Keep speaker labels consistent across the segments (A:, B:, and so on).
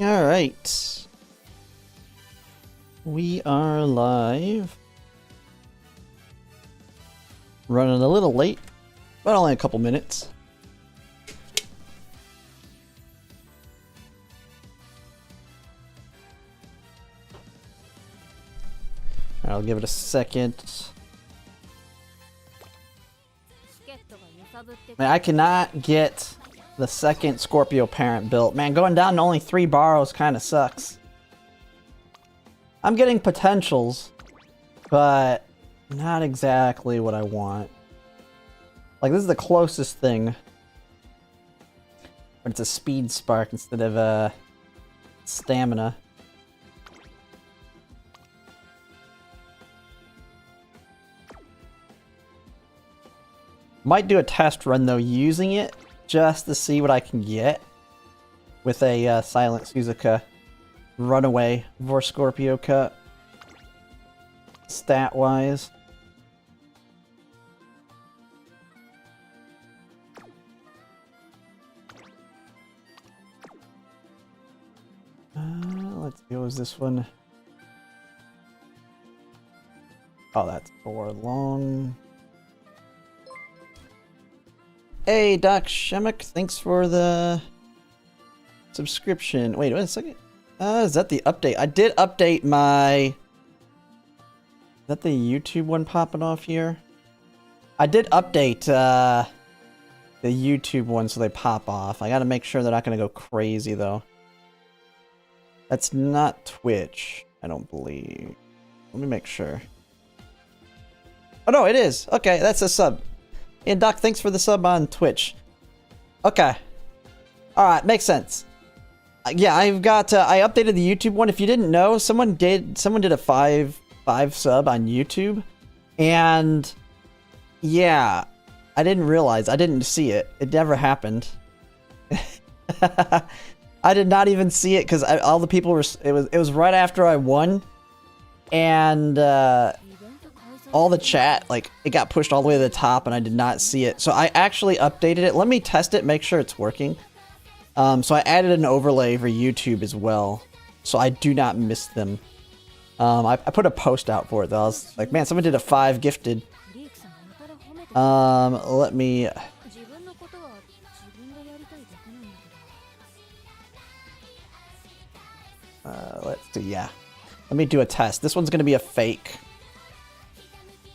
A: Alright. We are live. Running a little late, but only a couple minutes. I'll give it a second. Man, I cannot get the second Scorpio parent built. Man, going down to only 3 borrows kind of sucks. I'm getting potentials, but not exactly what I want. Like, this is the closest thing. But it's a speed spark instead of a stamina. Might do a test run though using it just to see what I can get with a Silent Suzuka Runaway for Scorpio cut stat wise. Let's see, what was this one? Oh, that's for long. Hey, Doc Shemek, thanks for the subscription. Wait a second. Is that the update? I did update my... Is that the YouTube one popping off here? I did update the YouTube one so they pop off. I gotta make sure they're not gonna go crazy, though. That's not Twitch, I don't believe. Let me make sure. Oh, no, it is. Okay, that's a sub. And Doc, thanks for the sub on Twitch. Okay. Alright, makes sense. Yeah, I've got, I updated the YouTube one. If you didn't know, someone did a 5 sub on YouTube. And, yeah, I didn't realize, I didn't see it. It never happened. I did not even see it because all the people were, it was right after I won. And, all the chat, like, it got pushed all the way to the top and I did not see it. So I actually updated it. Let me test it, make sure it's working. So I added an overlay for YouTube as well, so I do not miss them. I put a post out for it though. I was like, man, someone did a 5 gifted. Let me... let's see, yeah. Let me do a test. This one's gonna be a fake.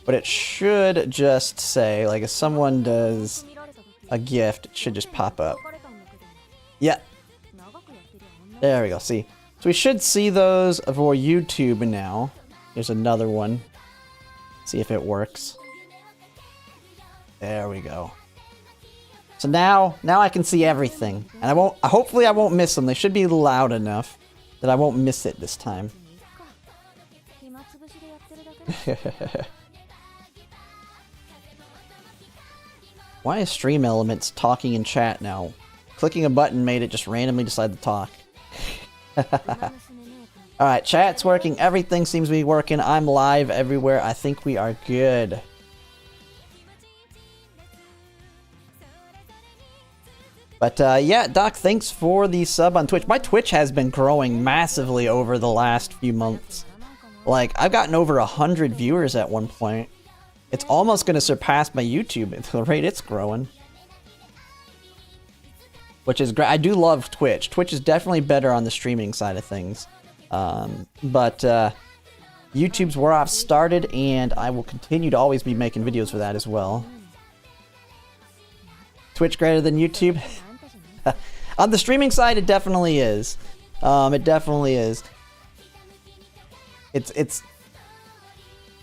A: But it should just say, like, if someone does a gift, it should just pop up. Yeah. There we go, see. So we should see those for YouTube now. Here's another one. See if it works. There we go. So now I can see everything. And hopefully I won't miss them. They should be loud enough that I won't miss it this time. Why is Stream Elements talking in chat now? Clicking a button made it just randomly decide to talk. Alright, chat's working. Everything seems to be working. I'm live everywhere. I think we are good. But yeah, Doc, thanks for the sub on Twitch. My Twitch has been growing massively over the last few months. Like, I've gotten over 100 viewers at one point. It's almost going to surpass my YouTube at the rate it's growing. Which is great. I do love Twitch. Twitch is definitely better on the streaming side of things. But YouTube's where I've started, and I will continue to always be making videos for that as well. Twitch greater than YouTube? On the streaming side, it definitely is. It definitely is.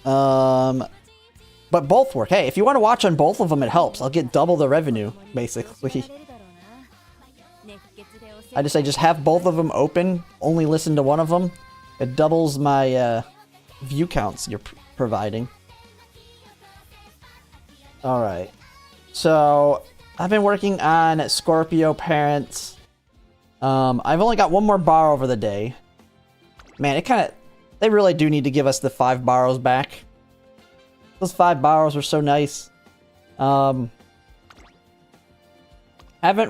A: But both work. Hey, if you want to watch on both of them, it helps. I'll get double the revenue, basically. I just have both of them open, only listen to one of them. It doubles my view counts you're providing. Alright. So, I've been working on Scorpio parents. I've only got one more borrow for the day. Man, they really do need to give us the 5 borrows back. Those 5 borrows were so nice. Haven't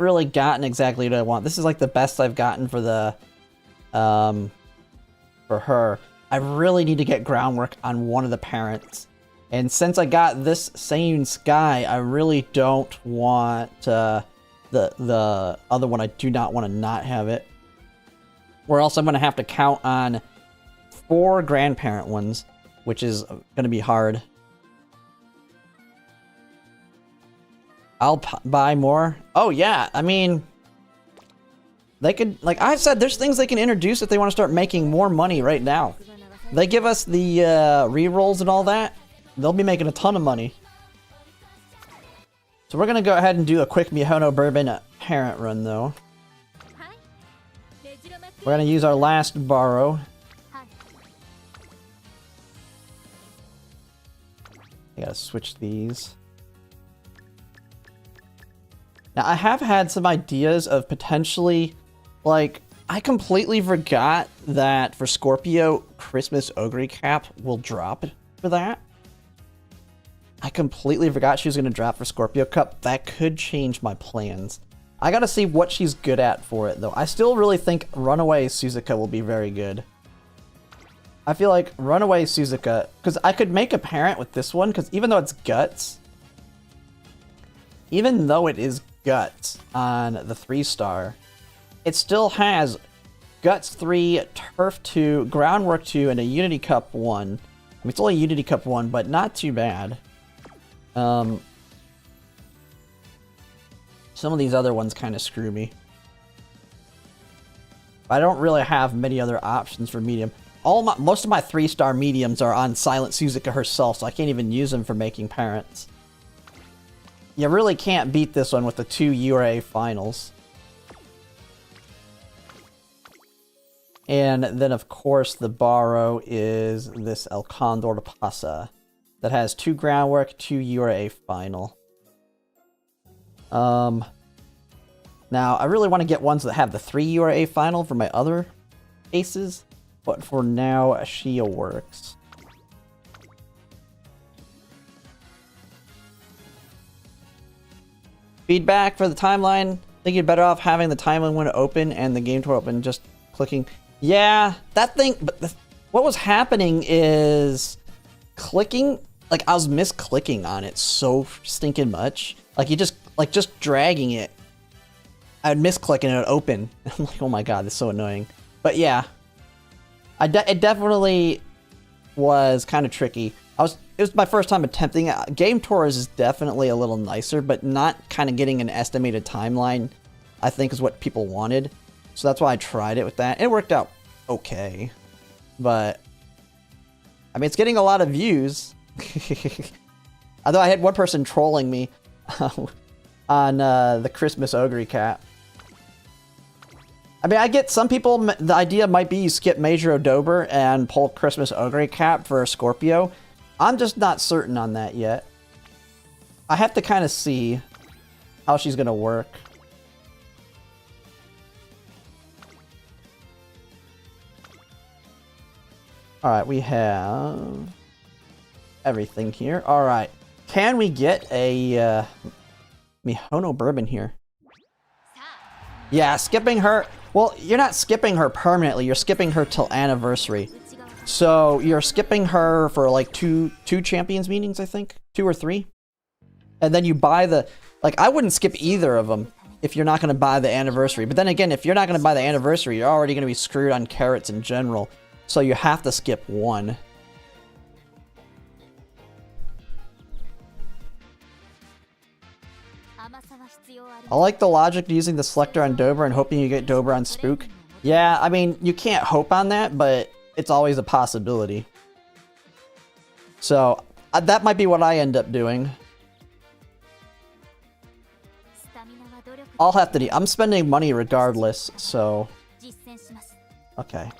A: really gotten exactly what I want. This is like the best I've gotten for the for her. I really need to get groundwork on one of the parents. And since I got this same Sky, I really don't want the other one. I do not want to not have it. Or else I'm going to have to count on 4 grandparent ones, which is going to be hard. I'll buy more. Oh yeah, I mean, they could, like I said, there's things they can introduce if they want to start making more money right now. They give us the rerolls and all that. They'll be making a ton of money. So we're going to go ahead and do a quick Mihono Bourbon parent run, though. We're going to use our last borrow. I gotta switch these. Now, I have had some ideas of potentially, like, I completely forgot that for Scorpio, Christmas Ogre Cap will drop for that. I completely forgot she was going to drop for Scorpio Cup. That could change my plans. I gotta see what she's good at for it, though. I still really think Runaway Suzuka will be very good. I feel like Runaway Suzuka, because I could make a parent with this one, because even though it's Guts, even though it is Guts on the 3-star, it still has Guts 3, Turf 2, Groundwork 2, and a Unity Cup 1. I mean, it's only Unity Cup 1, but not too bad. Some of these other ones kind of screw me. I don't really have many other options for medium. Most of my 3-star mediums are on Silent Suzuka herself, so I can't even use them for making parents. You really can't beat this one with the 2 URA finals. And then, of course, the borrow is this El Condor de Pasa that has 2 groundwork, 2 URA final. Now, I really want to get ones that have the 3 URA final for my other aces, but for now, Ashia works. Feedback for the timeline. I think you're better off having the timeline window open and the game tour open, just clicking. Yeah, that thing, but what was happening is clicking, like I was misclicking on it so stinking much. Like you just dragging it. I'd misclick and it would open. I'm like, oh my god, this is so annoying. But yeah, it definitely was kind of tricky. It was my first time attempting it. Game Tours is definitely a little nicer, but not kind of getting an estimated timeline, I think is what people wanted. So that's why I tried it with that. It worked out okay. But, I mean, it's getting a lot of views. Although I had one person trolling me on the Christmas Ogre Cap. I mean, I get some people, the idea might be you skip Major Odober and pull Christmas Ogre Cap for Scorpio. I'm just not certain on that yet. I have to kind of see how she's going to work. Alright, we have everything here. Alright, can we get a Mihono Bourbon here? Yeah, skipping her... Well, you're not skipping her permanently, you're skipping her till anniversary. So, you're skipping her for like two Champions meetings, I think? 2 or 3? And then you buy the... Like, I wouldn't skip either of them if you're not going to buy the anniversary. But then again, if you're not going to buy the anniversary, you're already going to be screwed on carrots in general. So you have to skip one. I like the logic to using the selector on Dober and hoping you get Dober on Spook. Yeah, I mean, you can't hope on that, but it's always a possibility. So, that might be what I end up doing. I'll have to I'm spending money regardless, so... Okay.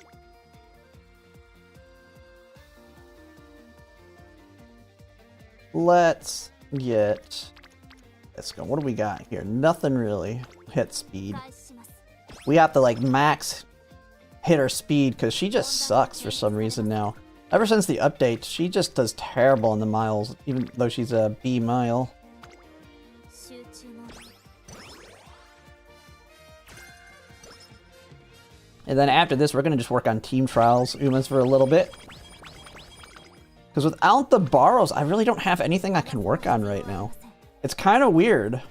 A: Let's get this going. What do we got here? Nothing really. Hit speed. We have to like max hit her speed because she just sucks for some reason now. Ever since the update, she just does terrible in the miles, even though she's a B mile. And then after this, we're going to just work on team trials, Umas, for a little bit. Because without the borrows, I really don't have anything I can work on right now. It's kind of weird.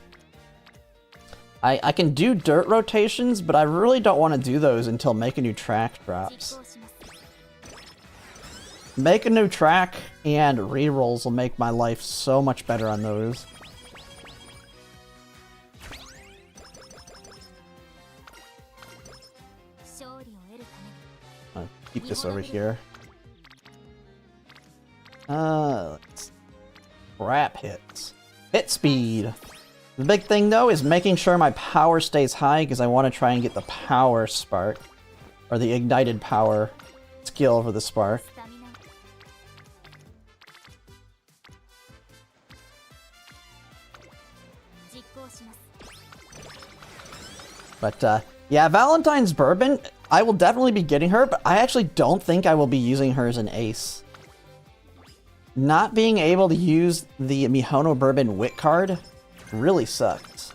A: I can do dirt rotations, but I really don't want to do those until Make a New Track drops. Make a New Track and rerolls will make my life so much better on those. I'll keep this over here. Let's crap hits. Hit speed. The big thing though is making sure my power stays high because I want to try and get the power spark. Or the ignited power skill for the spark. But yeah, Valentine's Bourbon, I will definitely be getting her, but I actually don't think I will be using her as an ace. Not being able to use the Mihono Bourbon Wit card really sucks.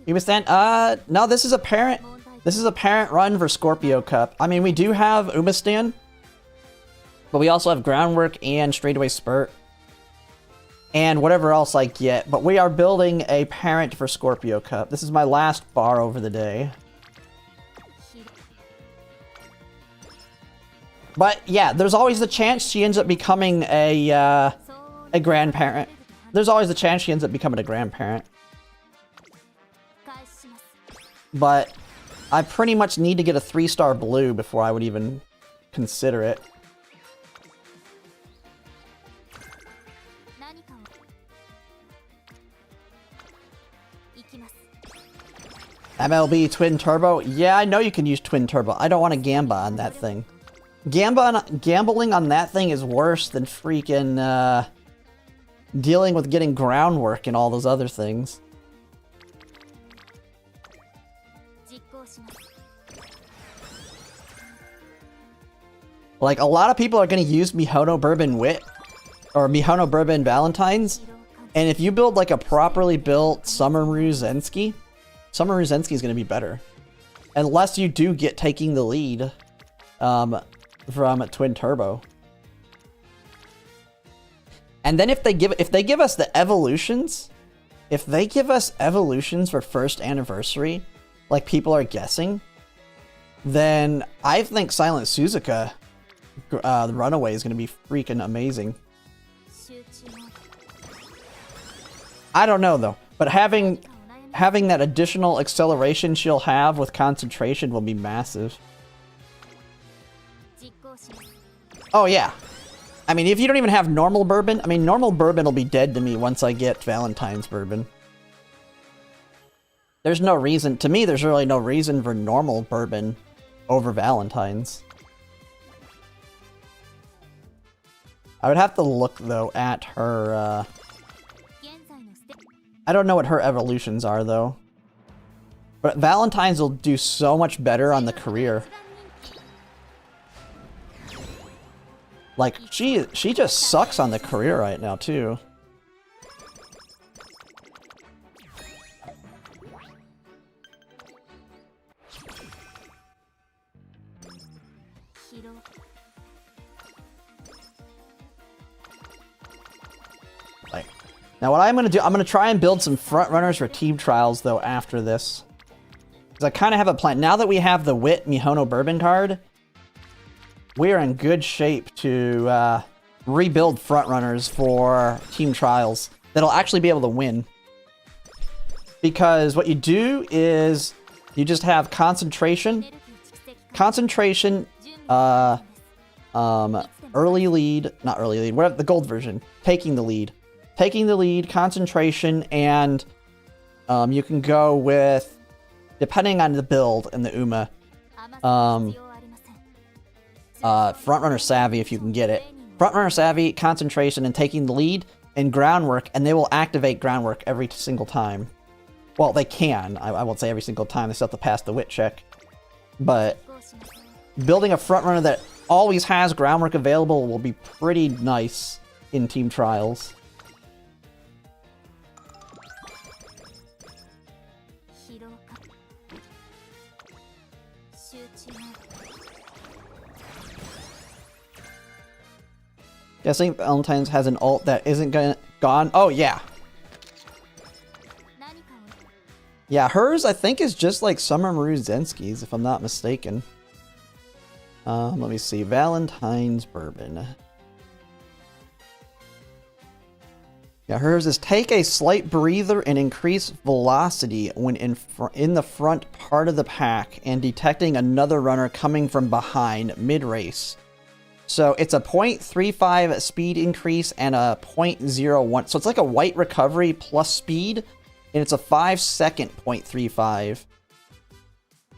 A: You stand? No, this is a parent run for Scorpio Cup. I mean, we do have Umastan, but we also have Groundwork and Straightaway Spurt. And whatever else I get. But we are building a parent for Scorpio Cup. This is my last bar over the day. But yeah, there's always the chance she ends up becoming a grandparent. There's always the chance she ends up becoming a grandparent. But I pretty much need to get a 3-star blue before I would even consider it. MLB Twin Turbo? Yeah, I know you can use Twin Turbo. I don't want to Gamba on that thing. Gambling on that thing is worse than freaking dealing with getting Groundwork and all those other things. Like, a lot of people are going to use Mihono Bourbon Wit or Mihono Bourbon Valentine's, and if you build like a properly built Sumaru Zensky, Sumaru Zensky is going to be better. Unless you do get taking the lead from Twin Turbo. And then if they give us the evolutions, if they give us evolutions for first anniversary, like people are guessing, then I think Silent Suzuka, the Runaway, is going to be freaking amazing. I don't know though, but having that additional acceleration she'll have with concentration will be massive. Oh yeah. I mean, if you don't even have normal bourbon, I mean, normal bourbon will be dead to me once I get Valentine's Bourbon. There's no reason, to me, there's really no reason for normal bourbon over Valentine's. I would have to look, though, at her, I don't know what her evolutions are, though. But Valentine's will do so much better on the career. Like, she just sucks on the career right now, too. Like, now what I'm going to do, I'm going to try and build some front runners for team trials, though, after this. Because I kind of have a plan. Now that we have the Wit Mihono Bourbon card, we are in good shape to rebuild front runners for team trials that'll actually be able to win. Because what you do is you just have concentration, early lead, not early lead, whatever, the gold version, taking the lead, concentration, and you can go with, depending on the build and the Uma, Frontrunner Savvy if you can get it. Frontrunner Savvy, concentration, and taking the lead, and Groundwork, and they will activate Groundwork every single time. Well, they can. I won't say every single time. They still have to pass the Wit check. But building a Frontrunner that always has Groundwork available will be pretty nice in team trials. Guessing Valentine's has an ult that isn't gone. Oh, yeah. Yeah, hers, I think, is just like Summer Maru Zensky's, if I'm not mistaken. Let me see. Valentine's Bourbon. Yeah, hers is take a slight breather and increase velocity when in the front part of the pack and detecting another runner coming from behind mid-race. So it's a 0.35 speed increase and a 0.01. So it's like a white recovery plus speed, and it's a 5-second 0.35.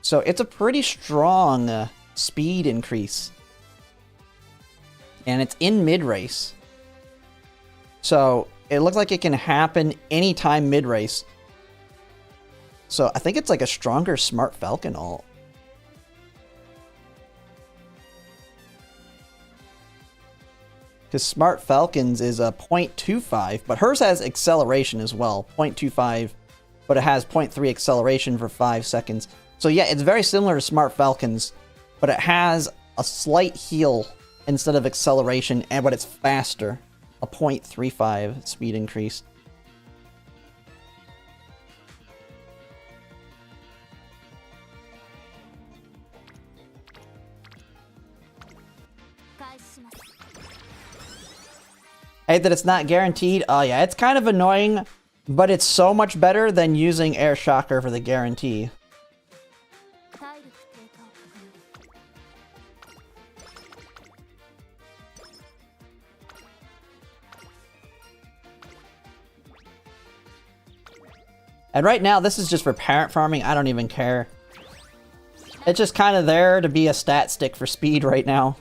A: So it's a pretty strong speed increase. And it's in mid-race. So it looks like it can happen anytime mid-race. So I think it's like a stronger Smart Falcon ult. Because Smart Falcon's is a 0.25, but hers has acceleration as well. 0.25, but it has 0.3 acceleration for 5 seconds. So yeah, it's very similar to Smart Falcon's, but it has a slight heal instead of acceleration, but it's faster. A 0.35 speed increase. Hey, that it's not guaranteed. Oh yeah, it's kind of annoying, but it's so much better than using Air Shocker for the guarantee. And right now, this is just for parent farming. I don't even care. It's just kind of there to be a stat stick for speed right now.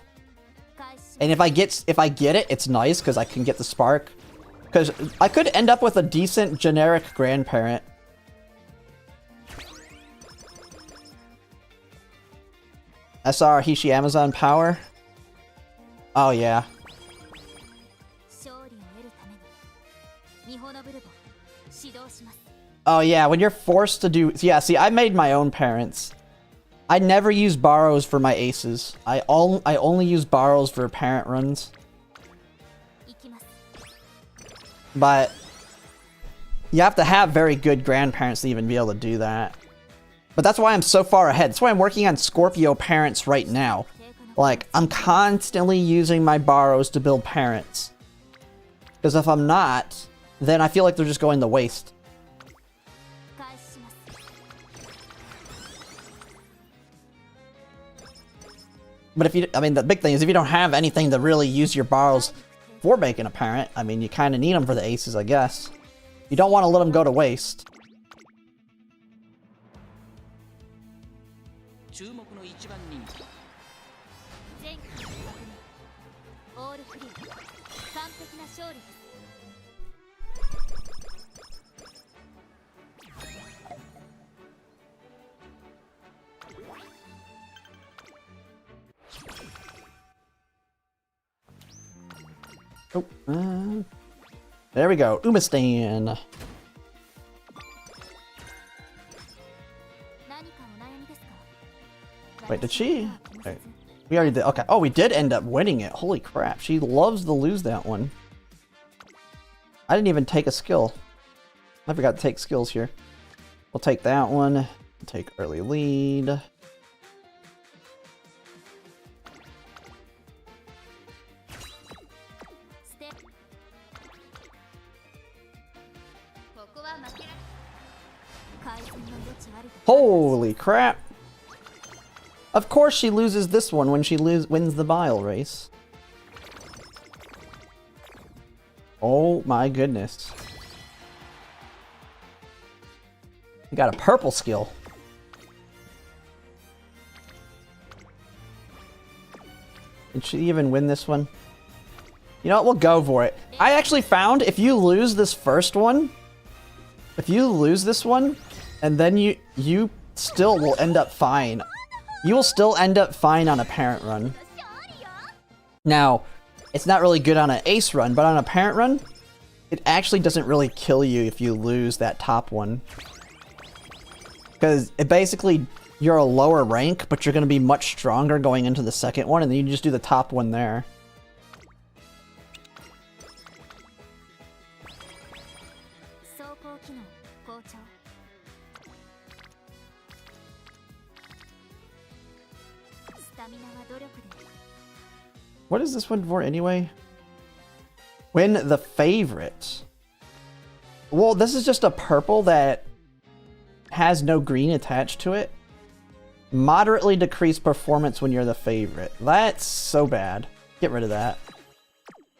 A: And if I get it, it's nice because I can get the spark. Because I could end up with a decent generic grandparent. SR Hishi Amazon power. Oh yeah. Oh yeah, when you're forced to do... Yeah, see, I made my own parents. I never use borrows for my aces. I only use borrows for parent runs. But you have to have very good grandparents to even be able to do that. But that's why I'm so far ahead. That's why I'm working on Scorpio parents right now. Like, I'm constantly using my borrows to build parents. Because if I'm not, then I feel like they're just going to waste. But if you, I mean, the big thing is if you don't have anything to really use your borrows for making a parent, I mean, you kind of need them for the aces, I guess. You don't want to let them go to waste. Oh, there we go. Umastan. Wait, did she? Wait, we already did. Okay. Oh, we did end up winning it. Holy crap. She loves to lose that one. I didn't even take a skill. I forgot to take skills here. We'll take that one. We'll take early lead. Holy crap! Of course she loses this one when she wins the bile race. Oh my goodness. We got a purple skill. Did she even win this one? You know what? We'll go for it. I actually found if you lose this first one, and then you still will end up fine. You will still end up fine on a parent run. Now, it's not really good on an ace run, but on a parent run, it actually doesn't really kill you if you lose that top one. Because it basically, you're a lower rank, but you're going to be much stronger going into the second one, and then you just do the top one there. What is this one for anyway? Win the favorite. Well, this is just a purple that has no green attached to it. Moderately decreased performance when you're the favorite. That's so bad. Get rid of that.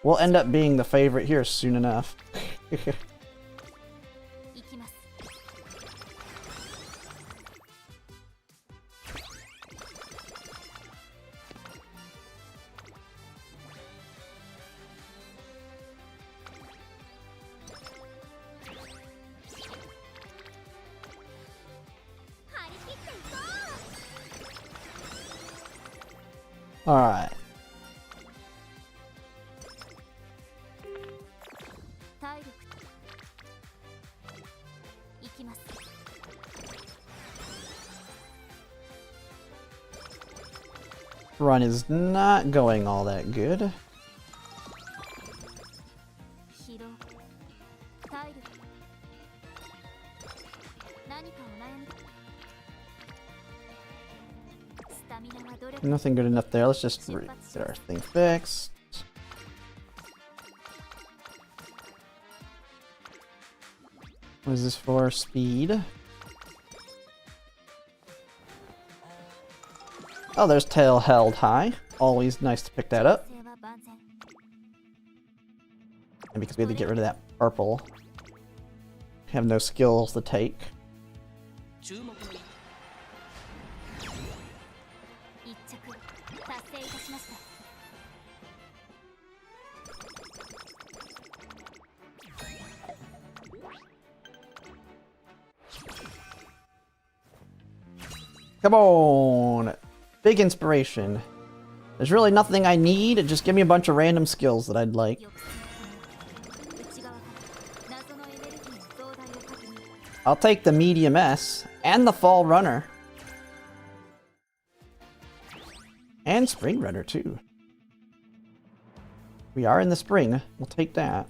A: We'll end up being the favorite here soon enough. Alright. Run is not going all that good. Nothing good enough there. Let's just get our thing fixed. What is this for? Speed. Oh, there's tail held high. Always nice to pick that up. And because we had to get rid of that purple, have no skills to take. Come on! Big inspiration. There's really nothing I need, just give me a bunch of random skills that I'd like. I'll take the medium S, and the fall runner. And spring runner too. We are in the spring, we'll take that.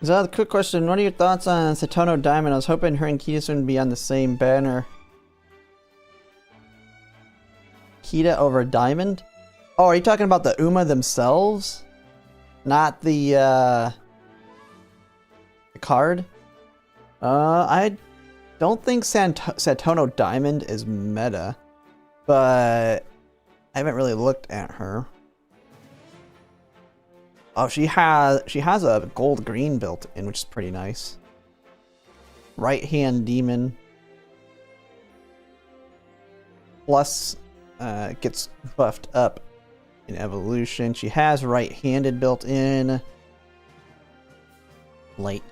A: So, a quick question. What are your thoughts on Satono Diamond? I was hoping her and Kita would be on the same banner. Kita over Diamond? Oh, are you talking about the Uma themselves? Not the card? I don't think Satono Diamond is meta, but I haven't really looked at her. Oh, she has a gold green built in, which is pretty nice. Right hand demon. Plus, gets buffed up in evolution. She has right-handed built in. Late.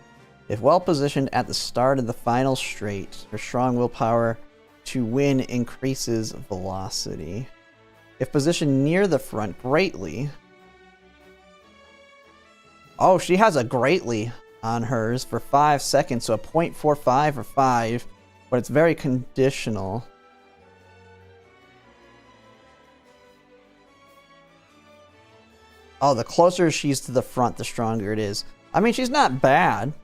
A: If well positioned at the start of the final straight, her strong willpower to win increases velocity. If positioned near the front, greatly. Oh, she has a greatly on hers for 5 seconds, so a 0.45 or 5, but it's very conditional. Oh, the closer she's to the front, the stronger it is. I mean, she's not bad.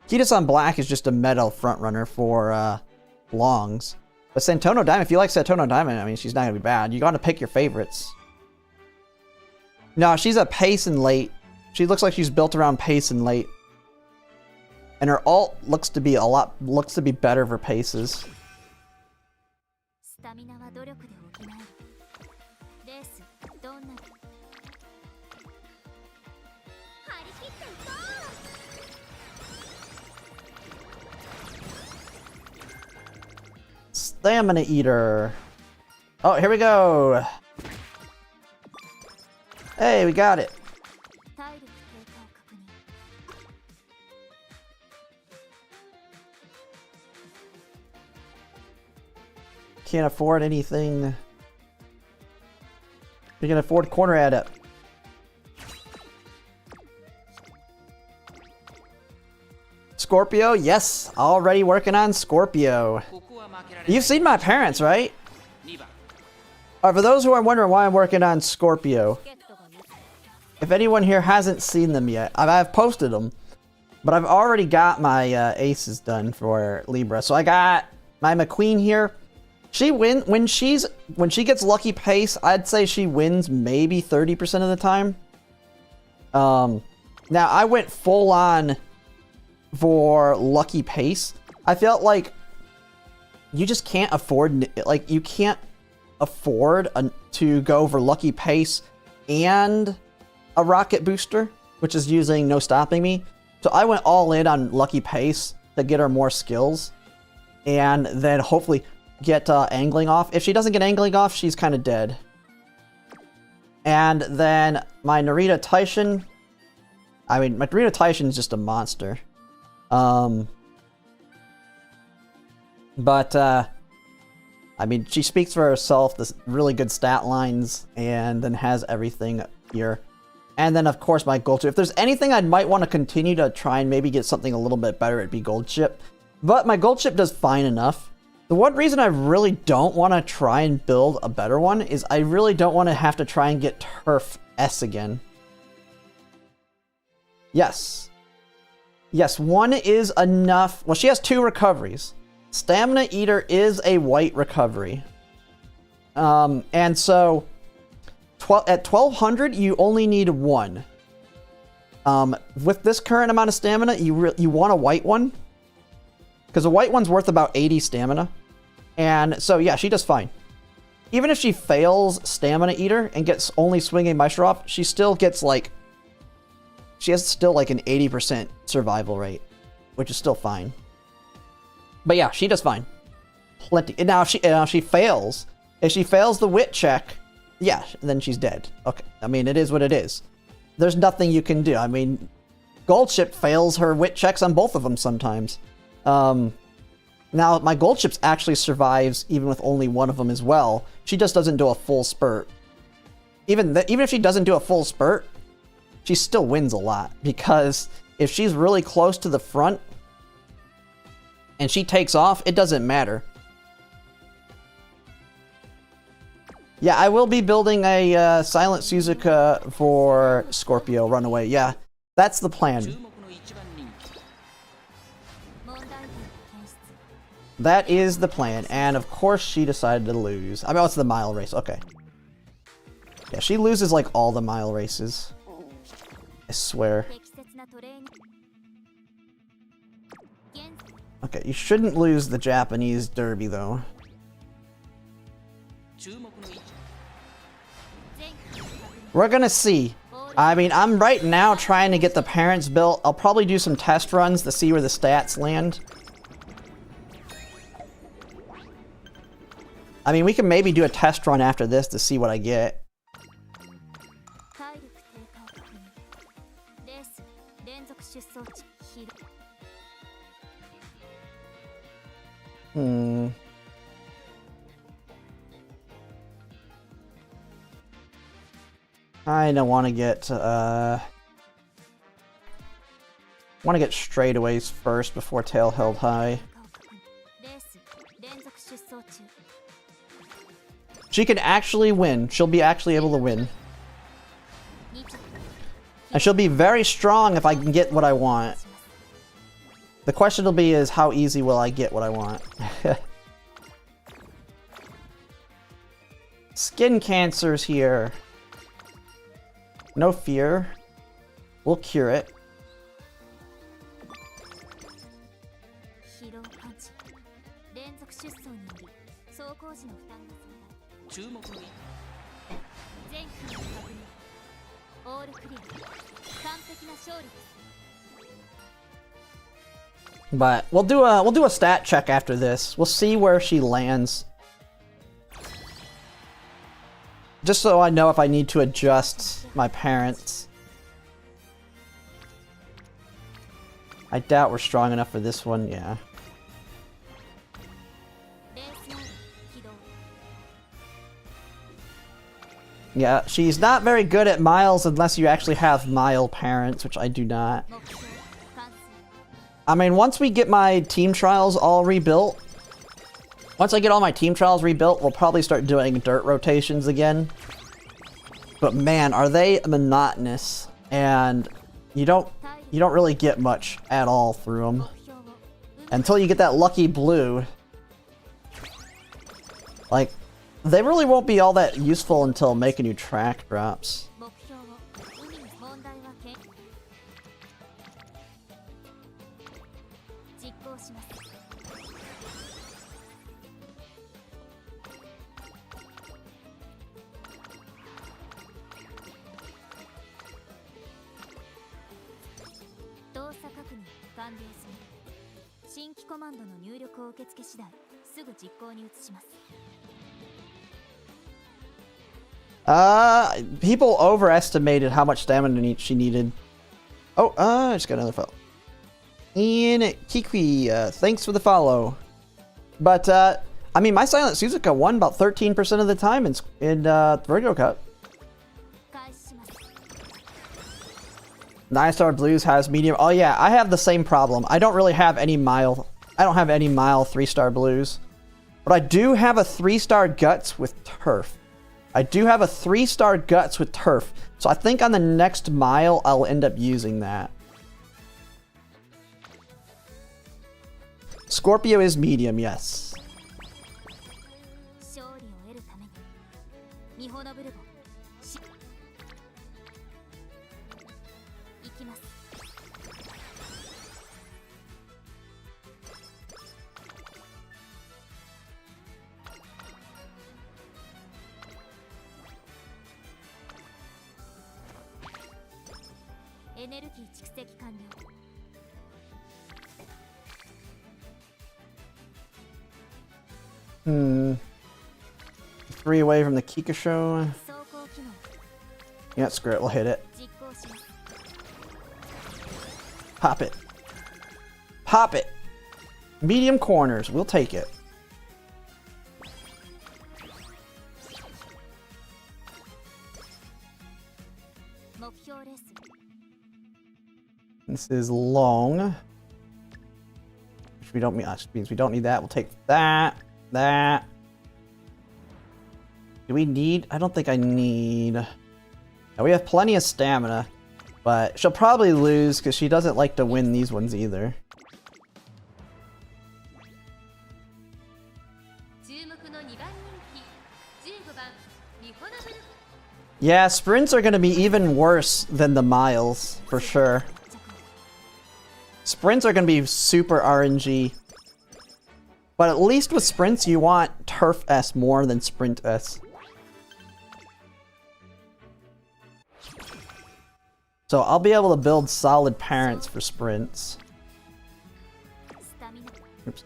A: Kita-san Black is just a meta front runner for longs. But Satono Diamond, if you like Satono Diamond, I mean, she's not going to be bad. You got to pick your favorites. No, she's a pace and late. She looks like she's built around pace and late. And her ult looks to be better for paces. Stamina Eater. Oh, here we go. Hey, we got it. can't afford anything. You can afford corner adept. Scorpio, yes, already working on Scorpio. You've seen my parents, right? For those who are wondering why I'm working on Scorpio, if anyone here hasn't seen them yet, I've posted them, but I've already got my aces done for Libra. So I got my McQueen here. When she gets lucky pace, I'd say she wins maybe 30% of the time. Now I went full on for lucky pace. I felt like you just can't afford, like, you can't afford to go for lucky pace and a rocket booster, which is using no stopping me. So I went all in on lucky pace to get her more skills and then hopefully get angling off. If she doesn't get angling off, she's kind of dead. And then my Narita Taishin, I mean, my Narita Taishin is just a monster. I mean, she speaks for herself, this really good stat lines, and then has everything here. And then, of course, my gold chip. If there's anything I might want to continue to try and maybe get something a little bit better, it'd be gold chip. But my gold chip does fine enough. The one reason I really don't want to try and build a better one is I really don't want to have to try and get Turf S again. Yes. Yes, one is enough. Well, she has 2 recoveries. Stamina Eater is a white recovery. And so at 1200, you only need 1. With this current amount of stamina, you want a white one. Because a white one's worth about 80 stamina. And so, yeah, she does fine. Even if she fails Stamina Eater and gets only Swinging Maestro off, she still gets, like... She has still, like, an 80% survival rate. Which is still fine. But yeah, she does fine. Plenty. And now if she fails... If she fails the wit check... Yeah, then she's dead. Okay. I mean, it is what it is. There's nothing you can do. I mean... Gold Ship fails her wit checks on both of them sometimes. Now, my Gold Ships actually survives even with only one of them as well. She just doesn't do a full spurt. Even if she doesn't do a full spurt, she still wins a lot. Because if she's really close to the front and she takes off, it doesn't matter. Yeah, I will be building a Silent Suzuka for Scorpio Runaway. Yeah, that's the plan. That is the plan, and of course she decided to lose. I mean, it's the mile race, okay. Yeah, she loses like all the mile races. I swear. Okay, you shouldn't lose the Japanese derby though. We're gonna see. I mean, I'm right now trying to get the parents built. I'll probably do some test runs to see where the stats land. I mean, we can maybe do a test run after this to see what I get. I don't want to get straightaways first before tail held high. She can actually win. She'll be actually able to win. And she'll be very strong if I can get what I want. The question will be is how easy will I get what I want? Skin cancer's here. No fear. We'll cure it. But we'll do a stat check after this. We'll see where she lands. Just so I know if I need to adjust my parents. I doubt we're strong enough for this one, yeah. Yeah, she's not very good at miles unless you actually have mile parents, which I do not. I mean, once we get my team trials all rebuilt, once I get all my team trials rebuilt, we'll probably start doing dirt rotations again. But man, are they monotonous, and you don't really get much at all through them until you get that lucky blue. Like, they really won't be all that useful until Make a New Track drops. People overestimated how much stamina she needed. Oh, I just got another follow. Ian Kikwi, thanks for the follow. But, I mean, my Silent Suzuka won about 13% of the time in Virgo Cup. 9-star Blues has medium. Oh yeah, I have the same problem. I don't really have any mile. I don't have any mile 3-star Blues. But I do have a 3-star Guts with Turf. I do have a 3-star Guts with Turf. So I think on the next mile, I'll end up using that. Scorpio is medium, yes. Three away from the Kika show. Yeah, screw it, we'll hit it. Pop it. Pop it. Medium corners, we'll take it. This is long. Which we don't mean, means we don't need that. We'll take that. That. Do we need? I don't think I need. Now we have plenty of stamina, but she'll probably lose because she doesn't like to win these ones either. Yeah, sprints are going to be even worse than the miles, for sure. Sprints are going to be super RNG. But at least with sprints, you want Turf S more than Sprint S. So I'll be able to build solid parents for sprints. Oops.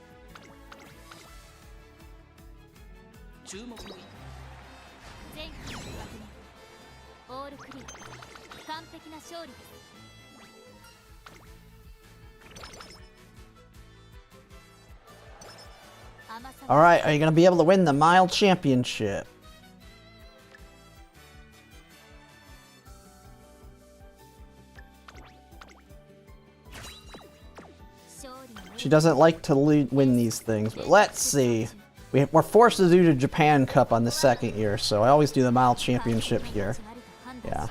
A: Alright, are you going to be able to win the Mile Championship? She doesn't like to win these things, but let's see. We're forced to do the Japan Cup on the second year, so I always do the Mile Championship here. Yeah.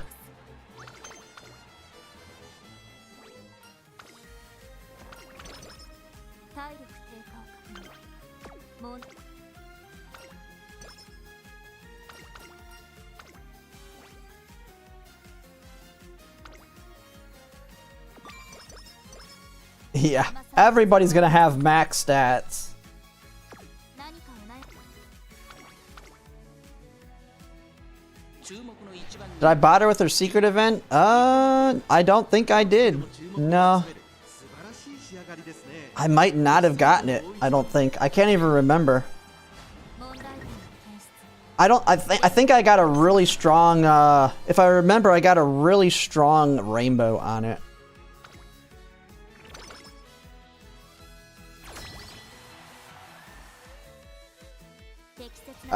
A: Yeah, everybody's gonna have max stats. Did I bot her with her secret event? I don't think I did. No. I might not have gotten it. I don't think. I can't even remember. I think I got a really strong, if I remember, I got a really strong rainbow on it.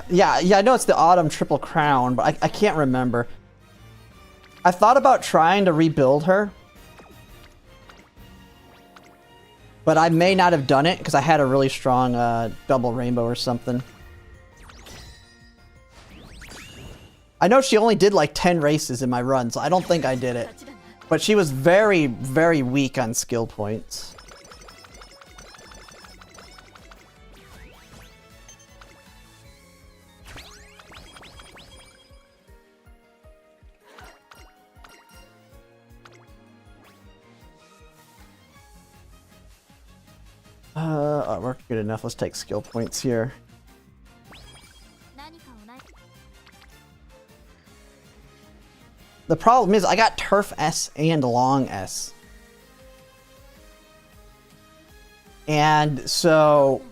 A: Yeah, I know it's the Autumn Triple Crown, but I can't remember. I thought about trying to rebuild her, but I may not have done it because I had a really strong double rainbow or something. I know she only did like 10 races in my run, so I don't think I did it. But she was very, very weak on skill points. We're good enough. Let's take skill points here. The problem is I got Turf S and Long S. And so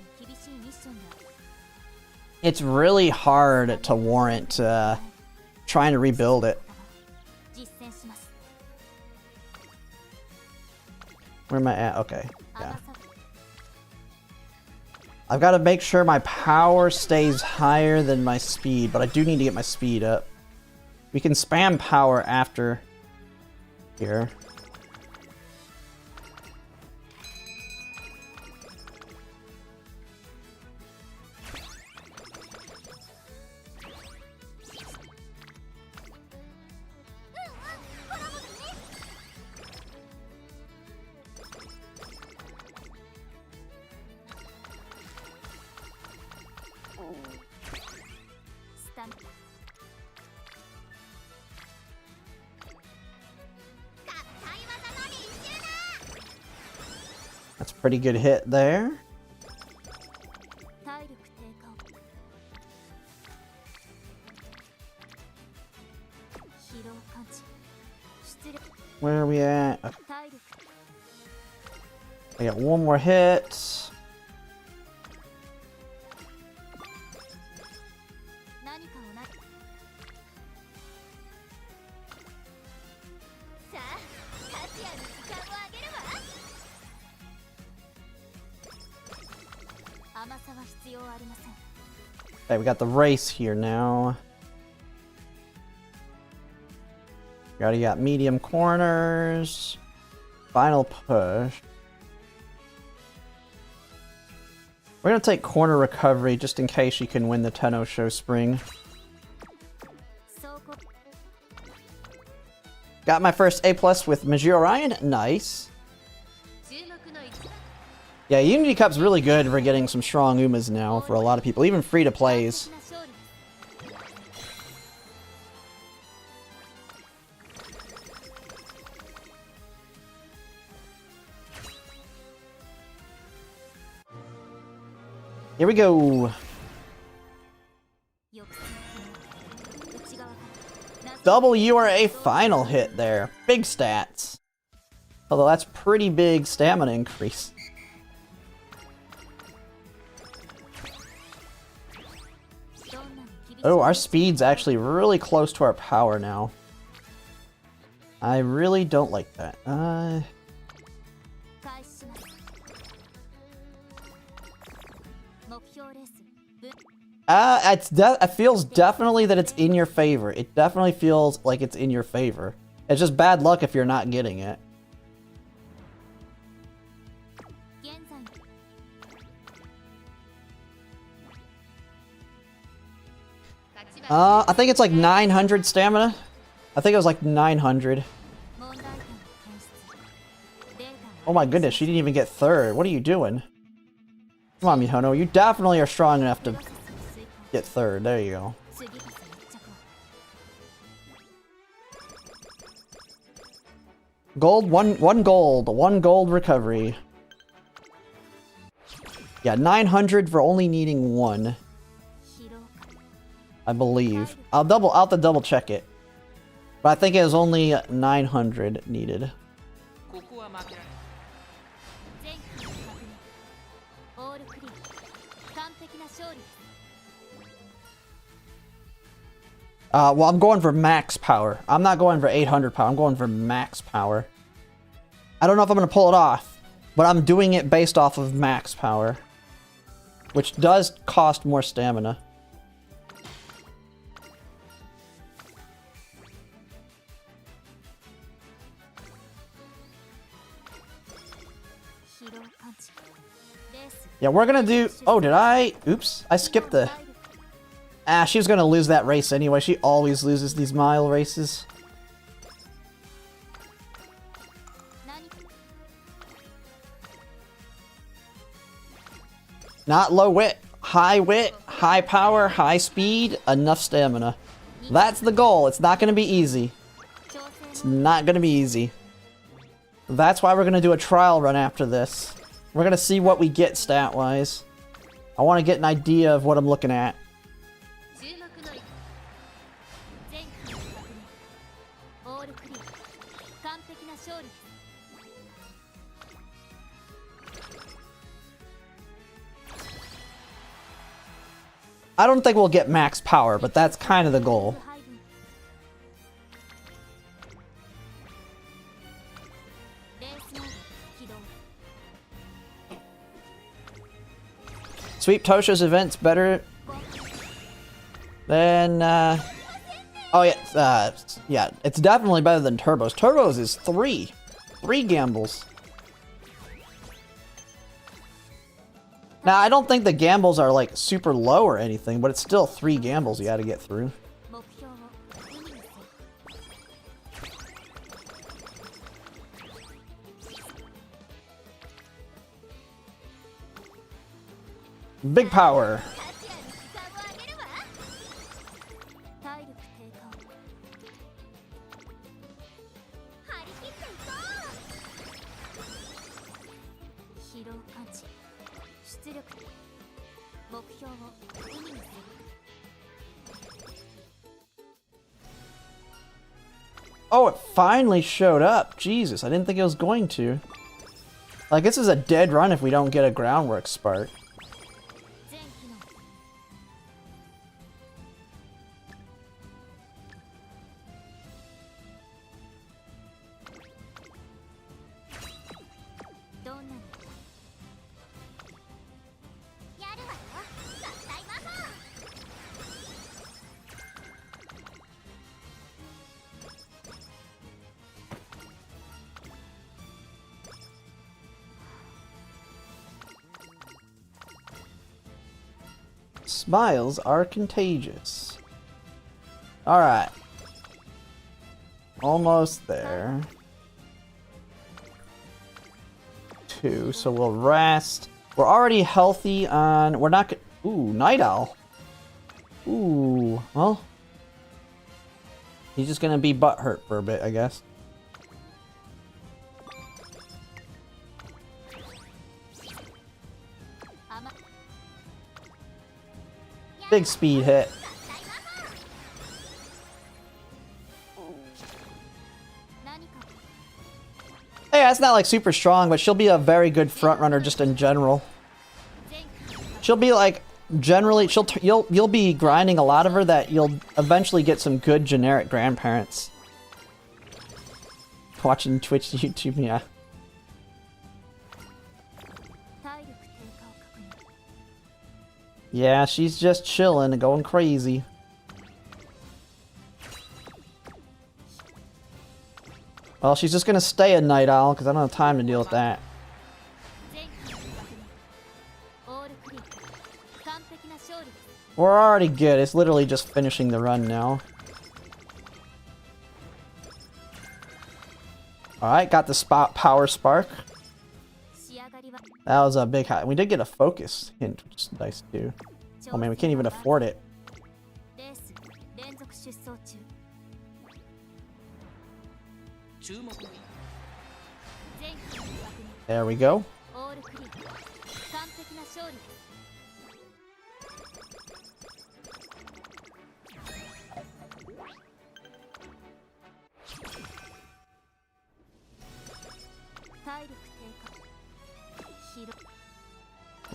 A: it's really hard to warrant trying to rebuild it. Where am I at? Okay, yeah. I've got to make sure my power stays higher than my speed, but I do need to get my speed up. We can spam power after here. That's a pretty good hit there. Where are we at? Okay. I got one more hit. Okay, we got the race here now. We already got medium corners. Final push. We're gonna take corner recovery just in case you can win the Tenno Show Spring. Got my first A+ with Majiro Ryan. Nice. Yeah, Unity Cup's really good for getting some strong Umas now for a lot of people, even free-to-plays. Here we go. Double URA final hit there. Big stats. Although that's pretty big stamina increase. Oh, our speed's actually really close to our power now. I really don't like that. It feels definitely that it's in your favor. It definitely feels like it's in your favor. It's just bad luck if you're not getting it. I think it's like 900 stamina. I think it was like 900. Oh my goodness, she didn't even get third. What are you doing? Come on, Mihono. You definitely are strong enough to get third. There you go. Gold, one gold recovery. Yeah, 900 for only needing one. I believe. I'll have to double check it. But I think it was only 900 needed. Well, I'm going for max power. I'm not going for 800 power. I'm going for max power. I don't know if I'm going to pull it off, but I'm doing it based off of max power, which does cost more stamina. Yeah, we're gonna do... Oh, did I? Oops. I skipped the... Ah, she was gonna lose that race anyway. She always loses these mile races. Not low wit, high power, high speed, enough stamina. That's the goal. It's not gonna be easy. It's not gonna be easy. That's why we're gonna do a trial run after this. We're gonna see what we get stat-wise. I want to get an idea of what I'm looking at. I don't think we'll get max power, but that's kind of the goal. Sweep Tosho's events better than, oh yeah, yeah, it's definitely better than Turbo's. Turbo's is three gambles. Now, I don't think the gambles are, like, super low or anything, but it's still 3 gambles you gotta get through. Big power. Oh, it finally showed up. Jesus, I didn't think it was going to. Like, this is a dead run if we don't get a groundwork spark. Smiles are contagious. Alright. Almost there. 2, so we'll rest. We're already healthy on... We're not... Ooh, Night Owl. Ooh, well... He's just gonna be butthurt for a bit, I guess. Big speed hit. Hey, that's not like super strong, but she'll be a very good front runner just in general. She'll be like generally you'll be grinding a lot of her that you'll eventually get some good generic grandparents. Watching Twitch, YouTube, yeah. Yeah, she's just chilling and going crazy. Well, she's just gonna stay a Night Owl because I don't have time to deal with that. We're already good. It's literally just finishing the run now. Alright, got the spot power spark. That was a big high. We did get a focus hint, which is nice too. Oh man, we can't even afford it. There we go.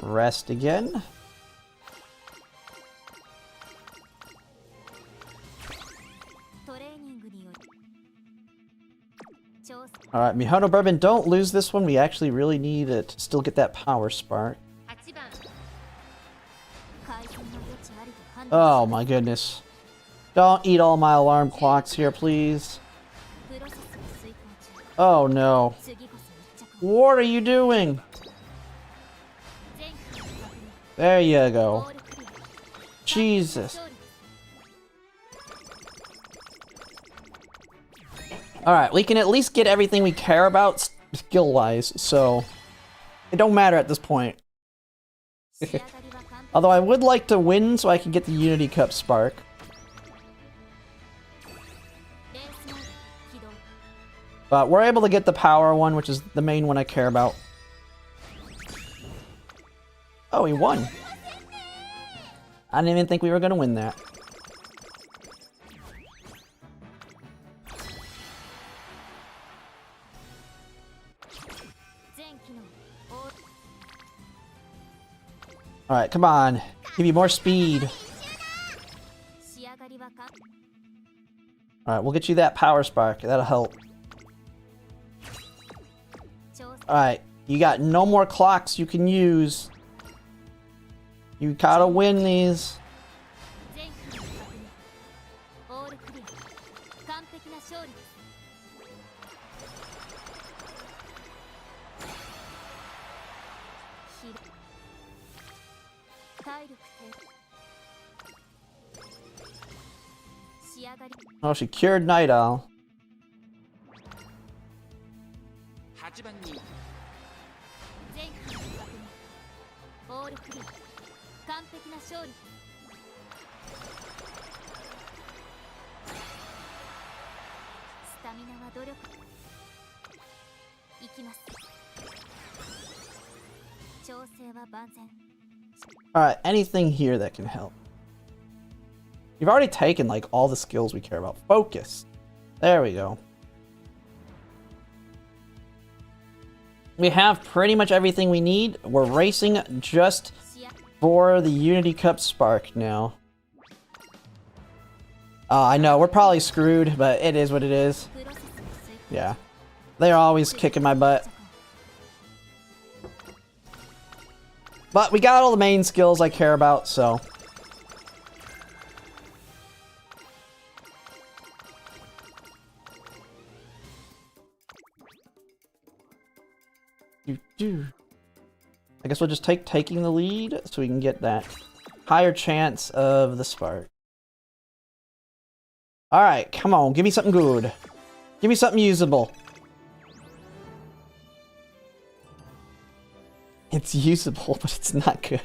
A: Rest again. Alright, Mihono Bourbon, don't lose this one. We actually really need it to still get that power spark. Oh my goodness. Don't eat all my alarm clocks here, please. Oh no. What are you doing? There you go. Jesus. Alright, we can at least get everything we care about skill-wise, so it don't matter at this point. Although I would like to win so I can get the Unity Cup Spark. But we're able to get the power one, which is the main one I care about. Oh, he won. I didn't even think we were going to win that. Alright, come on. Give you more speed. Alright, we'll get you that power spark. That'll help. Alright, you got no more clocks you can use. You gotta win these. Oh, she cured Night Owl. Alright, anything here that can help. You've already taken, like, all the skills we care about. Focus. There we go. We have pretty much everything we need. We're racing just for the Unity Cup Spark now. I know, we're probably screwed, but it is what it is. Yeah. They're always kicking my butt. But we got all the main skills I care about, so... I guess we'll just taking the lead so we can get that higher chance of the spark. Alright, come on, give me something good. Give me something usable. It's usable, but it's not good.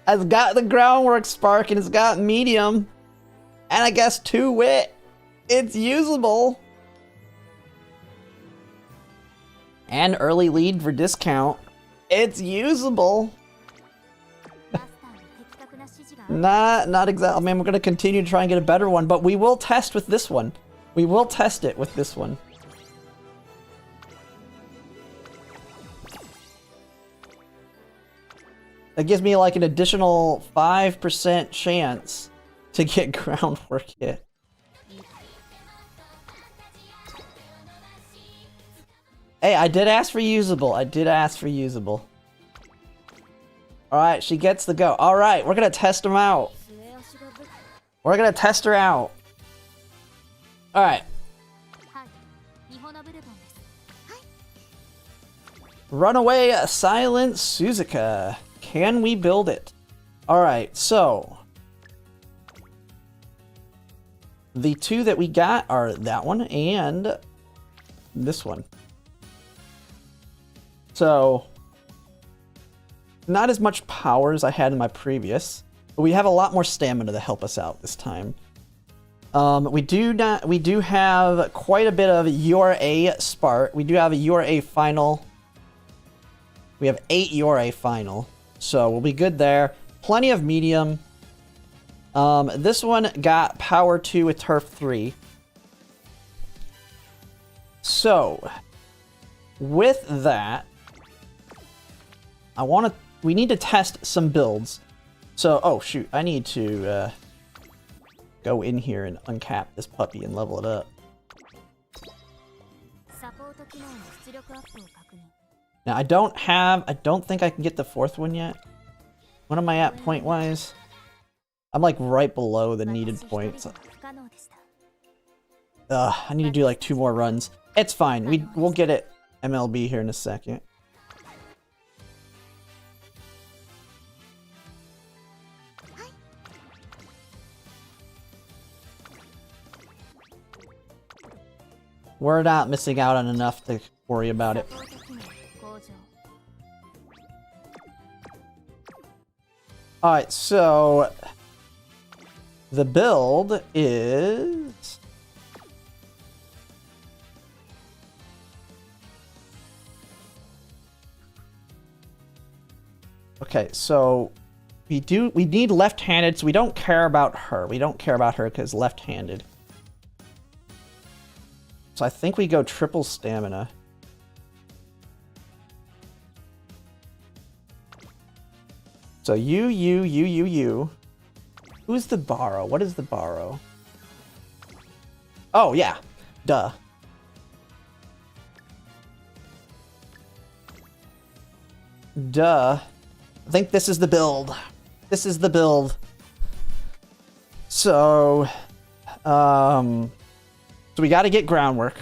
A: It's got the groundwork spark and it's got medium. And I guess 2 wit. It's usable. And early lead for discount. It's usable. Not exactly. I mean, we're going to continue to try and get a better one, but we will test with this one. We will test it with this one. That gives me like an additional 5% chance to get groundwork hit. Hey, I did ask for usable. I did ask for usable. Alright, she gets the go. Alright, we're gonna test them out. We're gonna test her out. Alright. Runaway Silent Suzuka. Can we build it? Alright, so... the 2 that we got are that one and this one. So, not as much power as I had in my previous, but we have a lot more stamina to help us out this time. We do have quite a bit of URA spark. We do have a URA final. We have 8 URA final, so we'll be good there. Plenty of medium. This one got power 2 with turf 3. So, with that, we need to test some builds. So, oh shoot, I need to go in here and uncap this puppy and level it up. Now I don't think I can get the 4th one yet. What am I at point-wise? I'm like right below the needed points. I need to do like 2 more runs. It's fine, we'll get it MLB here in a second. we're not missing out on enough to worry about it. Alright, so the build is... Okay, so we need left-handed, so we don't care about her. We don't care about her because left-handed. So I think we go triple stamina. So you. Who's the borrow? What is the borrow? Oh, yeah. Duh. Duh. I think this is the build. This is the build. So, so we got to get groundwork.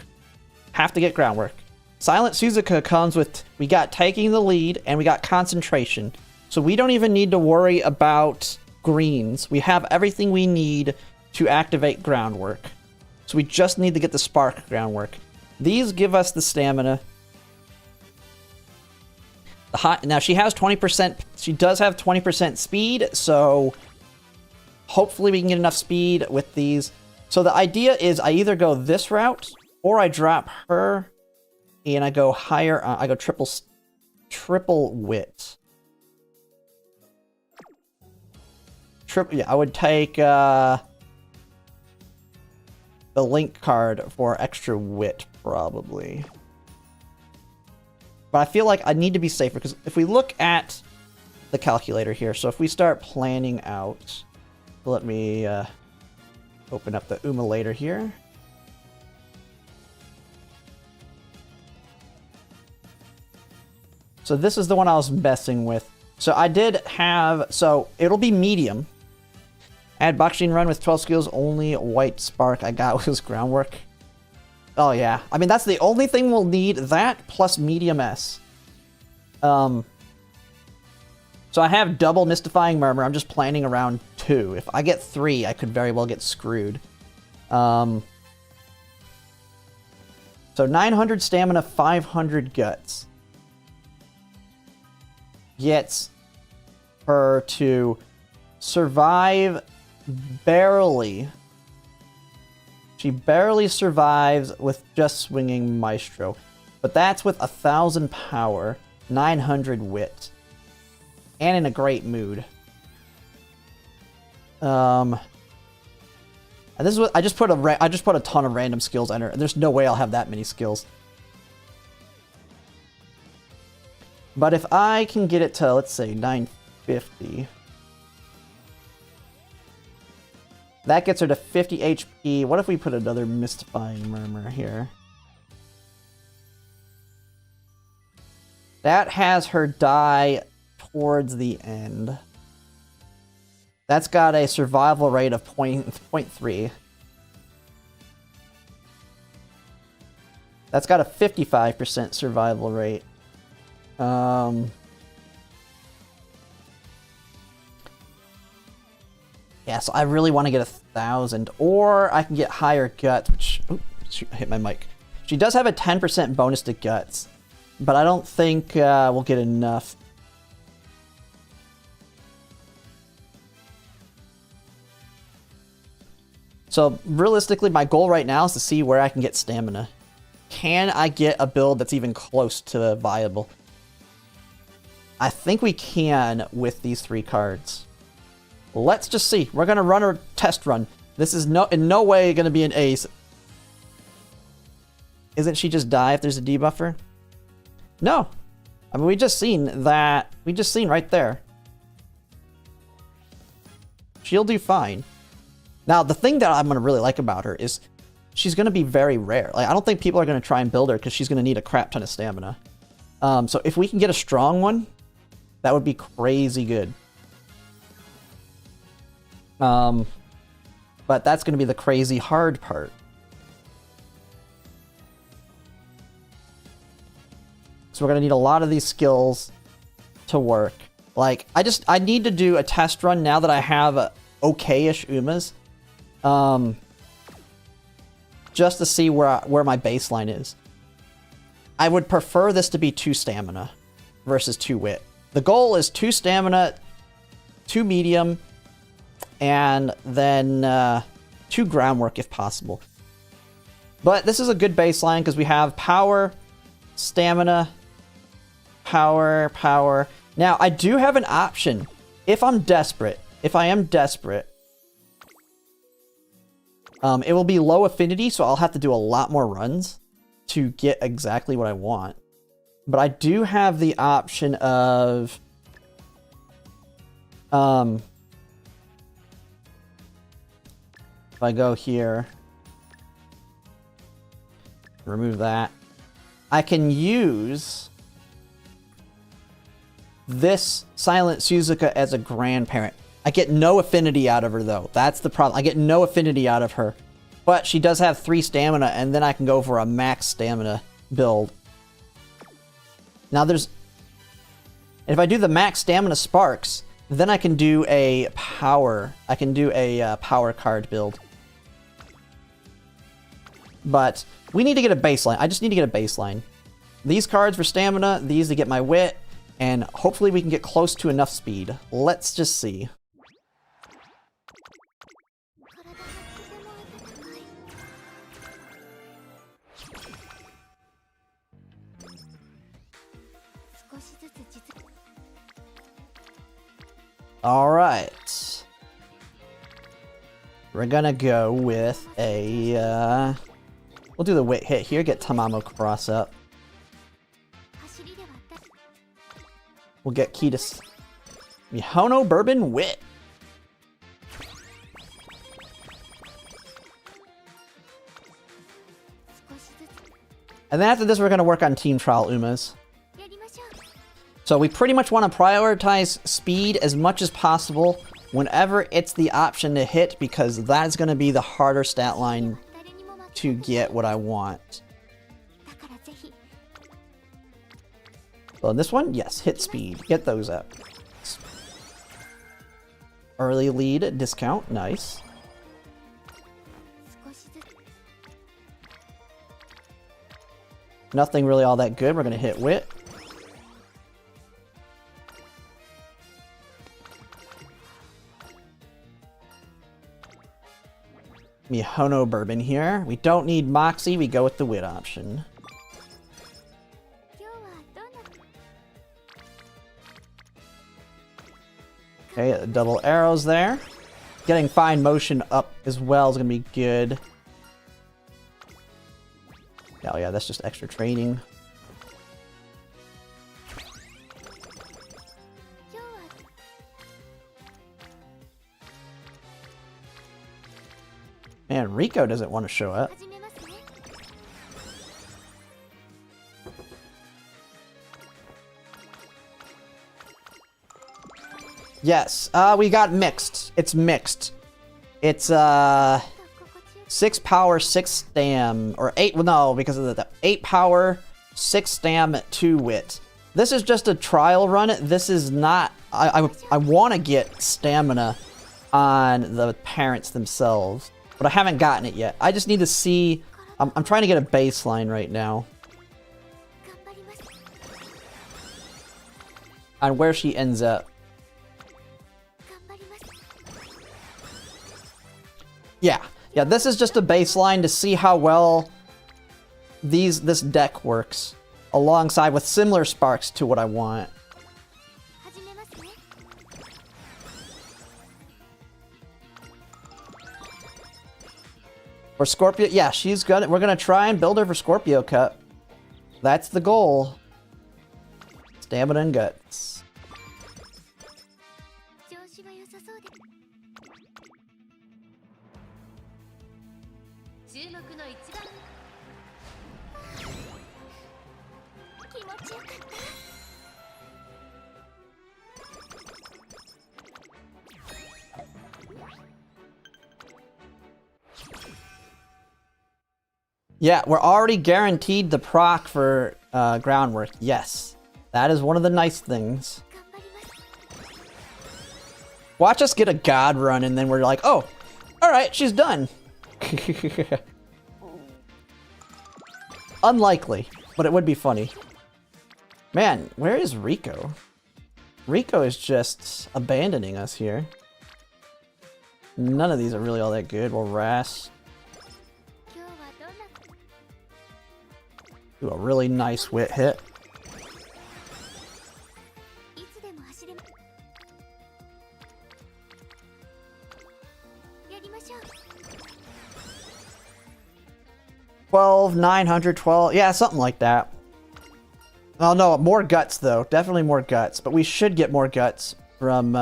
A: Have to get groundwork. Silent Suzuka comes with, we got taking the lead and we got concentration. So we don't even need to worry about greens. We have everything we need to activate groundwork. So we just need to get the spark groundwork. These give us the stamina. Now she has 20%, she does have 20% speed, so hopefully we can get enough speed with these. So the idea is I either go this route or I drop her and I go higher, I go triple wit. Yeah, I would take the link card for extra wit, probably. But I feel like I need to be safer, because if we look at the calculator here, so if we start planning out... Let me open up the Umalator here. So this is the one I was messing with. So I did have... So it'll be medium. Add Bakushin Run with 12 skills, only white spark I got was groundwork. Oh yeah, I mean that's the only thing we'll need, that plus medium S. So I have double Mystifying Murmur, I'm just planning around 2. If I get 3, I could very well get screwed. So 900 stamina, 500 guts. Gets her to survive barely. She barely survives with just swinging Maestro. But that's with 1,000 power, 900 wit, and in a great mood. And this is what I just put a ton of random skills in her, and there's no way I'll have that many skills. But if I can get it to, let's say, 950... That gets her to 50 HP. What if we put another Mystifying Murmur here? That has her die towards the end. That's got a survival rate of 0.3. That's got a 55% survival rate. Yeah, so I really want to get 1,000, or I can get higher guts, which... Oops, shoot, I hit my mic. She does have a 10% bonus to guts, but I don't think we'll get enough. So, realistically, my goal right now is to see where I can get stamina. Can I get a build that's even close to viable? I think we can with these 3 cards. Let's just see. We're going to run a test run. This is in no way going to be an ace. Isn't she just die if there's a debuffer? No. I mean, we just seen that. We just seen right there. She'll do fine. Now, the thing that I'm going to really like about her is she's going to be very rare. Like, I don't think people are going to try and build her because she's going to need a crap ton of stamina. So if we can get a strong one, that would be crazy good. But that's going to be the crazy hard part. So we're going to need a lot of these skills to work. Like, I need to do a test run now that I have okay-ish Umas. just to see where my baseline is. I would prefer this to be 2 stamina versus 2 wit. The goal is 2 stamina, 2 medium, and then 2 groundwork if possible. But this is a good baseline because we have power, stamina, power, power. Now, I do have an option. If I am desperate, it will be low affinity, so I'll have to do a lot more runs to get exactly what I want. But I do have the option of... if I go here, remove that, I can use this Silent Suzuka as a grandparent. I get no affinity out of her, though. That's the problem. I get no affinity out of her. But she does have 3 stamina, and then I can go for a max stamina build. Now there's... if I do the max stamina sparks, then I can do a power... I can do a power card build. But we need to get a baseline. I just need to get a baseline. These cards for stamina, these to get my wit, and hopefully we can get close to enough speed. Let's just see. Alright. We're gonna go with a, we'll do the wit hit here, get Tamamo Cross up. We'll get key to Mihono Bourbon Wit. And then after this, we're gonna work on Team Trial Umas. So we pretty much want to prioritize speed as much as possible whenever it's the option to hit, because that's going to be the harder stat line to get what I want. So in this one, yes, hit speed. Get those up. Early lead discount, nice. Nothing really all that good. We're going to hit wit. Mihono Bourbon here. We don't need Moxie, we go with the wit option. Okay, double arrows there. Getting fine motion up as well is gonna be good. Oh yeah, that's just extra training. Man, Rico doesn't want to show up. Yes, we got mixed. It's mixed. It's 6 power, 6 stam, or 8. Well, no, because of the 8 power, 6 stam, 2 wit. This is just a trial run. This is not. I want to get stamina on the parents themselves, but I haven't gotten it yet. I just need to see. I'm trying to get a baseline right now on where she ends up. Yeah, this is just a baseline to see how well this deck works, alongside with similar sparks to what I want. For Scorpio, yeah, we're gonna try and build her for Scorpio Cup. That's the goal. Stamina and guts. Yeah, we're already guaranteed the proc for groundwork. Yes, that is one of the nice things. Watch us get a god run and then we're like, oh, all right, she's done. Unlikely, but it would be funny. Man, where is Rico? Rico is just abandoning us here. None of these are really all that good. Well, Ras. Do a really nice wit hit. $12,912. Yeah, something like that. Oh no, more guts though. Definitely more guts. But we should get more guts from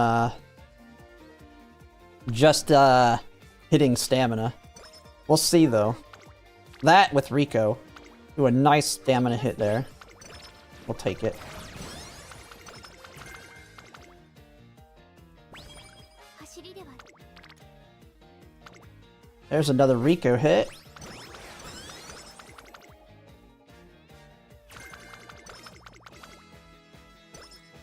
A: just hitting stamina. We'll see though. That with Rico. Do a nice stamina hit there. We'll take it. There's another Rico hit.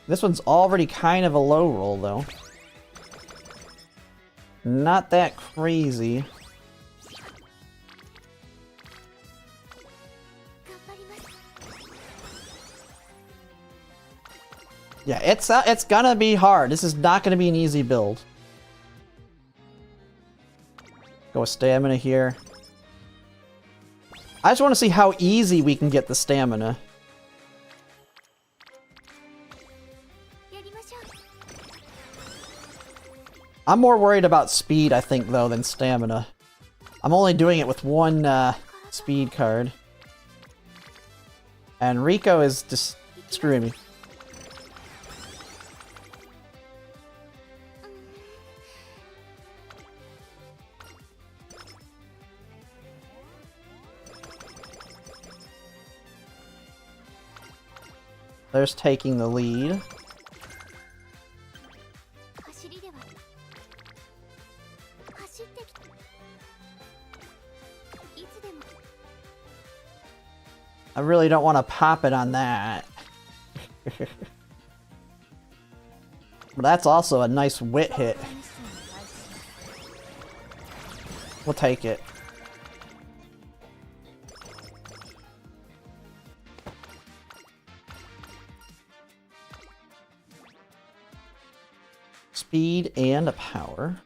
A: This one's already kind of a low roll, though. Not that crazy. Yeah, it's gonna be hard. This is not gonna be an easy build. Go with stamina here. I just want to see how easy we can get the stamina. I'm more worried about speed, I think, though, than stamina. I'm only doing it with one speed card. And Rico is just screwing me. There's taking the lead. I really don't want to pop it on that. But that's also a nice wit hit. We'll take it. Speed and a power.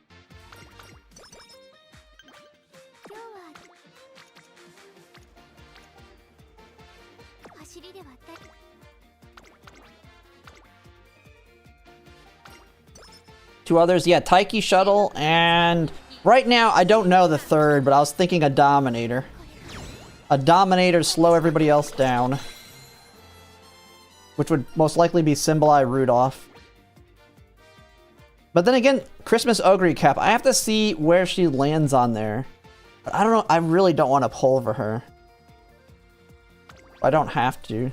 A: Two others, yeah, Taiki Shuttle, and right now I don't know the third, but I was thinking a Dominator. A Dominator to slow everybody else down. Which would most likely be Symboli Rudolph. But then again, Christmas Ogre Cap, I have to see where she lands on there. But I don't know, I really don't want to pulver her. I don't have to.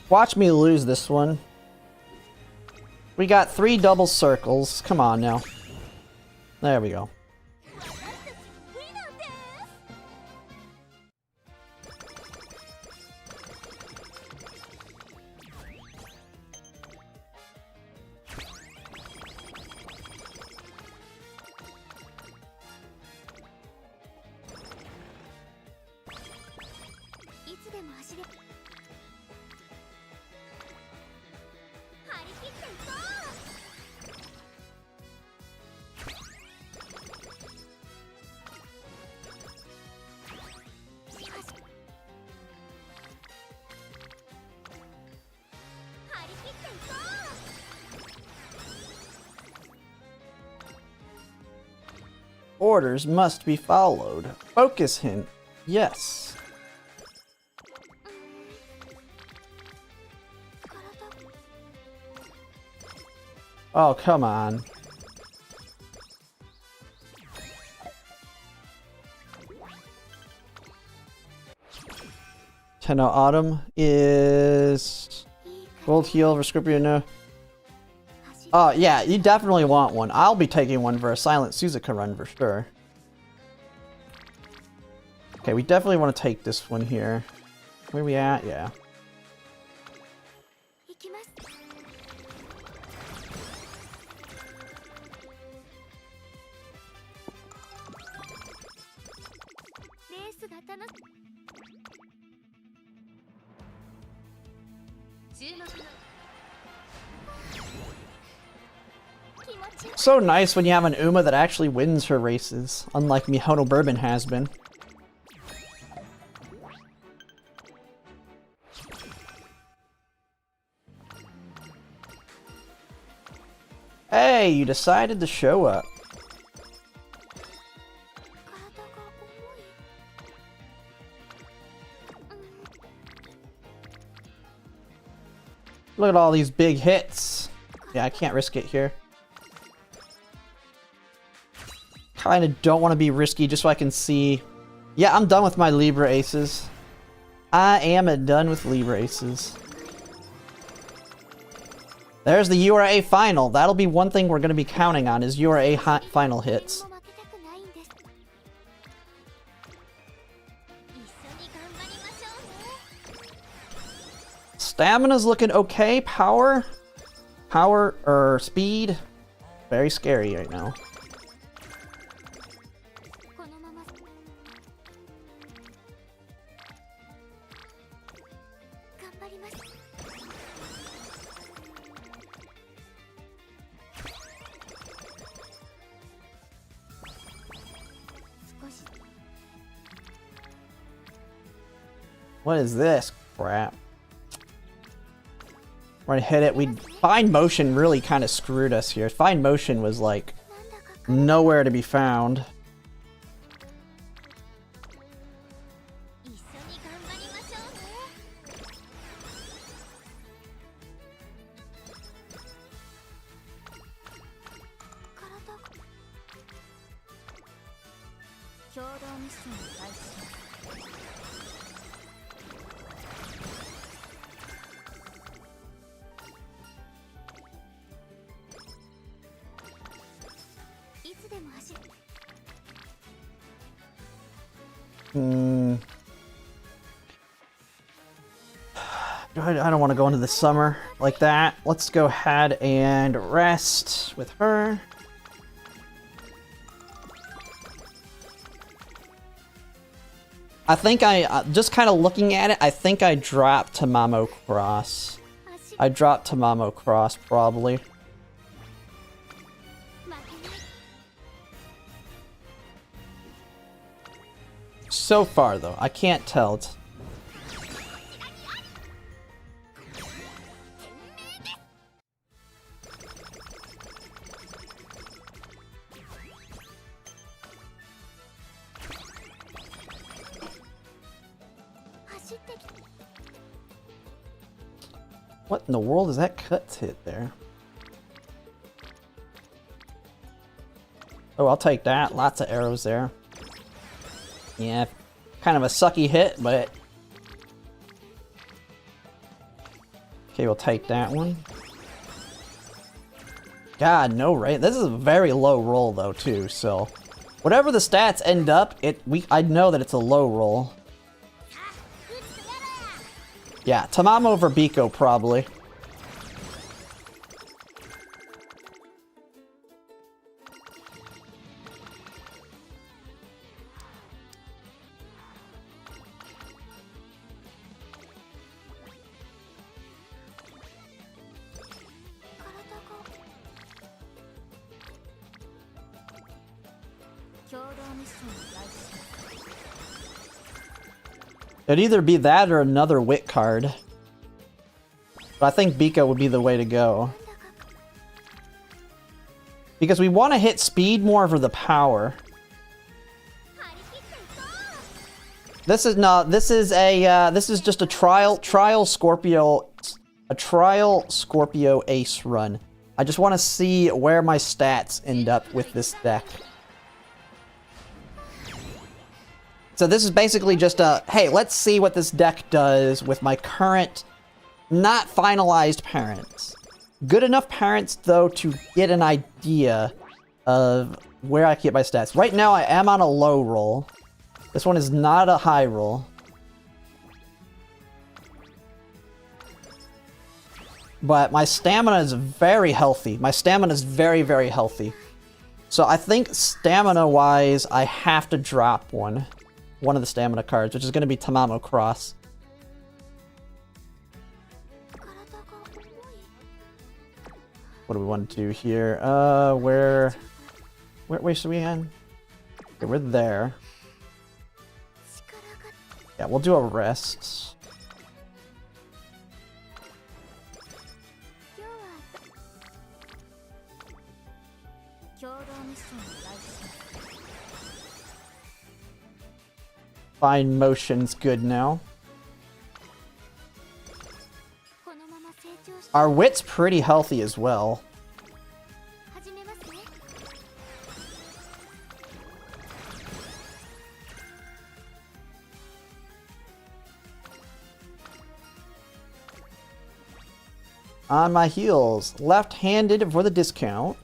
A: Watch me lose this one. We got 3 double circles. Come on now. There we go. Orders must be followed. Focus hint. Yes. Oh, come on. Tenno Autumn is Gold Heal for Scorpio, no. Oh, yeah, you definitely want one. I'll be taking one for a Silent Suzuka run for sure. Okay, we definitely want to take this one here. Where we at? Yeah. So nice when you have an Uma that actually wins her races, unlike Mihono Bourbon has been. Hey, you decided to show up. Look at all these big hits. Yeah, I can't risk it here. Kinda don't want to be risky just so I can see. Yeah, I'm done with my Libra aces. I am done with Libra aces. There's the URA final. That'll be one thing we're going to be counting on, is URA final hits. Stamina's looking okay. Power, or speed, very scary right now. What is this crap? We're gonna hit it. Fine motion really kind of screwed us here. Fine motion was like nowhere to be found. I don't want to go into the summer like that. Let's go ahead and rest with her. I think just kind of looking at it, I think I dropped Tamamo Cross. I dropped Tamamo Cross, probably. So far, though, I can't tell. What in the world is that cut hit there? Oh, I'll take that. Lots of arrows there. Yeah, kind of a sucky hit, but... Okay, we'll take that one. God, no, right? This is a very low roll, though, too, so... Whatever the stats end up, I know that it's a low roll. Yeah, Tamamo over Biko, probably. It'd either be that or another Wit card. But I think Biko would be the way to go. Because we want to hit speed more over the power. This is just a trial Scorpio ace run. I just want to see where my stats end up with this deck. So this is basically just a, hey, let's see what this deck does with my current, not finalized parents. Good enough parents, though, to get an idea of where I can get my stats. Right now, I am on a low roll. This one is not a high roll. But my stamina is very healthy. My stamina is very, very healthy. So I think stamina-wise, I have to drop one. one of the stamina cards, which is going to be Tamamo Cross. What do we want to do here? Where should we end? Okay, we're there. Yeah, we'll do a rest. Fine motion's good now. Our wit's pretty healthy as well. On my heels. Left-handed for the discount.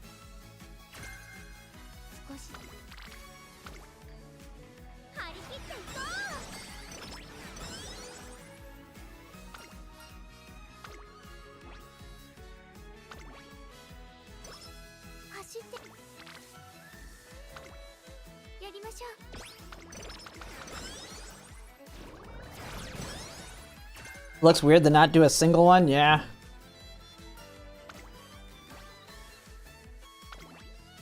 A: Looks weird to not do a single one, yeah.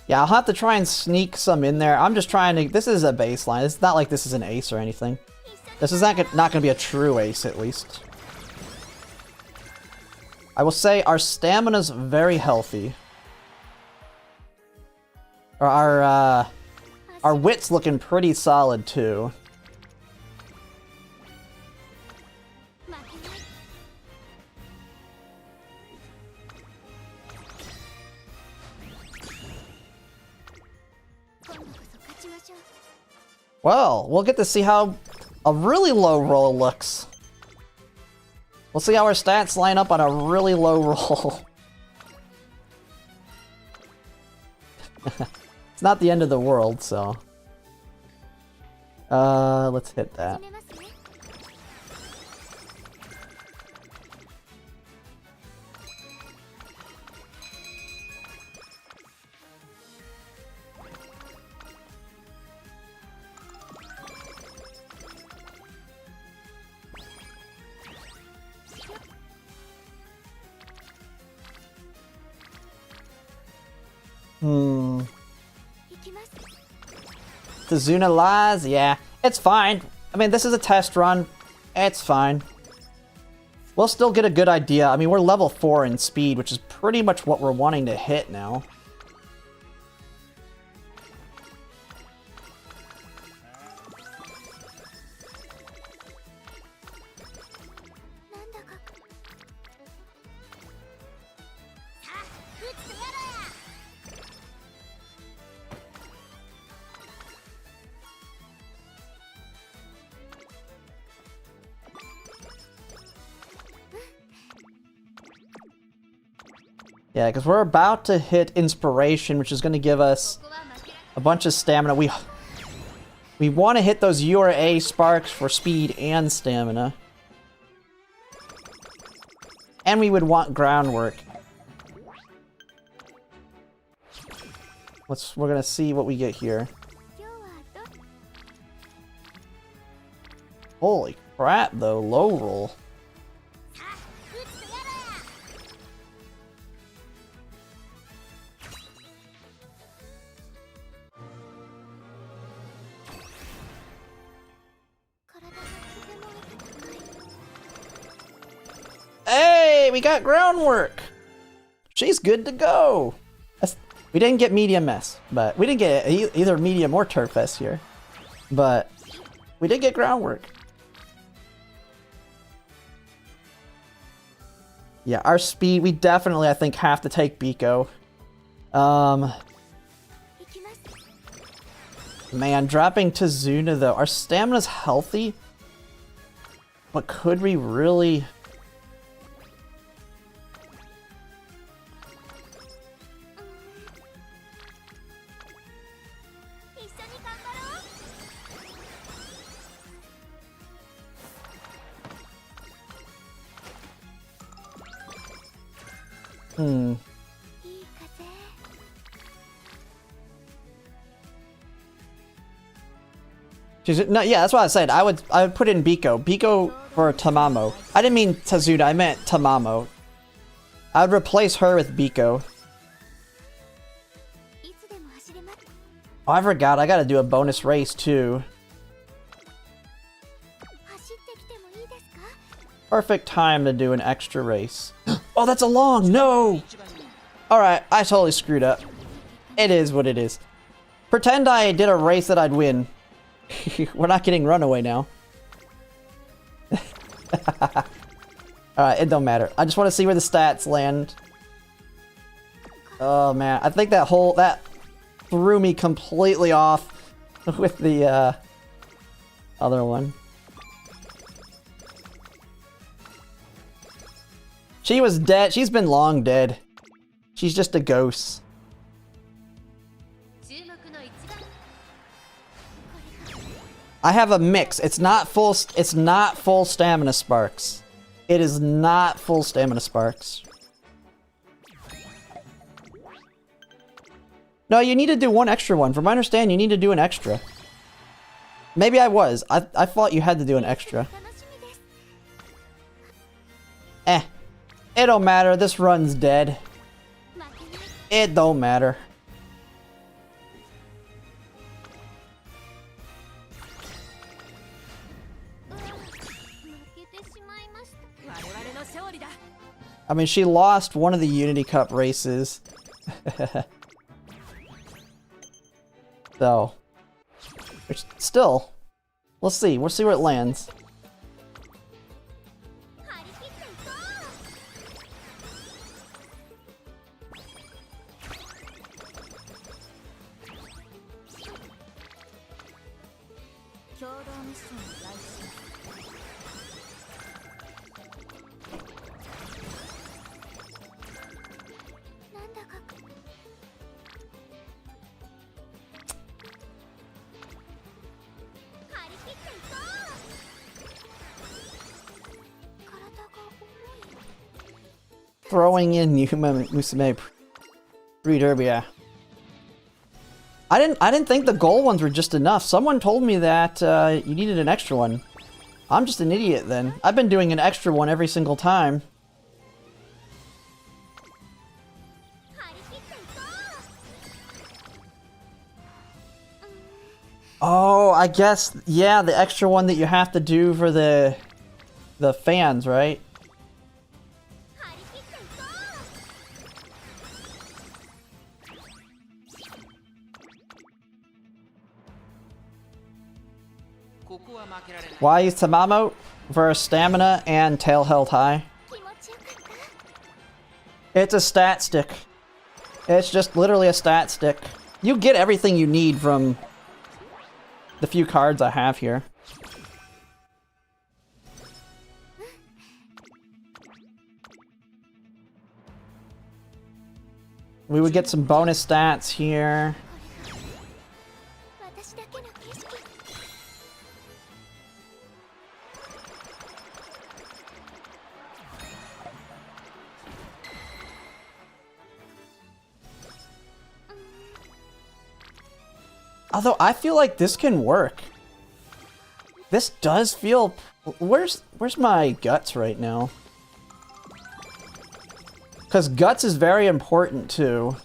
A: Yeah, I'll have to try and sneak some in there. I'm just trying to... This is a baseline. It's not like this is an ace or anything. This is not going to be a true ace, at least. I will say our stamina's very healthy. Our wit's looking pretty solid, too. Well, we'll get to see how a really low roll looks. We'll see how our stats line up on a really low roll. It's not the end of the world, so... let's hit that. Tazuna lies? Yeah, it's fine. I mean, this is a test run. It's fine. We'll still get a good idea. I mean, we're level 4 in speed, which is pretty much what we're wanting to hit now. Yeah, because we're about to hit Inspiration, which is going to give us a bunch of stamina. We want to hit those URA sparks for speed and stamina. And we would want groundwork. We're going to see what we get here. Holy crap, though. Low roll. Hey, we got groundwork. She's good to go. We didn't get medium mess, but we didn't get either medium or turf fest here. But we did get groundwork. Yeah, our speed, we definitely, I think, have to take Biko. Man, dropping Tazuna, though. Our stamina's healthy. But could we really... No, yeah, that's what I said. I would put in Biko. Biko for Tamamo. I didn't mean Tazuda, I meant Tamamo. I would replace her with Biko. Oh, I forgot. I gotta do a bonus race too. Perfect time to do an extra race. Oh, that's a long! No! Alright, I totally screwed up. It is what it is. Pretend I did a race that I'd win. We're not getting runaway now. Alright, it don't matter. I just want to see where the stats land. Oh man, I think that threw me completely off with the other one. She was dead. She's been long dead. She's just a ghost. I have a mix. It's not full stamina sparks. It is not full stamina sparks. No, you need to do one extra one. From my understanding, you need to do an extra. Maybe I was. I thought you had to do an extra. It don't matter. This run's dead. It don't matter. I mean, she lost one of the Unity Cup races. So, which still, we'll see. We'll see where it lands. Throwing in Umamusume pre-derby, yeah. I didn't think the gold ones were just enough. Someone told me that you needed an extra one. I'm just an idiot then. I've been doing an extra one every single time. Oh, I guess, yeah, the extra one that you have to do for the fans, right? Why use Tamamo? For stamina and tail held high. It's a stat stick. It's just literally a stat stick. You get everything you need from the few cards I have here. We would get some bonus stats here. Although I feel like this can work. This does feel... Where's my guts right now? Because guts is very important too.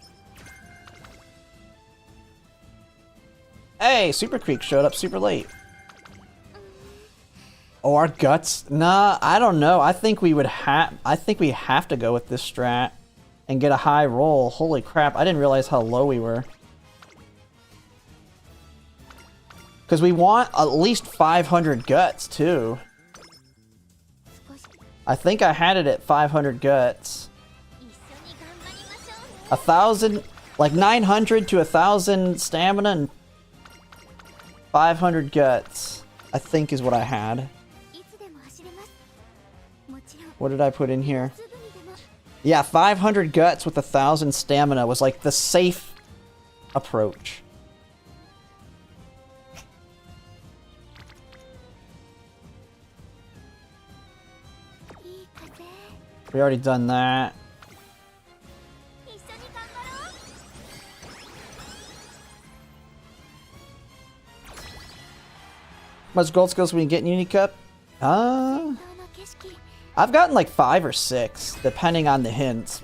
A: Hey, Super Creek showed up super late. Oh, our guts? Nah, I don't know. I think we have to go with this strat and get a high roll. Holy crap, I didn't realize how low we were. Because we want at least 500 guts, too. I think I had it at 500 guts. 1,000, like 900 to 1,000 stamina and 500 guts, I think is what I had. What did I put in here? Yeah, 500 guts with 1,000 stamina was like the safe approach. We already done that. much gold skills we can get in Uni Cup? I've gotten like 5 or 6, depending on the hints.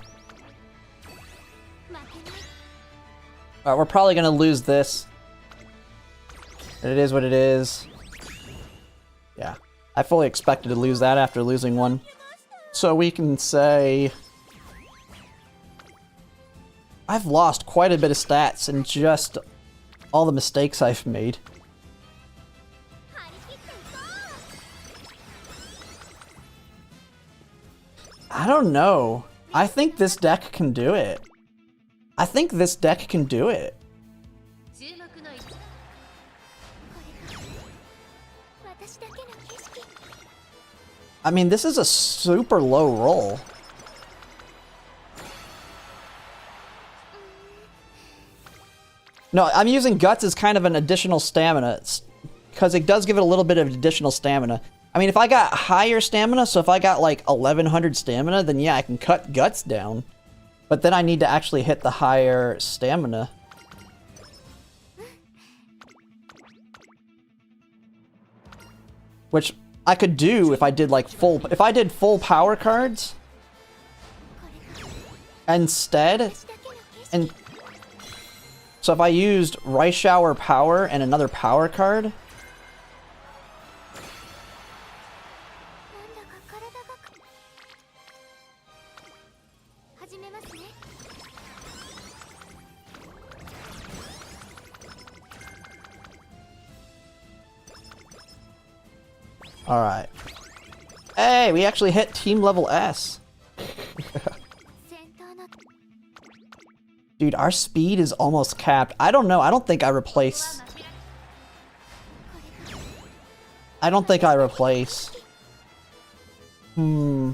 A: Alright, we're probably gonna lose this. It is what it is. Yeah. I fully expected to lose that after losing one. So we can say... I've lost quite a bit of stats in just all the mistakes I've made. I don't know. I think this deck can do it. I think this deck can do it. I mean, this is a super low roll. No, I'm using Guts as kind of an additional stamina, because it does give it a little bit of additional stamina. I mean, if I got higher stamina, so if I got like 1100 stamina, then yeah, I can cut Guts down. But then I need to actually hit the higher stamina. Which I could do if I did like full power cards instead. And so if I used Rice Shower Power and another power card, alright. Hey, we actually hit team level S. Dude, our speed is almost capped. I don't know. I don't think I replace. I don't think I replace. I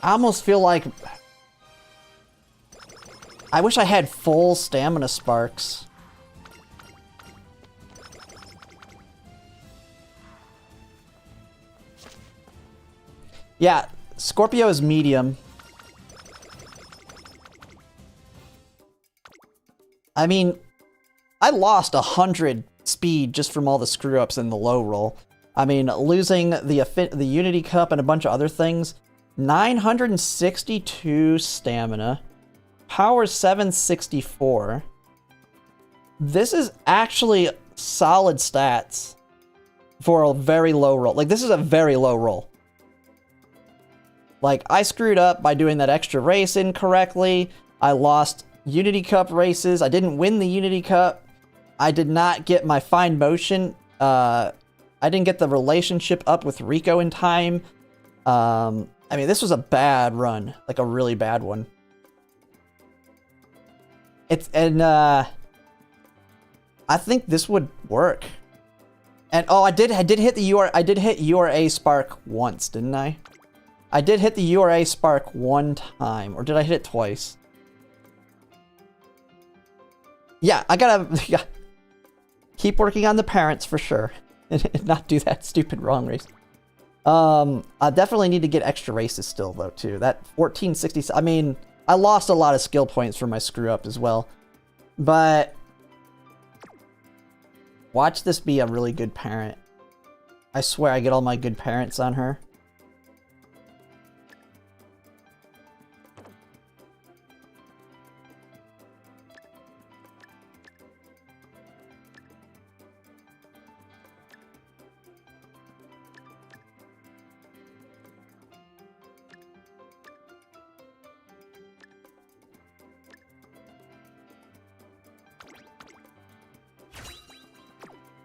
A: almost feel like... I wish I had full stamina sparks. Yeah, Scorpio is medium. I mean, I lost 100 speed just from all the screw-ups in the low roll. I mean, losing the Unity Cup and a bunch of other things. 962 stamina. Power 764. This is actually solid stats for a very low roll. Like, this is a very low roll. Like, I screwed up by doing that extra race incorrectly. I lost Unity Cup races. I didn't win the Unity Cup. I did not get my fine motion. I didn't get the relationship up with Rico in time. I mean, this was a bad run. Like, a really bad one. I think this would work. And oh, I did hit URA Spark once, didn't I? I did hit the URA Spark one time, or did I hit it twice? Yeah, I gotta keep working on the parents for sure, and not do that stupid wrong race. I definitely need to get extra races still though too. That 1460. I mean, I lost a lot of skill points for my screw up as well, but watch this be a really good parent. I swear I get all my good parents on her.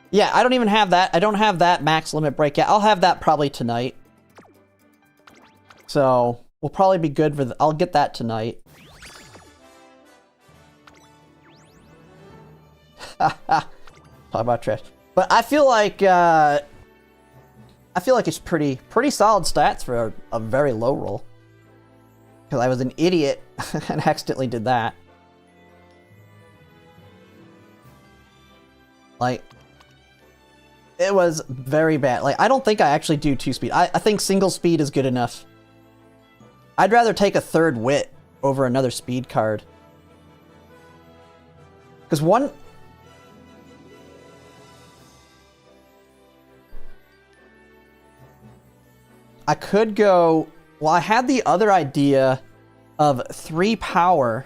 A: Yeah, I don't even have that. I don't have that max limit break yet. I'll have that probably tonight. So, we'll probably be good for I'll get that tonight. Talk about trash. But I feel like it's pretty solid stats for a very low roll. Because I was an idiot and accidentally did that. Like, it was very bad. Like, I don't think I actually do 2-speed. I think single speed is good enough. I'd rather take a third wit over another speed card. Because one... I could go... Well, I had the other idea of 3 power,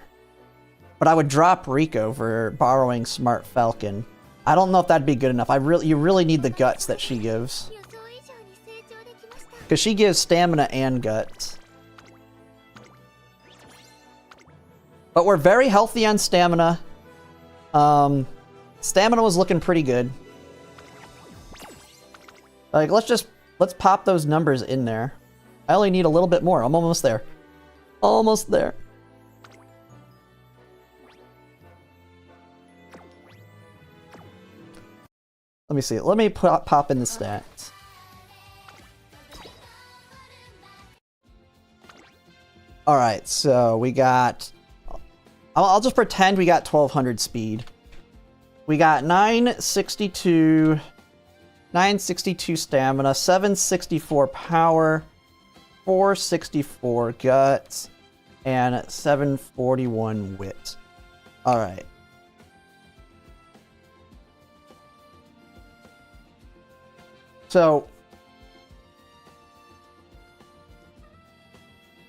A: but I would drop Rico for borrowing Smart Falcon. I don't know if that'd be good enough. You really need the guts that she gives. Because she gives stamina and guts. But we're very healthy on stamina. Stamina was looking pretty good. Like, let's pop those numbers in there. I only need a little bit more. I'm almost there. Almost there. Let me see. Let me pop in the stats. Alright, so we got... I'll just pretend we got 1200 speed. We got 962 stamina, 764 power, 464 guts, and 741 wit. Alright. So,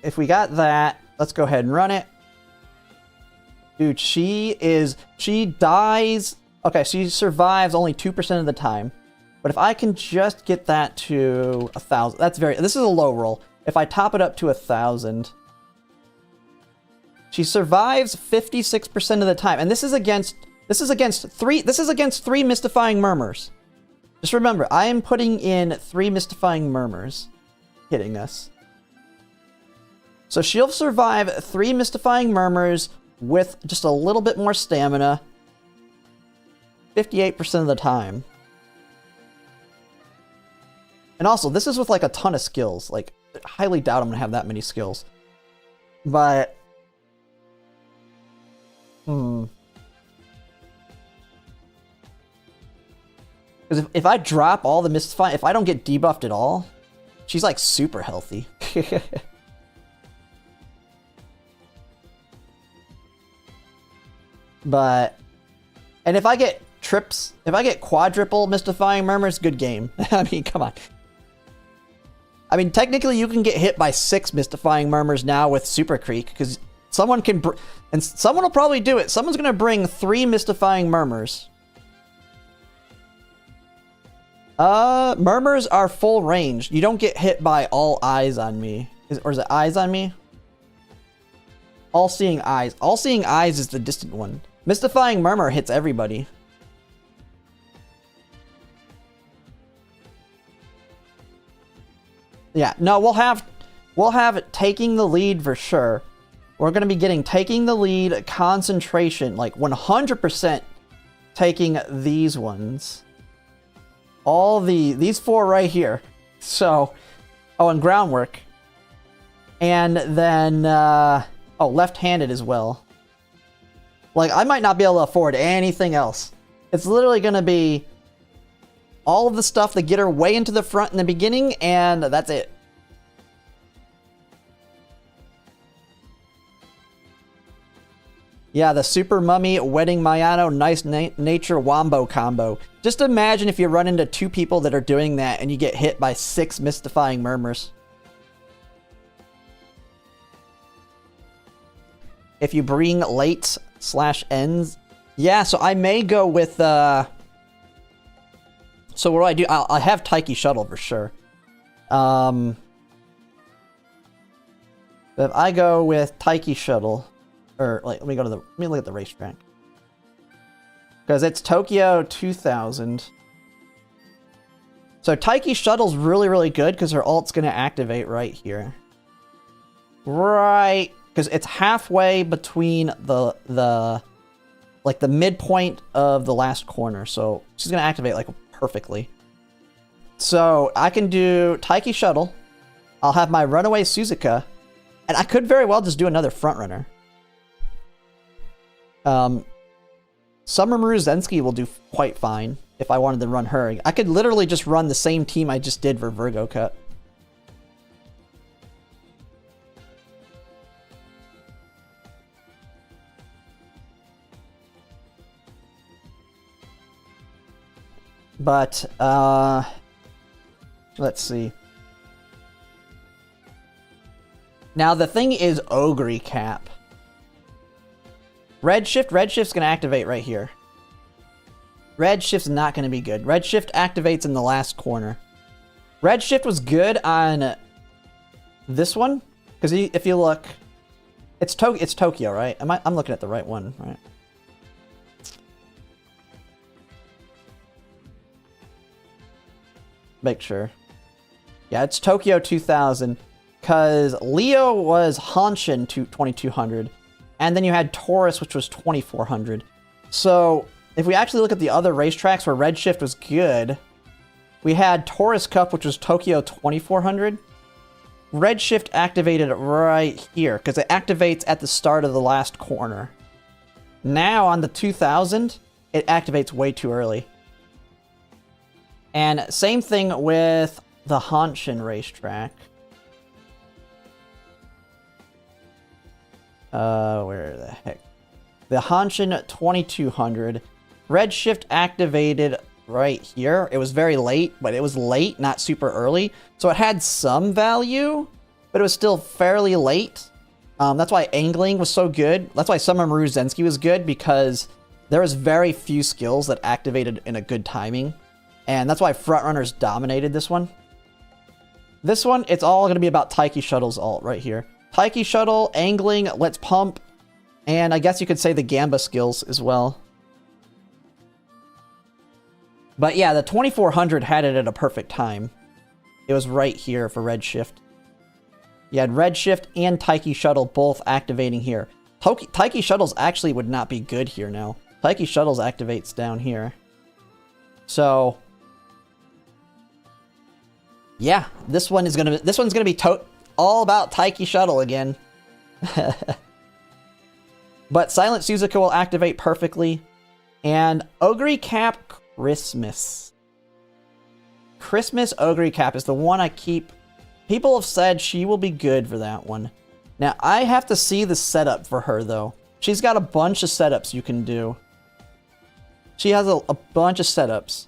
A: if we got that, let's go ahead and run it. Dude, she dies. Okay, she survives only 2% of the time. But if I can just get that to 1,000, this is a low roll. If I top it up to 1,000, she survives 56% of the time. And this is against 3 mystifying murmurs. Just remember, I am putting in 3 mystifying murmurs hitting us. So she'll survive 3 mystifying murmurs with just a little bit more stamina 58% of the time. And also, this is with like a ton of skills. Like, I highly doubt I'm gonna have that many skills. But... Because if I drop all the mystifying... If I don't get debuffed at all, she's like super healthy. But... And if I get trips... If I get quadruple mystifying murmurs, good game. I mean, come on. I mean, technically you can get hit by 6 mystifying murmurs now with Super Creek, because someone can... And someone will probably do it. Someone's going to bring 3 mystifying murmurs. Murmurs are full range. You don't get hit by all eyes on me. Or is it eyes on me? All seeing eyes. All seeing eyes is the distant one. Mystifying murmur hits everybody. Yeah, no, we'll have taking the lead for sure. We're going to be getting taking the lead, concentration, like 100% taking these ones. All these 4 right here. So, oh, and groundwork. And then, oh, left-handed as well. Like, I might not be able to afford anything else. It's literally going to be all of the stuff that get her way into the front in the beginning, and that's it. Yeah, the Super Mummy Wedding Mayano Nice Nature Wombo combo. Just imagine if you run into 2 people that are doing that and you get hit by 6 mystifying murmurs. If you bring late / ends. Yeah, so I may go with... So what do I do? I have Taiki Shuttle for sure. If I go with Taiki Shuttle... Or, like, let me look at the racetrack. Because it's Tokyo 2000. So Taiki Shuttle's really, really good because her ult's going to activate right here. Right. Because it's halfway between the midpoint of the last corner. So she's going to activate, like, perfectly. So I can do Taiki Shuttle. I'll have my Runaway Suzuka. And I could very well just do another Frontrunner. Summer Maruzensky will do quite fine if I wanted to run her. I could literally just run the same team I just did for Virgo Cut. But, let's see. Now, the thing is Ogre Cap. Redshift's gonna activate right here. Redshift's not gonna be good. Redshift activates in the last corner. Redshift was good on this one, because if you look, it's Tokyo, right? I'm looking at the right one, right? Make sure. Yeah, it's Tokyo 2000, because Leo was Hanshin to 2200, and then you had Taurus, which was 2400. So if we actually look at the other racetracks where Redshift was good, we had Taurus Cup, which was Tokyo 2400. Redshift activated right here, because it activates at the start of the last corner. Now on the 2000, it activates way too early. And same thing with the Hanshin racetrack. Where the heck? The Hanshin 2200. Redshift activated right here. It was very late, but it was late, not super early. So it had some value, but it was still fairly late. That's why angling was so good. That's why Summermaru Zensky was good, because there was very few skills that activated in a good timing. And that's why Frontrunners dominated this one. This one, it's all going to be about Taiki Shuttle's ult right here. Taiki Shuttle, angling, let's pump, and I guess you could say the Gamba skills as well. But yeah, the 2400 had it at a perfect time. It was right here for Redshift. You had Redshift and Taiki Shuttle both activating here. Taiki Shuttles actually would not be good here now. Taiki Shuttles activates down here. So yeah, this one's gonna be all about Taiki Shuttle again. But Silent Suzuka will activate perfectly. And Ogre Cap Christmas. Christmas Ogre Cap is the one I keep. People have said she will be good for that one. Now, I have to see the setup for her, though. She's got a bunch of setups you can do. She has a bunch of setups.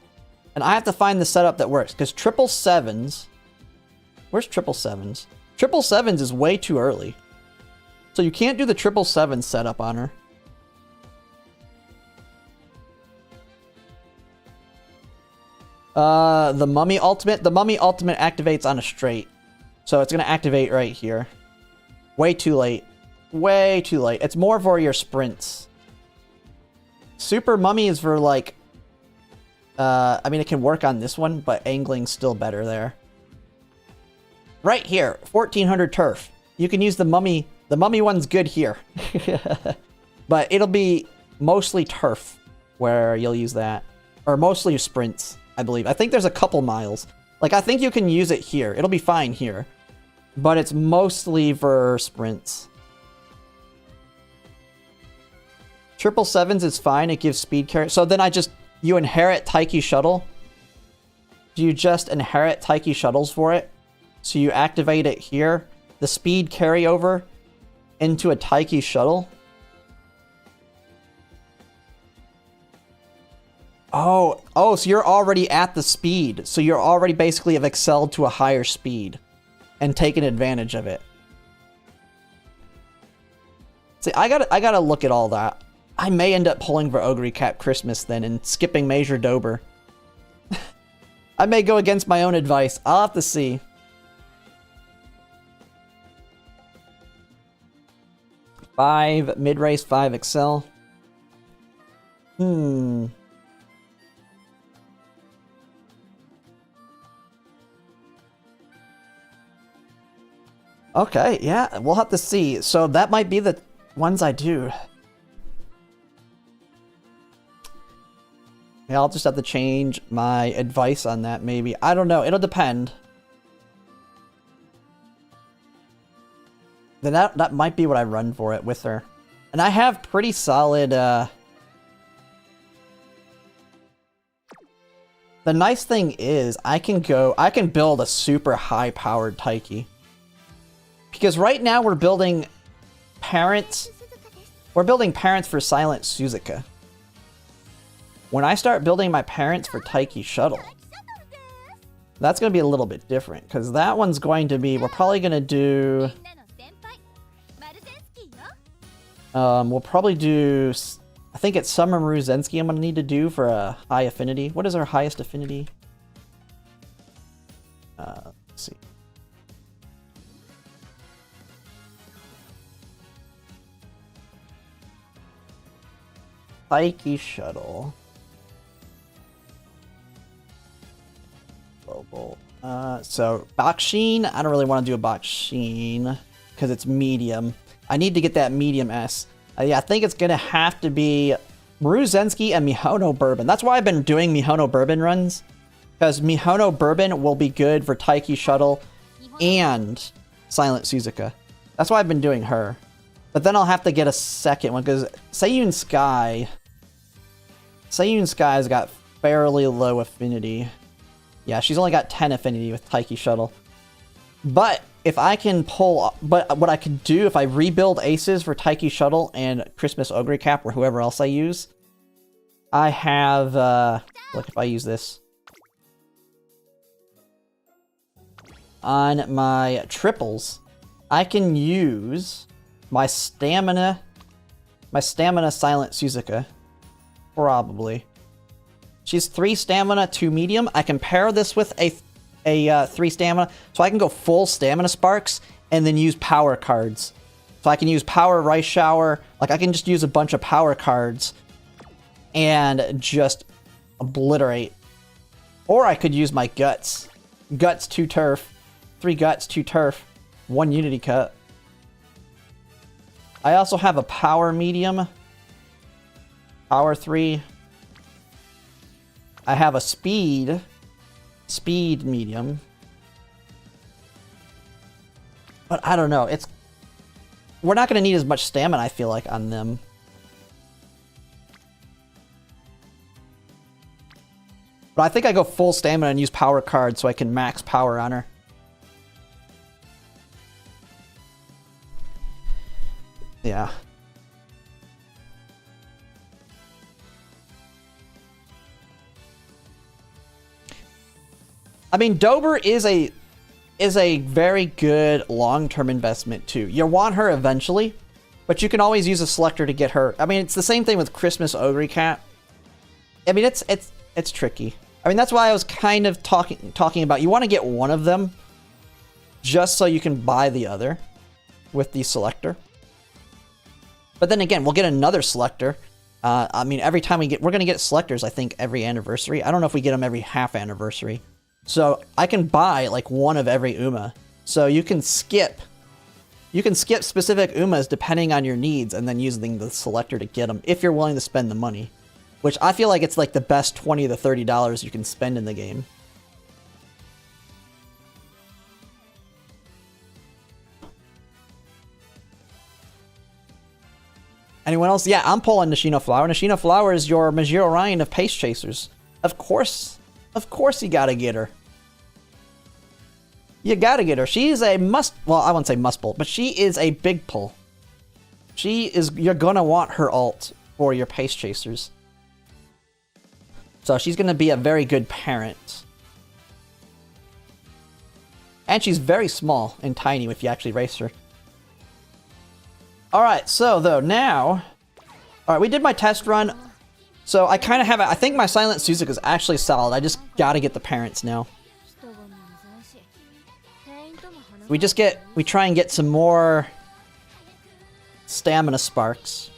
A: And I have to find the setup that works, because 777s... Where's 777s? 777s is way too early. So you can't do the 777 setup on her. The Mummy Ultimate activates on a straight. So it's going to activate right here. Way too late. Way too late. It's more for your sprints. Super Mummy is for like... I mean, it can work on this one, but angling's still better there. Right here, 1400 turf. You can use the Mummy. The Mummy one's good here. But it'll be mostly turf where you'll use that. Or mostly sprints, I believe. I think there's a couple miles. Like, I think you can use it here. It'll be fine here. But it's mostly for sprints. 777s is fine. It gives speed carry. So then you inherit Taiki Shuttle. You just inherit Taiki Shuttles for it. So you activate it here. The speed carryover into a Taiki Shuttle. Oh, so you're already at the speed. So you're already basically have excelled to a higher speed and taken advantage of it. See, I gotta look at all that. I may end up pulling for Ogre Cap Christmas then and skipping Major Dober. I may go against my own advice. I'll have to see. Five mid-race, 5 excel. Okay, yeah, we'll have to see. So that might be the ones I do. Yeah, I'll just have to change my advice on that, maybe. I don't know. It'll depend. Then that might be what I run for it with her. And I have pretty solid... The nice thing is, I can build a super high-powered Taiki. Because right now we're building parents... We're building parents for Silent Suzuka. when I start building my parents for Taiki Shuttle, that's going to be a little bit different, because that one's going to be, we're probably going to do, we'll probably do, I think it's Summer Maruzensky I'm going to need to do for a high affinity. What is our highest affinity? Let's see. Taiki Shuttle. Global. So Bakshin, I don't really want to do a Bakshin because it's medium. I need to get that medium S. Yeah, I think it's gonna have to be Maruzensky and Mihono Bourbon. That's why I've been doing Mihono Bourbon runs, because Mihono Bourbon will be good for Taiki Shuttle and Silent Suzuka. That's why I've been doing her. But then I'll have to get a second one, because Seiyun Sky's got fairly low affinity. Yeah, she's only got 10 affinity with Taiki Shuttle. But if I can pull... But what I could do if I rebuild aces for Taiki Shuttle and Christmas Ogre Cap or whoever else I use, I have... look, if I use this. On my triples, I can use my stamina Silent Suzuka. Probably. She's 3 stamina, 2 medium. I can pair this with a 3 stamina, so I can go full stamina sparks and then use power cards. So I can use power rice shower. Like, I can just use a bunch of power cards and just obliterate. Or I could use my guts. Guts, 2 turf. 3 guts, 2 turf. 1 unity cut. I also have a power medium. Power 3. I have a speed medium. But I don't know, we're not going to need as much stamina, I feel like, on them. But I think I go full stamina and use power cards so I can max power on her. Yeah. I mean, Dober is a very good long-term investment too. You want her eventually, but you can always use a selector to get her. I mean, it's the same thing with Christmas Ogre Cat. I mean, it's tricky. I mean, that's why I was kind of talking about you want to get one of them just so you can buy the other with the selector. But then again, we'll get another selector. I mean, every time we're going to get selectors, I think, every anniversary. I don't know if we get them every half anniversary. So I can buy like one of every Uma. So you can skip specific Umas depending on your needs and then using the selector to get them if you're willing to spend the money. Which I feel like it's like the best $20 to $30 you can spend in the game. Anyone else? Yeah, I'm pulling Nishino Flower. Nishino Flower is your Majiro Ryan of Pace Chasers. Of course you gotta get her. You gotta get her. She is a well, I wouldn't say must pull, but she is a big pull. You're gonna want her ult for your Pace Chasers. So she's gonna be a very good parent. And she's very small and tiny if you actually race her. Alright, so though now... Alright, we did my test run. So I kind of have it. I think my Silent Suzuka is actually solid. I just gotta get the parents now. We try and get some more stamina sparks.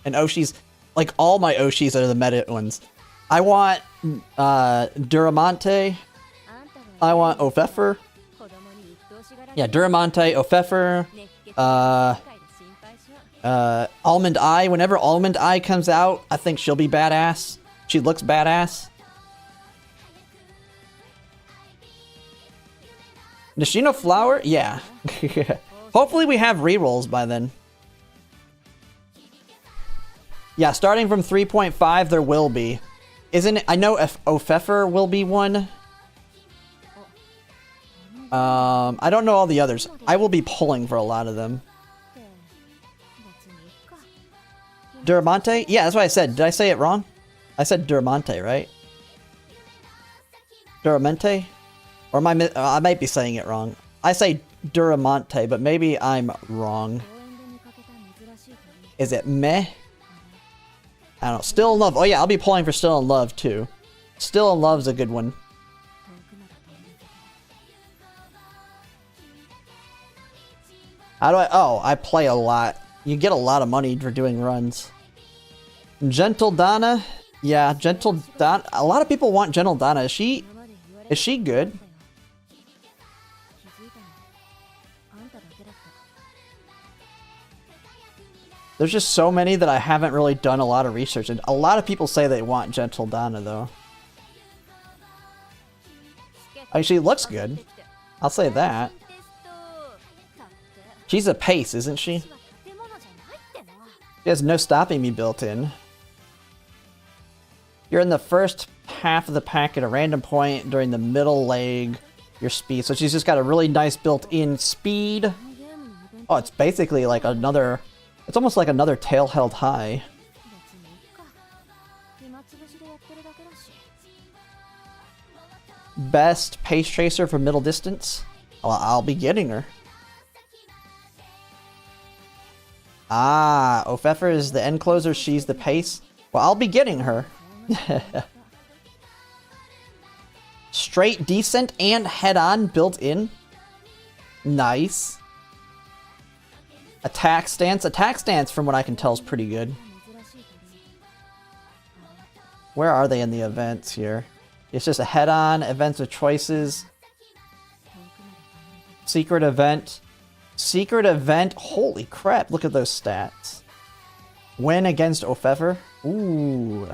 A: And Oshis, like all my Oshis are the meta ones. I want Duramante. I want Ofefer. Yeah, Duramante, Ofefer. Almond Eye. Whenever Almond Eye comes out, I think she'll be badass. She looks badass. Nishino Flower? Yeah. Hopefully we have rerolls by then. Yeah, starting from 3.5 there will be. Isn't it? I know if Ofefer will be one. I don't know all the others. I will be pulling for a lot of them. Duramante? Yeah, that's what I said. Did I say it wrong? I said Duramante, right? Duramente? Or am I might be saying it wrong. I say Duramante, but maybe I'm wrong. Is it meh? I don't know. Still in Love. Oh yeah, I'll be pulling for Still in Love too. Still in Love's a good one. How do I... Oh, I play a lot. You get a lot of money for doing runs. Gentle Donna? Yeah, Gentle Donna. A lot of people want Gentle Donna. Is she good? There's just so many that I haven't really done a lot of research. And a lot of people say they want Gentle Donna, though. She looks good. I'll say that. She's a pace, isn't she? She has no stopping me built in. You're in the first half of the pack at a random point during the middle leg, your speed. So she's just got a really nice built-in speed. Oh, it's basically like another... It's almost like another tail held high. Best pace tracer for middle distance? Well, I'll be getting her. Ah, Ofefer is the end closer, she's the pace. Well, I'll be getting her. Straight decent and head-on built in. Nice. Attack stance. Attack stance, from what I can tell, is pretty good. Where are they in the events here? It's just a head-on, events with choices. Secret event. Secret event. Holy crap, look at those stats. Win against Ofefer. Ooh.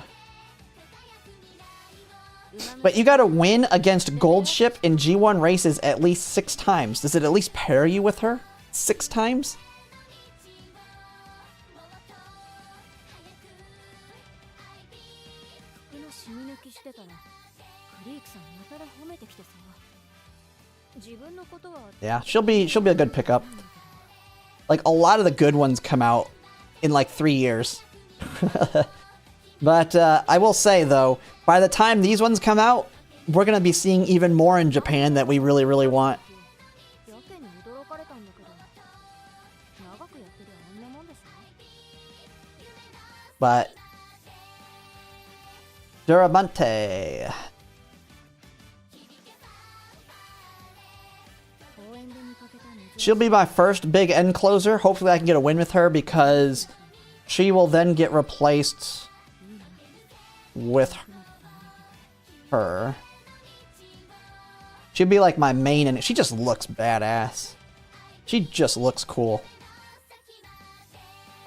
A: But you gotta win against Gold Ship in G1 races at least 6 times. Does it at least pair you with her? 6 times? Yeah, she'll be a good pickup. Like, a lot of the good ones come out in like 3 years. But I will say though, by the time these ones come out, we're gonna be seeing even more in Japan that we really, really want. But Duramante. She'll be my first big end closer. Hopefully I can get a win with her because she will then get replaced with her. She'll be like my main, and she just looks badass. She just looks cool.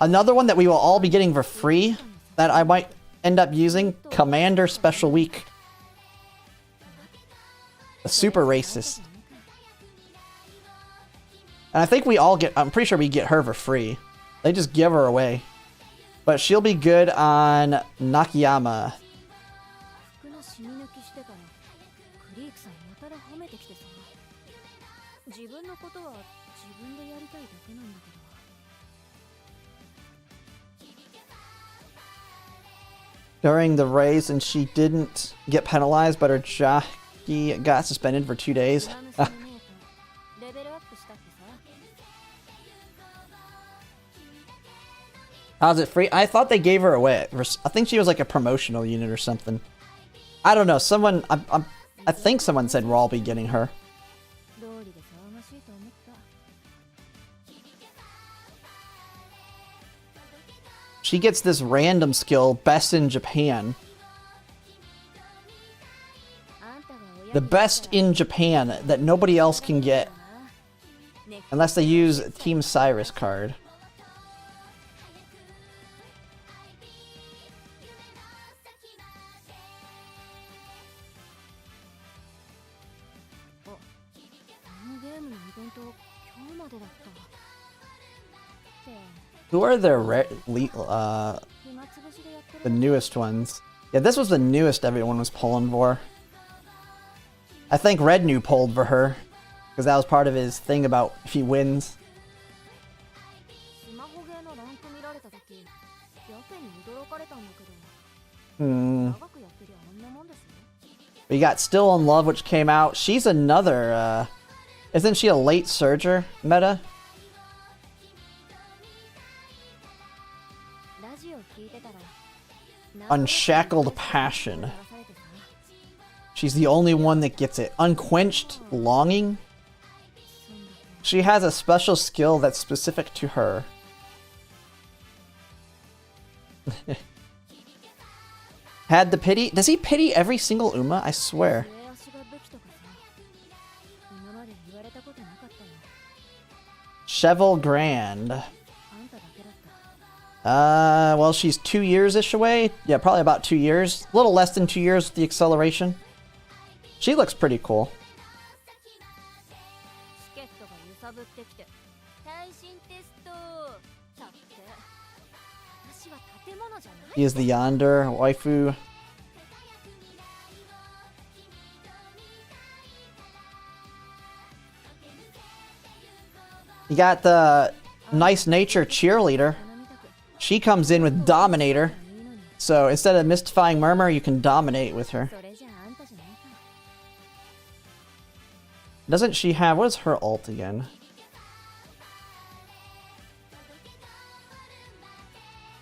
A: Another one that we will all be getting for free that I might end up using, Commander Special Week. The super racist. And I think we all get, I'm pretty sure we get her for free. They just give her away. But she'll be good on Nakayama. During the race, and she didn't get penalized, but her jockey got suspended for 2 days. How's it free? I thought they gave her away. I think she was like a promotional unit or something. I don't know. Someone, I think someone said we'll all be getting her. She gets this random skill, Best in Japan. The Best in Japan that nobody else can get. Unless they use Team Cyrus card. Who are the newest ones? Yeah, this was the newest everyone was pulling for. I think Red New pulled for her, because that was part of his thing about if he We got Still in Love, which came out. She's another, isn't she a late surger meta? Unshackled Passion. She's the only one that gets it. Unquenched Longing. She has a special skill that's specific to her. Had the pity. Does he pity every single Uma? I swear. Cheval Grand. Well, she's 2 years-ish away. Yeah, probably about 2 years. A little less than 2 years with the acceleration. She looks pretty cool. He is the Yonder waifu. You got the Nice Nature Cheerleader. She comes in with Dominator. So instead of Mystifying Murmur, you can dominate with her. Doesn't she have... what is her ult again?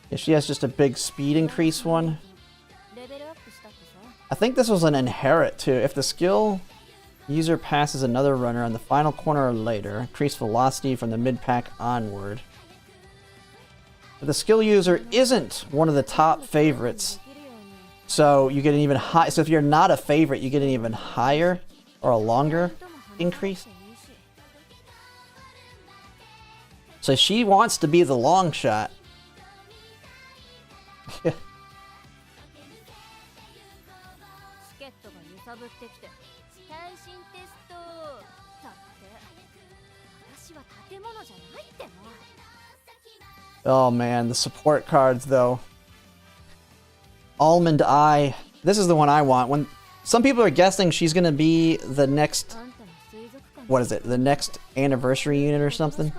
A: Yeah, she has just a big speed increase one. I think this was an inherit too. If the skill user passes another runner on the final corner or later, increase velocity from the mid-pack onward. But the skill user isn't one of the top favorites, so you get an even high. So if you're not a favorite, you get an even higher or a longer increase. So she wants to be the long shot. Oh man, the support cards though. Almond Eye. This is the one I want. When some people are guessing she's gonna be the next, what is it? The next anniversary unit or something.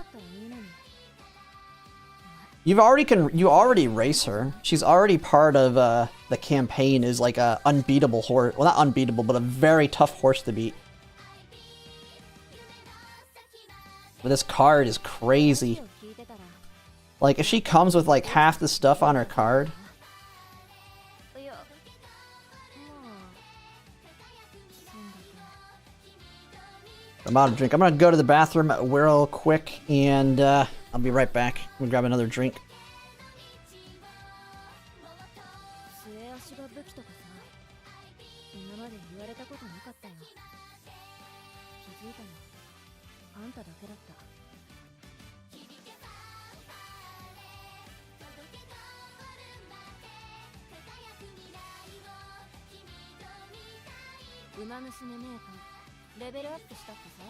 A: You already race her. She's already part of the campaign. Is like a unbeatable horse. Well, not unbeatable, but a very tough horse to beat. But this card is crazy. Like, if she comes with like half the stuff on her card. I'm out of drink. I'm gonna go to the bathroom real quick, and I'll be right back. I'm gonna grab another drink.
B: Umamusume メーカーレベルアップしたってさ。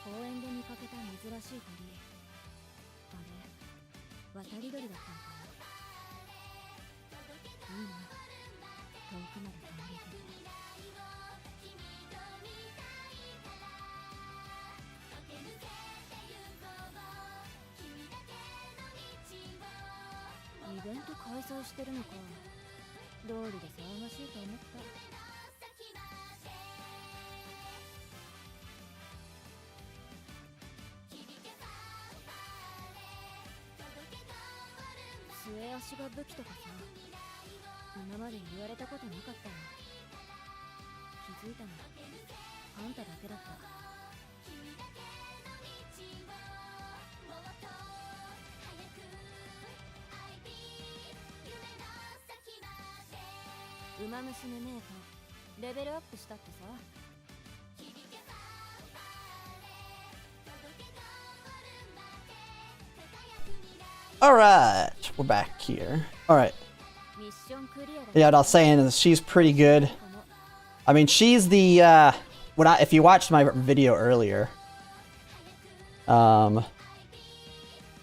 B: 公園で見かけた珍しい鳥。あれ、渡り鳥だったのかな。いいな。遠くまで飛んでいてね。イベント開催してるのか。道理で騒がしいと思った。末足が武器とかさ、今まで言われたことなかったよ。気づいたのあんただけだった。ウマ娘メーカーレベルアップしたってさ。
A: Alright, we're back here. Alright. Yeah, what I was saying is she's pretty good. I mean, she's the, if you watched my video earlier,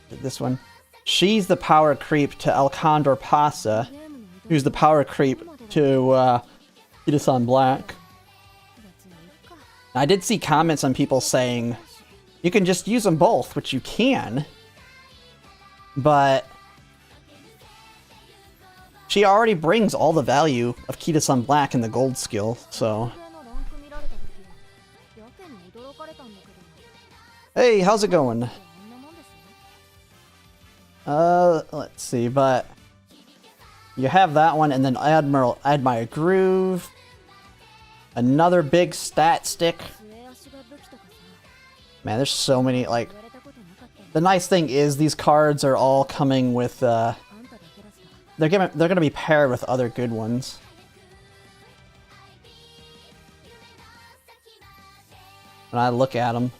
A: this one, she's the power creep to El Condor Pasa, who's the power creep to, Itasan Black. I did see comments on people saying you can just use them both, which you can, but she already brings all the value of Kita-san Black in the gold skill, so... Hey, how's it going? Let's see, but... You have that one, and then Admire Groove. Another big stat stick. Man, there's so many, like... The nice thing is, these cards are all coming with, they're gonna be paired with other good ones. When I look at them.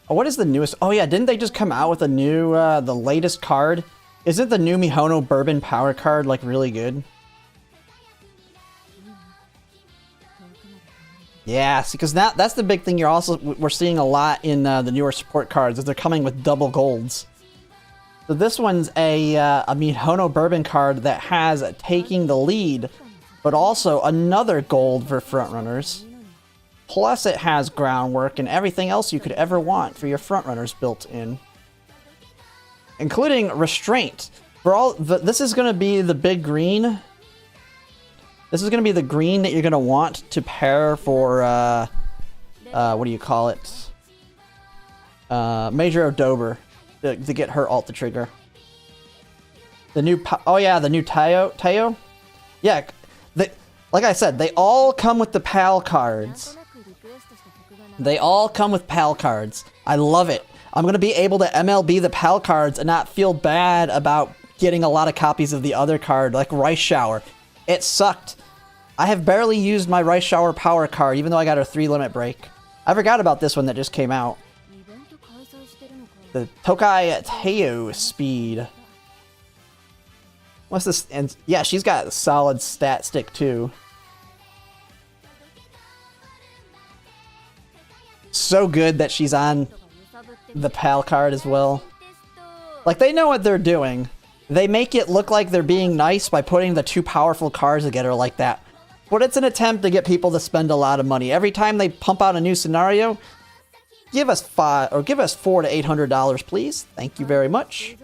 A: Oh, what is the newest? Oh yeah, didn't they just come out with a new, the latest card? Isn't the new Mihono Bourbon Power card, like, really good? Yeah, because that's the big thing we're seeing a lot in the newer support cards, is they're coming with double golds. So this one's a Mihono Bourbon card that has taking the lead, but also another gold for frontrunners. Plus it has groundwork and everything else you could ever want for your frontrunners built in. Including restraint. This is going to be the big green. This is going to be the green that you're going to want to pair for, what do you call it? Major Odober. To get her ult to trigger. The new, oh yeah, the new Tayo? Yeah, like I said, they all come with the PAL cards. They all come with PAL cards. I love it. I'm going to be able to MLB the PAL cards and not feel bad about getting a lot of copies of the other card, like Rice Shower. It sucked. I have barely used my Rice Shower power card, even though I got a 3-limit break. I forgot about this one that just came out. The Tokai Teo speed. What's this? And yeah, she's got a solid stat stick too. So good that she's on the PAL card as well. Like, they know what they're doing. They make it look like they're being nice by putting the two powerful cards together like that. But it's an attempt to get people to spend a lot of money. Every time they pump out a new scenario, give us $400 to $800, please. Thank you very much.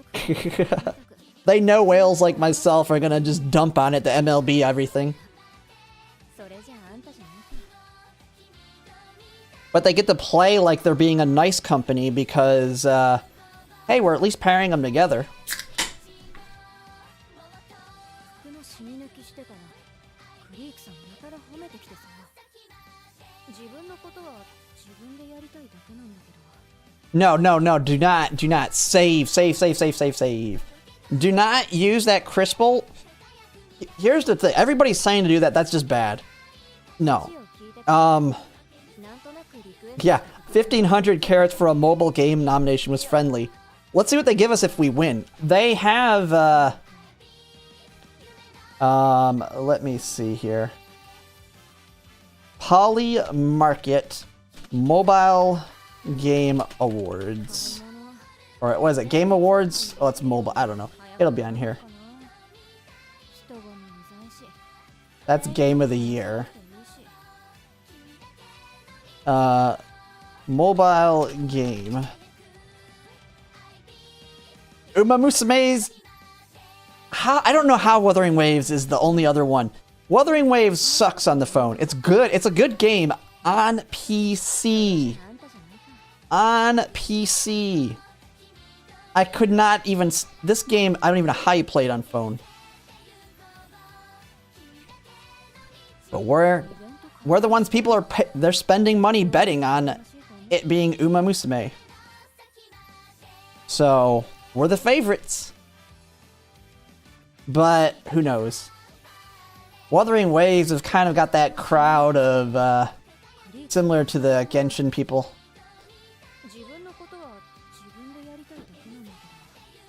A: They know whales like myself are gonna just dump on it to MLB everything. But they get to play like they're being a nice company because, hey, we're at least pairing them together. No, do not. Save. Do not use that Crispal. Here's the thing. Everybody's saying to do that. That's just bad. No. Yeah, 1,500 carats for a mobile game nomination was friendly. Let's see what they give us if we win. They have, let me see here. Poly Market Mobile Game Awards. Or what is it? Game Awards? Oh, it's mobile. I don't know. It'll be on here. That's Game of the Year. Mobile game. Umamusume's... I don't know how Wuthering Waves is the only other one. Wuthering Waves sucks on the phone. It's good. It's a good game on PC. On PC. I could not even... This game, I don't even know how you play it on phone. But we're the ones people are... They're spending money betting on it being Umamusume. So, we're the favorites. But, who knows? Wuthering Waves have kind of got that crowd of, similar to the Genshin people.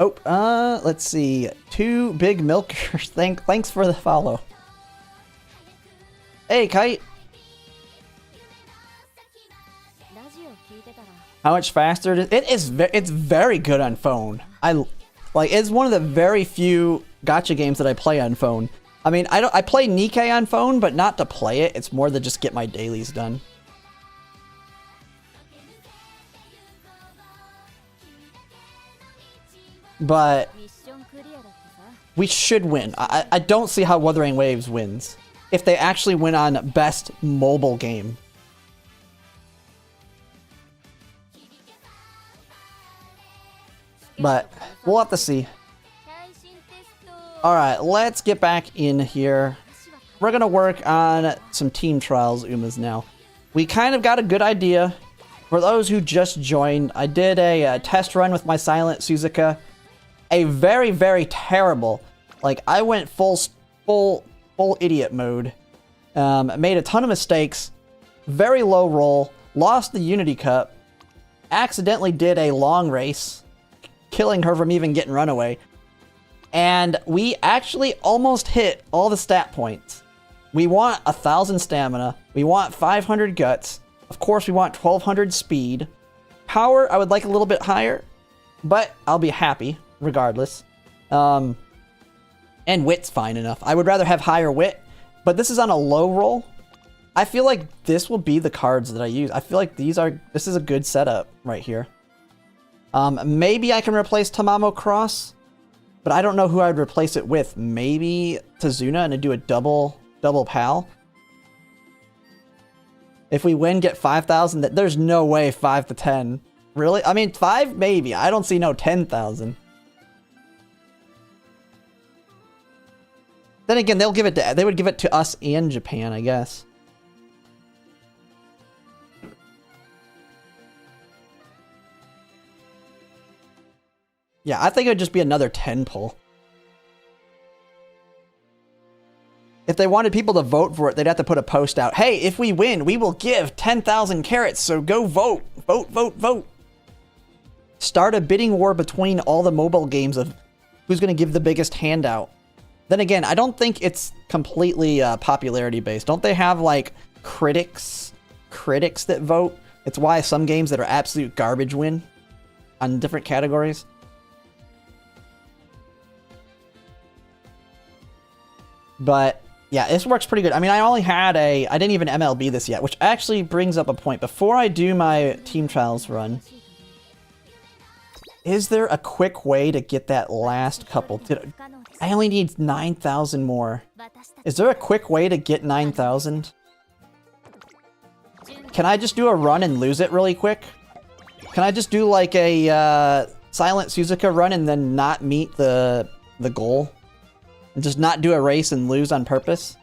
A: Oh, let's see. 2 big milkers. Thanks for the follow. Hey, Kite. How much faster it is? It's very good on phone. It's one of the very few gacha games that I play on phone. I mean, I play Nikkei on phone, but not to play it. It's more to just get my dailies done. but
B: ミッションクリアだってさ。
A: we should win. I don't see how Wuthering Waves wins if they actually win on best mobile game. But we'll have to see.
B: 耐震テスト。
A: Alright, let's get back in here. We're gonna work on some team trials, Umas, now. We kind of got a good idea. For those who just joined, I did a test run with my Silent Suzuka. A very, very terrible. Like, I went full idiot mode. Made a ton of mistakes. Very low roll. Lost the Unity Cup. Accidentally did a long race, killing her from even getting runaway. And we actually almost hit all the stat points. We want 1,000 stamina. We want 500 guts. Of course, we want 1,200 speed. Power, I would like a little bit higher, but I'll be happy regardless. And wit's fine enough. I would rather have higher wit, but this is on a low roll. I feel like this will be the cards that I use. I feel like this is a good setup right here. Maybe I can replace Tamamo Cross, but I don't know who I'd replace it with. Maybe Tazuna and do a double pal. If we win, get 5,000. There's no way 5 to 10. Really? I mean, 5 maybe. I don't see no 10,000. Then again, they would give it to us and Japan, I guess. Yeah, I think it would just be another 10 pull. If they wanted people to vote for it, they'd have to put a post out. Hey, if we win, we will give 10,000 carats, so go vote. Vote, vote, vote. Start a bidding war between all the mobile games of who's going to give the biggest handout. Then again, I don't think it's completely popularity based. Don't they have, like, critics that vote? It's why some games that are absolute garbage win on different categories. But yeah, this works pretty good. I mean, I didn't even MLB this yet, which actually brings up a point. Before I do my team trials run, is there a quick way to get that last couple? I only need 9,000 more. Is there a quick way to get 9,000? Can I just do a run and lose it really quick? Can I just do like a Silent Suzuka run and then not meet the goal? And just not do a race and lose on purpose?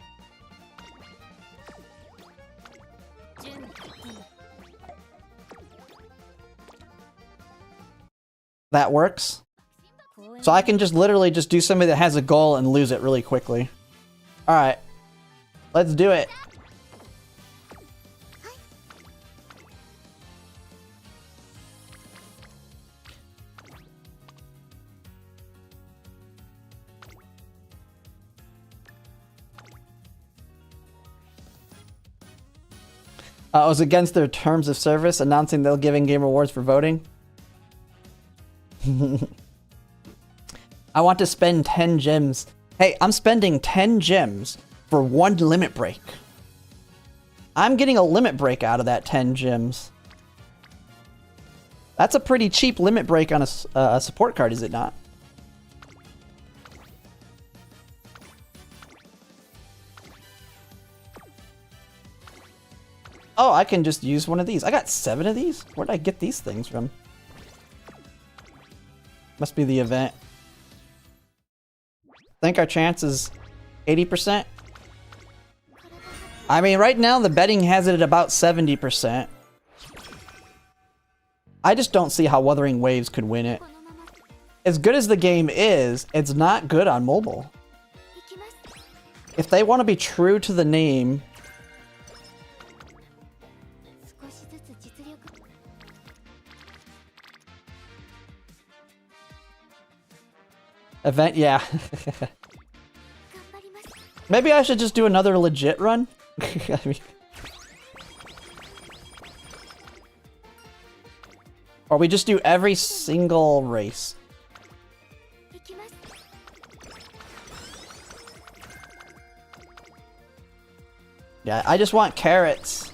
A: That works? So I can just literally just do somebody that has a goal and lose it really quickly. Alright. Let's do it. It was against their terms of service, announcing they'll give in-game rewards for voting. I want to spend 10 gems. Hey, I'm spending 10 gems for 1 limit break. I'm getting a limit break out of that 10 gems. That's a pretty cheap limit break on a support card, is it not? Oh, I can just use one of these. I got 7 of these? Where'd I get these things from? Must be the event. I think our chance is 80%. I mean, right now the betting has it at about 70%. I just don't see how Wuthering Waves could win it. As good as the game is, it's not good on mobile. If they want to be true to the name... Event, yeah. Maybe I should just do another legit run? I mean... Or we just do every single race. Yeah, I just want carrots.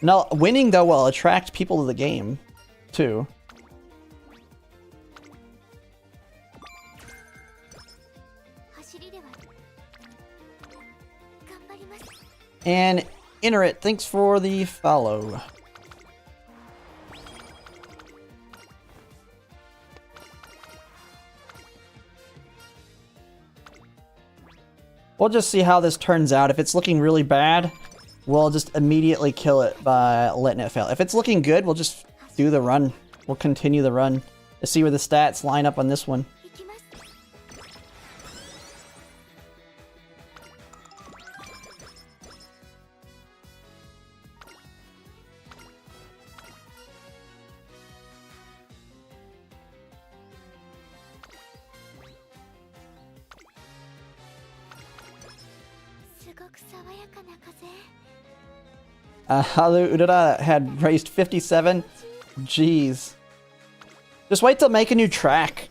A: No, winning though will attract people to the game, too. And Interit, thanks for the follow. We'll just see how this turns out. If it's looking really bad, we'll just immediately kill it by letting it fail. If it's looking good, we'll just do the run. We'll continue the run to see where the stats line up on this one. Halu Udara had raced 57. Jeez. Just wait till make a new track.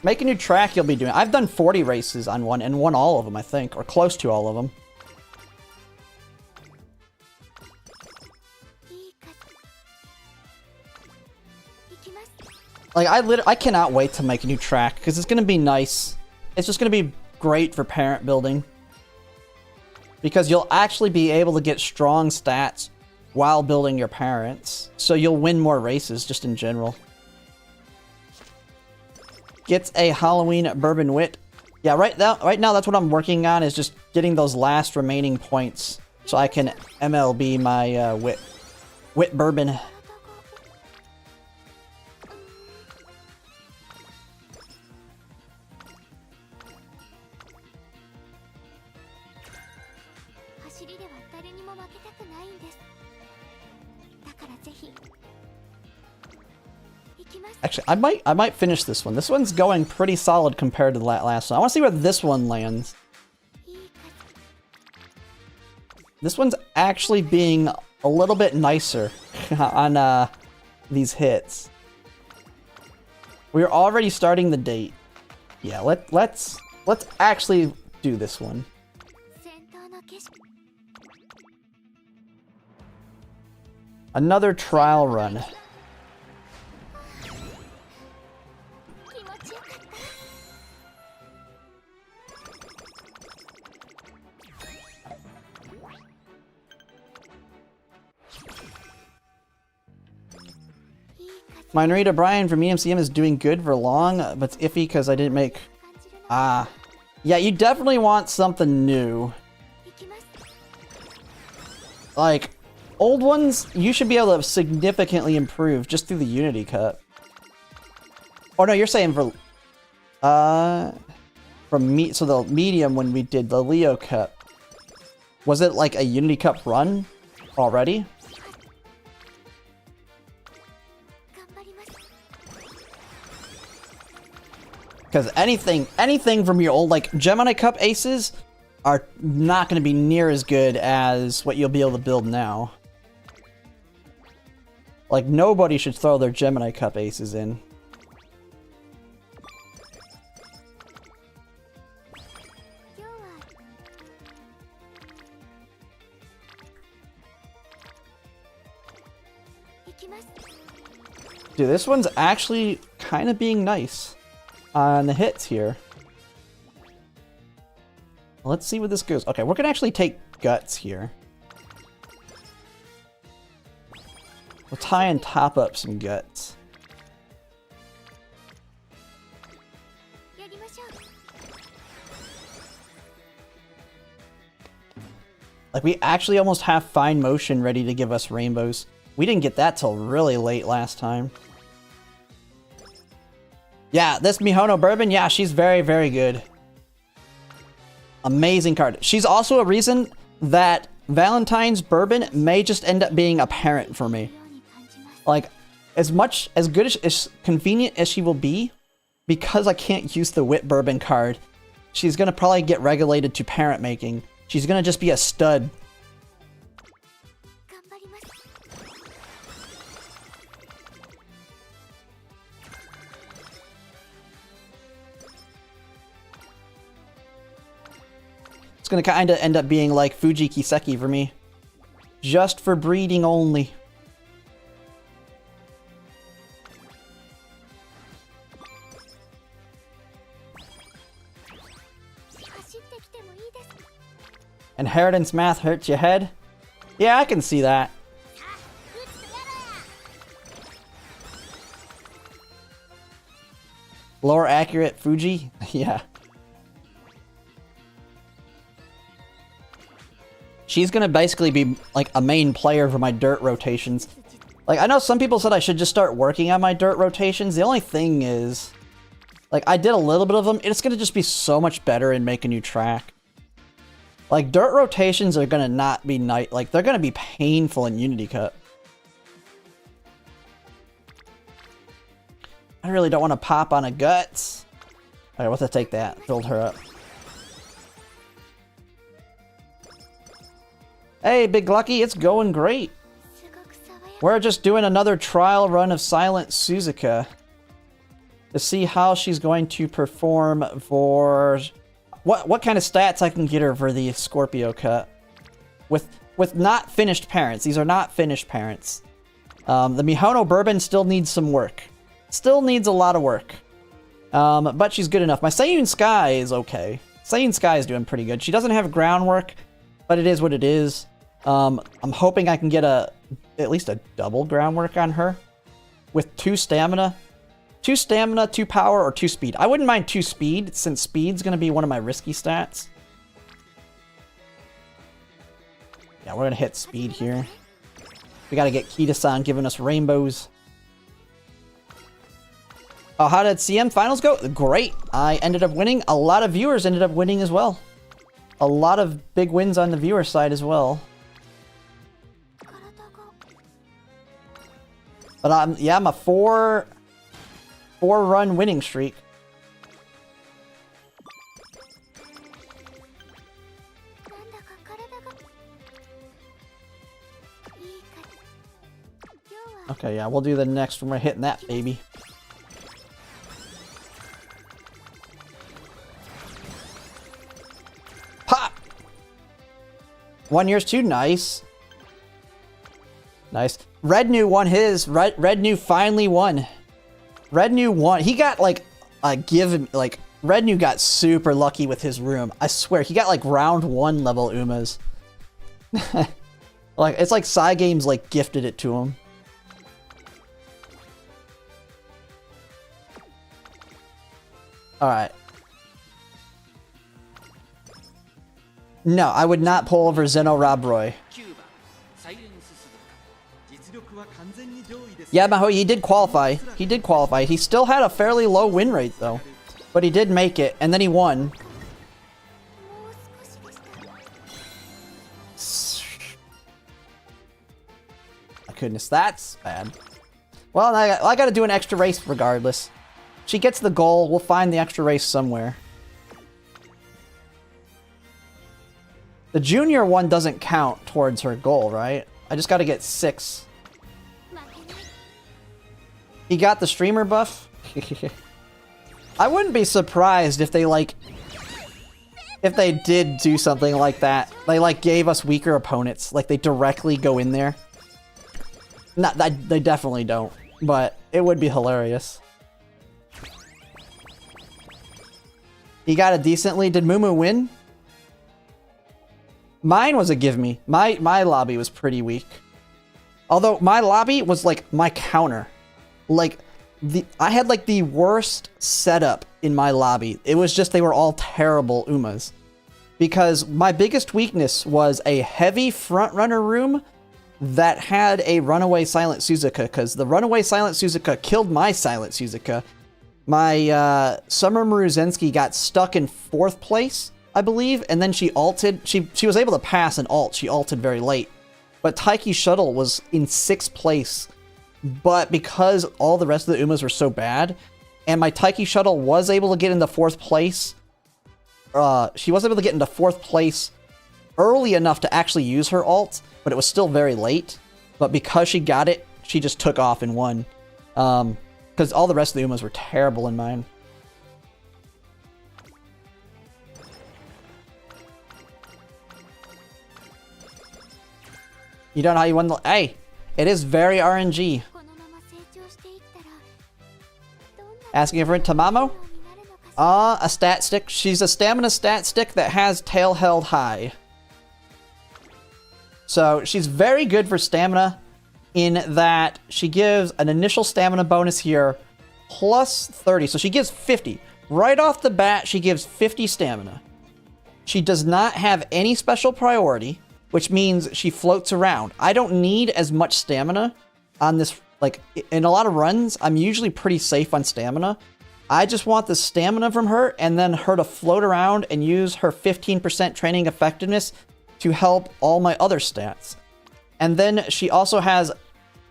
A: Make a new track you'll be doing. I've done 40 races on one and won all of them, I think. Or close to all of them. Like, I cannot wait to make a new track, because it's going to be nice. It's just going to be great for parent building. Because you'll actually be able to get strong stats while building your parents. So you'll win more races, just in general. Gets a Halloween Bourbon Wit. Yeah, right now that's what I'm working on, is just getting those last remaining points. So I can MLB my Wit Bourbon. Actually, I might finish this one. This one's going pretty solid compared to the last one. I want to see where this one lands. This one's actually being a little bit nicer on these hits. We're already starting the date. Yeah, let's actually do this one. Another trial run. Minorita Brian from EMCM is doing good for long, but it's iffy because I didn't make... Yeah, you definitely want something new. Like, old ones, you should be able to significantly improve just through the Unity Cup. Oh no, you're saying for... So the medium when we did the Leo Cup. Was it like a Unity Cup run already? Because anything from your old, like, Gemini Cup aces are not going to be near as good as what you'll be able to build now. Like, nobody should throw their Gemini Cup aces in. Dude, this one's actually kind of being nice on the hits here. Let's see where this goes. Okay, we're gonna actually take guts here. We'll try and top up some guts. Like, we actually almost have fine motion ready to give us rainbows. We didn't get that till really late last time. Yeah, this Mihono Bourbon, yeah, she's very, very good. Amazing card. She's also a reason that Valentine's Bourbon may just end up being a parent for me. Like, as good as convenient as she will be, because I can't use the Wit Bourbon card, she's gonna probably get regulated to parent making. She's gonna just be a stud. It's gonna kind of end up being like Fuji Kiseki for me. Just for breeding only. Inheritance math hurts your head? Yeah, I can see that. Lore accurate Fuji? Yeah. She's gonna basically be like a main player for my dirt rotations. Like, I know some people said I should just start working on my dirt rotations. The only thing is, like, I did a little bit of them. It's gonna just be so much better in Make a New Track. Like, dirt rotations are gonna not be like, they're gonna be painful in Unity Cut. I really don't want to pop on a guts. Alright, we'll have to take that. Filled her up. Hey, Big Lucky, it's going great. We're just doing another trial run of Silent Suzuka to see how she's going to perform for what kind of stats I can get her for the Scorpio cut with not finished parents. These are not finished parents. The Mihono Bourbon still needs some work. Still needs a lot of work. But she's good enough. My Seiyun Sky is okay. Seiyun Sky is doing pretty good. She doesn't have groundwork, but it is what it is. I'm hoping I can get at least a double groundwork on her with 2 stamina. 2 stamina, 2 power, or 2 speed. I wouldn't mind 2 speed, since speed's gonna be one of my risky stats. Yeah, we're gonna hit speed here. We gotta get Kita-san giving us rainbows. Oh, how did CM finals go? Great. I ended up winning. A lot of viewers ended up winning as well. A lot of big wins on the viewer side as well. But I'm a 4-run winning streak. Okay, yeah, we'll do the next one. We're hitting that baby. Pop! 1 year's too nice. Nice. Red New won his. Red New finally won. Red New won. He got like a Red New got super lucky with his room. I swear, he got like round 1 level Umas. Like, it's like Cygames like gifted it to him. Alright. No, I would not pull over Zeno Robroy. Yeah, Maho, he did qualify. He did qualify. He still had a fairly low win rate, though. But he did make it, and then he won. My goodness, that's bad. Well, I gotta do an extra race regardless. She gets the goal, we'll find the extra race somewhere. The junior one doesn't count towards her goal, right? I just gotta get 6. He got the streamer buff? I wouldn't be surprised if they, like... if they did do something like that. They, like, gave us weaker opponents. Like, they directly go in there. Not that they definitely don't. But it would be hilarious. He got a decently... Did Mumu win? Mine was a give me. My lobby was pretty weak. Although, my lobby was, like, my counter. Like, I had, like, the worst setup in my lobby. It was just they were all terrible Umas. Because my biggest weakness was a heavy frontrunner room that had a runaway Silent Suzuka. Because the runaway Silent Suzuka killed my Silent Suzuka. My Summer Maruzensky got stuck in 4th place, I believe. And then she ulted. She was able to pass an ult. She ulted very late. But Taiki Shuttle was in 6th place. But because all the rest of the Umas were so bad, and my Taiki Shuttle was able to get into 4th place, she was able to get into 4th place early enough to actually use her ult, but it was still very late. But because she got it, she just took off and won. Because all the rest of the Umas were terrible in mine. You don't know how you won the... Hey! It is very RNG. Asking for a Tamamo? A stat stick. She's a stamina stat stick that has tail held high. So she's very good for stamina in that she gives an initial stamina bonus here plus 30. So she gives 50. Right off the bat, she gives 50 stamina. She does not have any special priority, which means she floats around. I don't need as much stamina on this. Like, in a lot of runs, I'm usually pretty safe on stamina. I just want the stamina from her and then her to float around and use her 15% training effectiveness to help all my other stats. And then she also has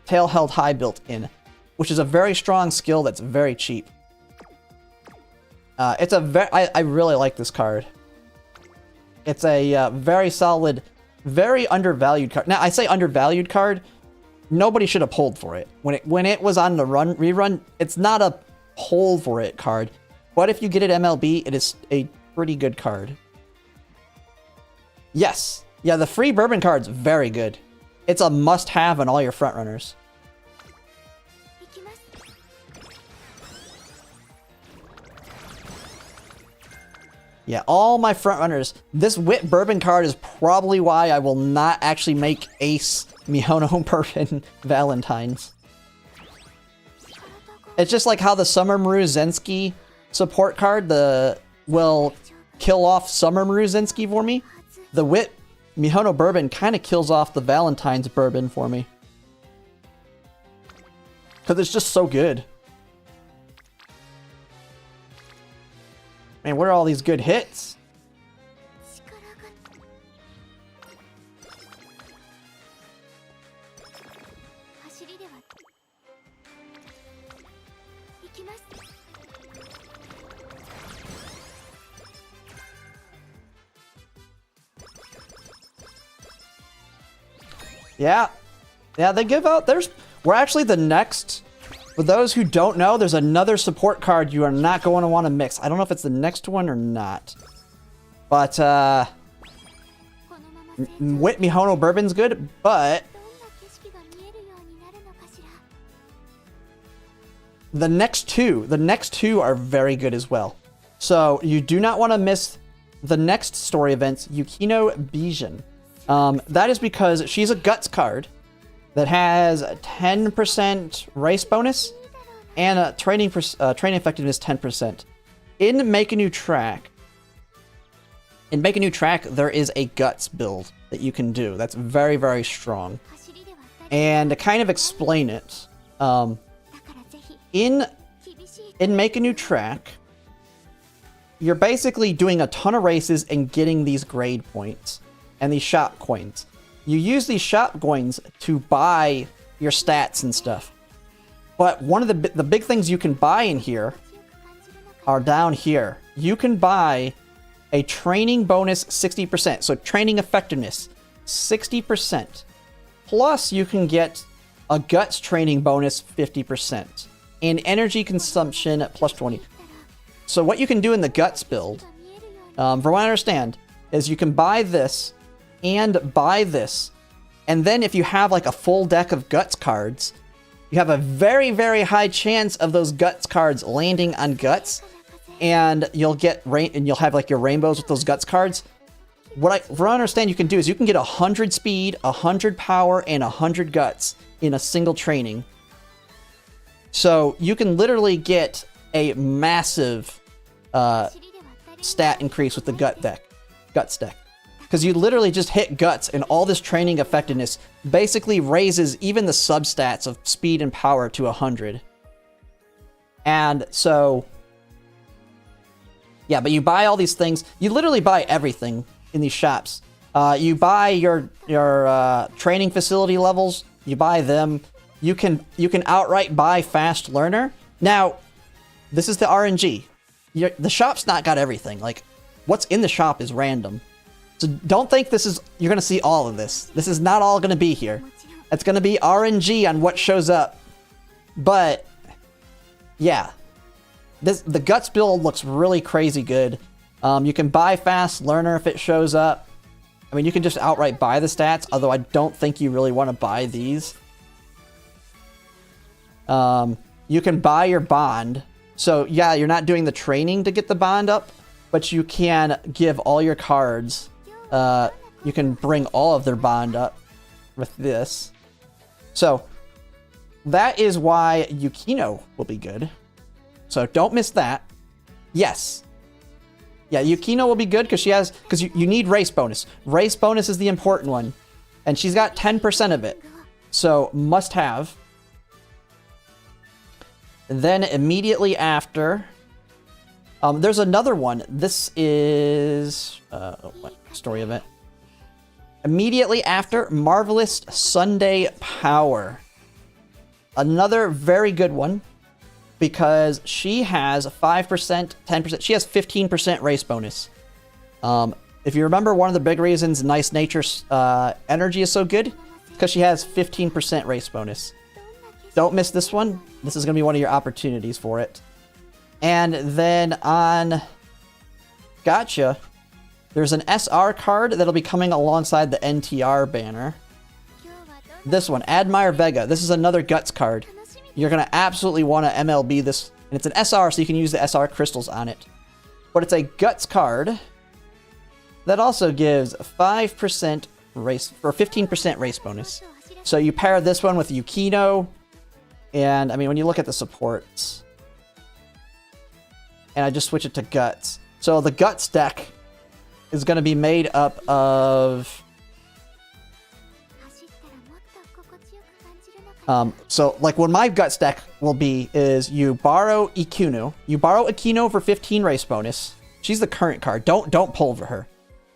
A: Tail Held High built in, which is a very strong skill that's very cheap. I really like this card. It's a very solid, very undervalued card. Now, I say undervalued card. Nobody should have pulled for it. When it was on the rerun, it's not a pull for it card. But if you get it MLB, it is a pretty good card. Yes. Yeah, the free bourbon card's very good. It's a must-have on all your frontrunners. Yeah, all my frontrunners. This Wit Bourbon card is probably why I will not actually make Ace Mihono Bourbon Valentines. It's just like how the Summer Maru Zensky support card will kill off Summer Maru Zensky for me. The Wit Mihono Bourbon kind of kills off the Valentine's Bourbon for me. Because it's just so good. Man, what are all these good hits? Yeah. Yeah, they give out... We're actually the next... For those who don't know, there's another support card you are not going to want to mix. I don't know if it's the next one or not. But, Wit Mihono Bourbon's good, but... The next two are very good as well. So, you do not want to miss the next story events, Yukino Bijin. That is because she's a Guts card that has a 10% race bonus and a training effectiveness 10%. In Make a New Track, there is a Guts build that you can do. That's very, very strong. And to kind of explain it, in Make a New Track, you're basically doing a ton of races and getting these grade points and these shop coins. You use these shop coins to buy your stats and stuff. But one of the big things you can buy in here are down here. You can buy a training bonus 60%. So training effectiveness 60%. Plus you can get a Guts training bonus 50%. And energy consumption plus 20. So what you can do in the Guts build, from what I understand, is you can buy this and buy this, and then if you have like a full deck of Guts cards, you have a very, very high chance of those Guts cards landing on Guts, and you'll have like your rainbows with those Guts cards. What I understand you can do is you can get 100 speed, 100 power, and 100 Guts in a single training. So you can literally get a massive stat increase with the Guts deck. Because you literally just hit Guts, and all this training effectiveness basically raises even the substats of speed and power to 100. And so, yeah, but you buy all these things. You literally buy everything in these shops. You buy your training facility levels. You buy them. You can outright buy Fast Learner. Now, this is the RNG. The shop's not got everything. Like, what's in the shop is random. So don't think you're going to see all of this. This is not all going to be here. It's going to be RNG on what shows up. But, yeah. The Guts build looks really crazy good. You can buy Fast Learner if it shows up. I mean, you can just outright buy the stats, although I don't think you really want to buy these. You can buy your bond. So, yeah, you're not doing the training to get the bond up, but you can give all your cards... you can bring all of their bond up. with this. So that is why Yukino will be good. So don't miss that. Yes. Yeah, Yukino will be good because you need race bonus. Race bonus is the important one. And she's got 10% of it. So must have. Then immediately after, there's another one. This is what story event? Immediately after, Marvelous Sunday Power. Another very good one because she has 5%, 10%. She has 15% race bonus. If you remember, one of the big reasons Nice Nature's energy is so good because she has 15% race bonus. Don't miss this one. This is going to be one of your opportunities for it. And then on Gotcha, there's an SR card that'll be coming alongside the NTR banner. This one, Admire Vega. This is another Guts card. You're going to absolutely want to MLB this. And it's an SR, so you can use the SR crystals on it. But it's a Guts card that also gives 5% race, or 15% race bonus. So you pair this one with Yukino. And, I mean, when you look at the supports. And I just switch it to Guts. So the Guts deck is going to be made up of... so, like, what my Guts deck will be is you borrow Ikuno. You borrow Ikuno for 15 race bonus. She's the current card. Don't pulver her.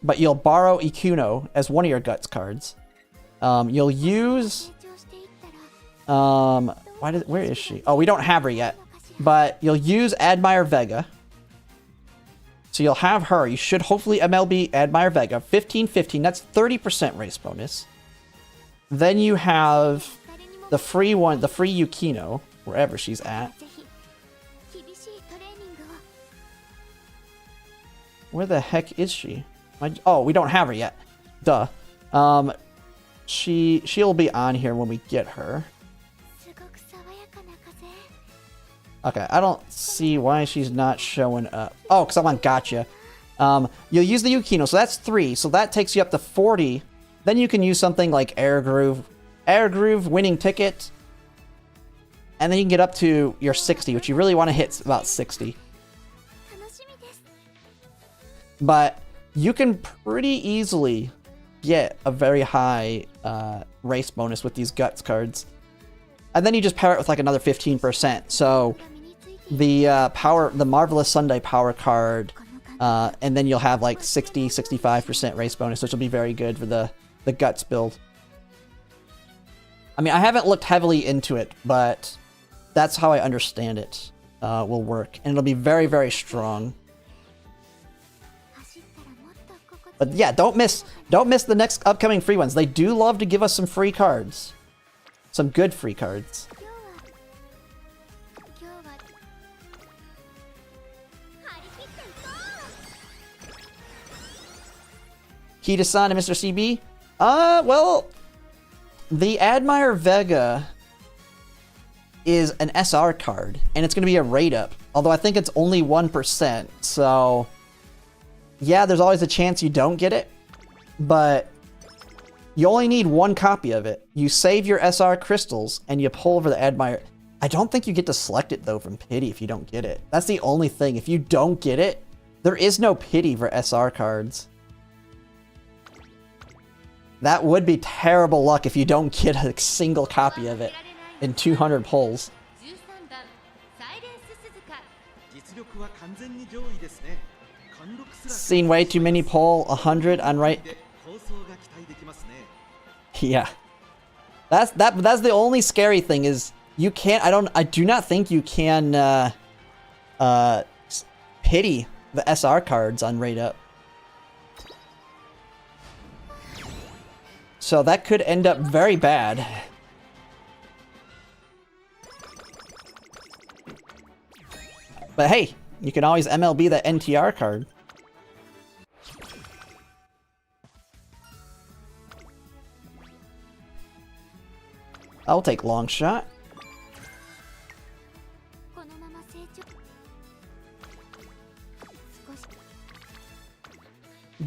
A: But you'll borrow Ikuno as one of your Guts cards. You'll use... where is she? Oh, we don't have her yet. But you'll use Admire Vega. So you'll have her. You should hopefully MLB Admire Vega. 15-15. That's 30% race bonus. Then you have the free one, the free Yukino, wherever she's at. Where the heck is she? Oh, we don't have her yet. Duh. She'll be on here when we get her. Okay, I don't see why she's not showing up. Oh, because I'm on Gotcha. You'll use the Yukino, so that's 3. So that takes you up to 40. Then you can use something like Air Groove. Air Groove, winning ticket. And then you can get up to your 60, which you really want to hit about 60. But you can pretty easily get a very high race bonus with these Guts cards. And then you just pair it with like another 15%. So the Marvelous Sunday Power card, and then you'll have like 60-65% race bonus, which will be very good for the Guts build. I mean, I haven't looked heavily into it, but that's how I understand it will work. And it'll be very, very strong. But yeah, don't miss the next upcoming free ones. They do love to give us some free cards. Some good free cards. Hida-san and Mr. CB? Well, the Admire Vega is an SR card, and it's going to be a rate up. Although I think it's only 1%, so... Yeah, there's always a chance you don't get it, but you only need 1 copy of it. You save your SR crystals, and you pull over the Admire. I don't think you get to select it, though, from pity if you don't get it. That's the only thing. If you don't get it, there is no pity for SR cards. That would be terrible luck if you don't get a single copy of it in 200 pulls. Seen way too many pull 100 on right. Yeah. That's the only scary thing is you can't I do not think you can pity the SR cards on rate up. So that could end up very bad. But hey, you can always MLB that NTR card. I'll take long shot.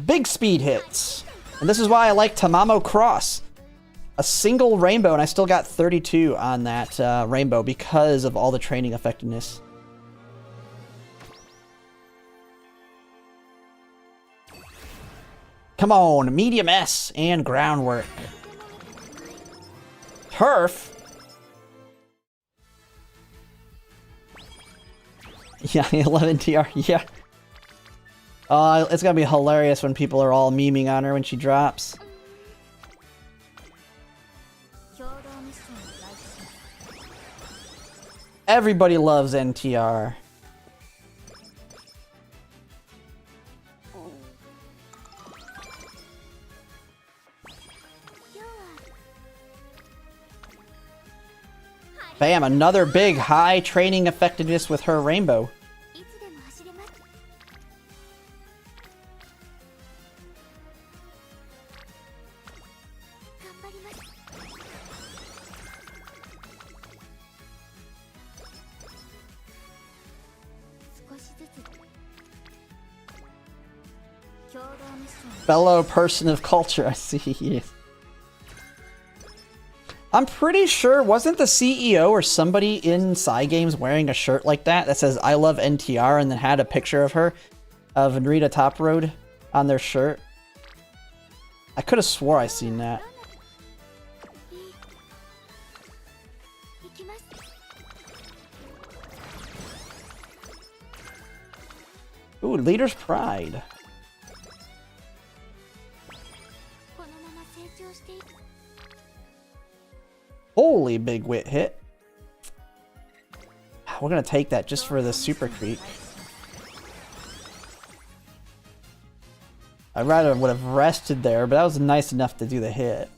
A: Big speed hits. And this is why I like Tamamo Cross. a single rainbow, and I still got 32 on that rainbow because of all the training effectiveness. Come on, medium S and groundwork. Turf? Yeah, 11 TR, yeah. It's gonna be hilarious when people are all memeing on her when she drops. Everybody loves NTR. Bam, another big high training effectiveness with her rainbow. Fellow person of culture, I see. I'm pretty sure, wasn't the CEO or somebody in Cygames wearing a shirt like that says I love NTR and then had a picture of her, of Narita Top Road on their shirt? I could have swore I seen that. Ooh, Leader's Pride. Holy big wit hit. We're gonna take that just for the super creep. I rather would have rested there, but that was nice enough to do the hit.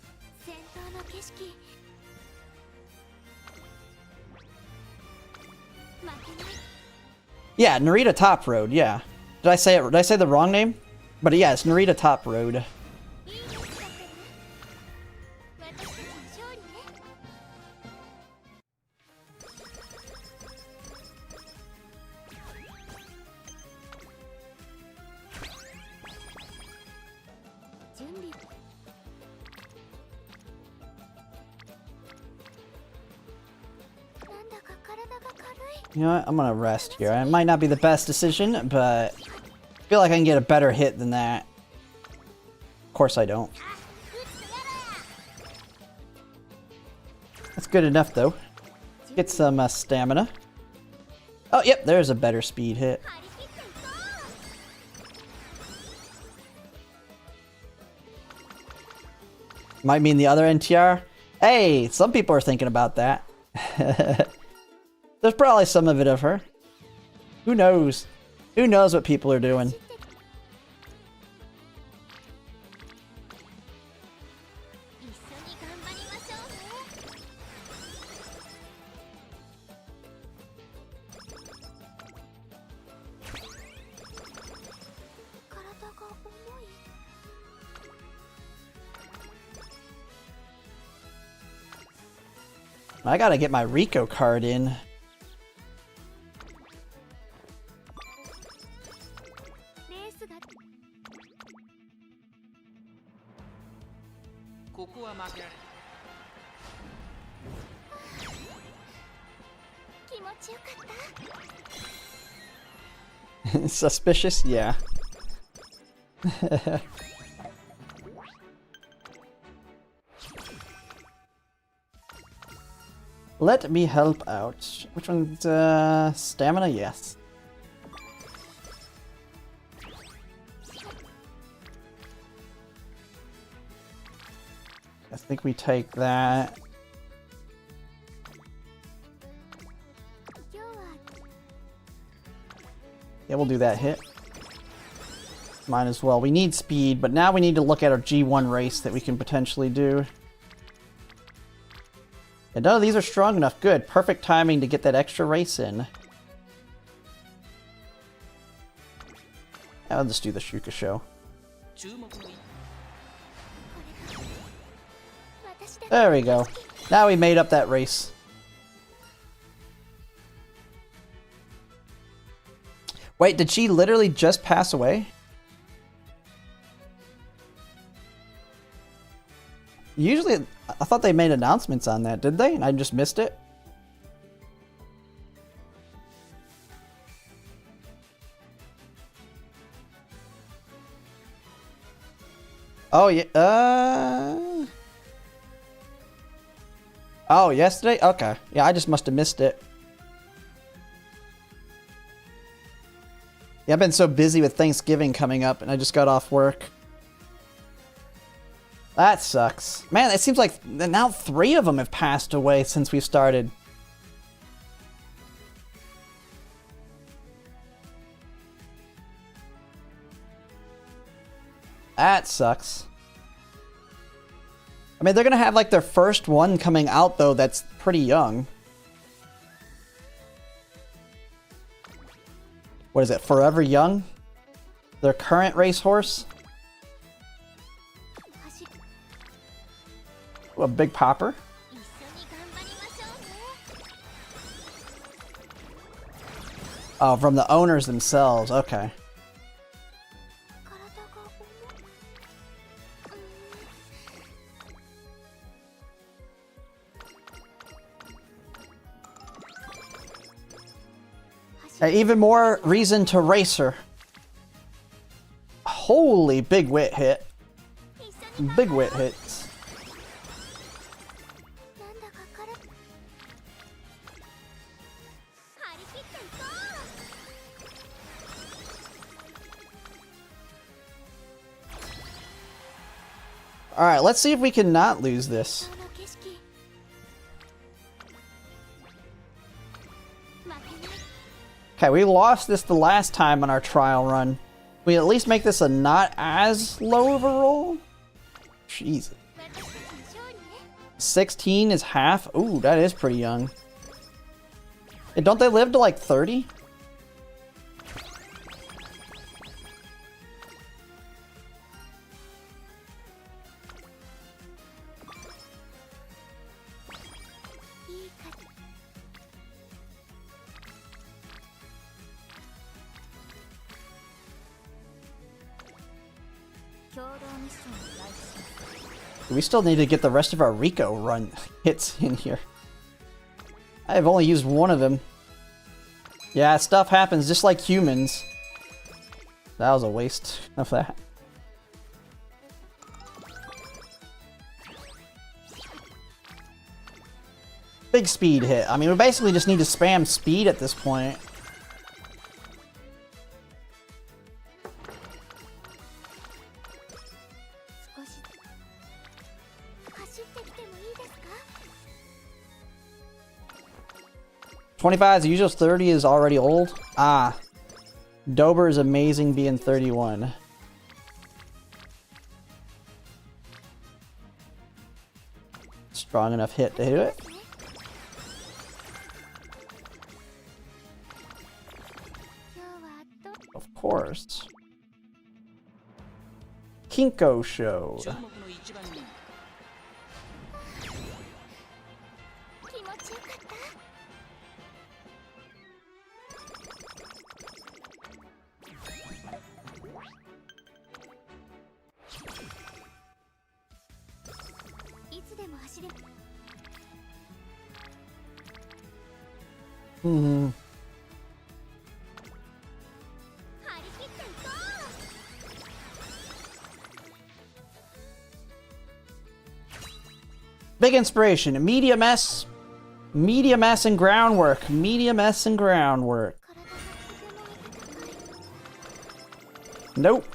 A: Yeah, Narita Top Road, yeah. Did I say it? Did I say the wrong name? But yeah, it's Narita Top Road. You know what? I'm gonna rest here. It might not be the best decision, but I feel like I can get a better hit than that. Of course I don't. That's good enough, though. Get some stamina. Oh, yep, there's a better speed hit. Might mean the other NTR. Hey, some people are thinking about that. There's probably some of it of her. Who knows? Who knows what people are doing? I gotta get my Rico card in. Suspicious? Yeah. Let me help out. Which one's stamina? Yes. I think we take that. Yeah, we'll do that hit. Might as well. We need speed, but now we need to look at our G1 race that we can potentially do. And none of these are strong enough. Good. Perfect timing to get that extra race in. I'll just do the Shuka show. There we go. Now we made up that race. Wait, did she literally just pass away? Usually, I thought they made announcements on that, did they? And I just missed it? Oh, yeah. Oh, yesterday? Okay. Yeah, I just must have missed it. Yeah, I've been so busy with Thanksgiving coming up, and I just got off work. That sucks. Man, it seems like now 3 of them have passed away since we started. That sucks. I mean, they're gonna have like their first one coming out though that's pretty young. What is it, Forever Young? Their current racehorse? Ooh, a big popper. Oh, from the owners themselves, okay. Even more reason to race her. Holy big wit hit. Big wit hits. Alright, let's see if we can not lose this. Okay, we lost this the last time on our trial run. We at least make this a not as low of a roll? Jesus. 16 is half? Ooh, that is pretty young. And don't they live to like 30? We still need to get the rest of our Rico run hits in here. I have only used one of them. Yeah, stuff happens just like humans. That was a waste of that. Big speed hit. I mean, we basically just need to spam speed at this point. $25 is the usual, 30 is already old. Ah. Dober is amazing being 31. Strong enough hit to hit it. Of course. Kinko Show. Hmm. Big inspiration. Medium S and groundwork. Medium S and groundwork. Nope.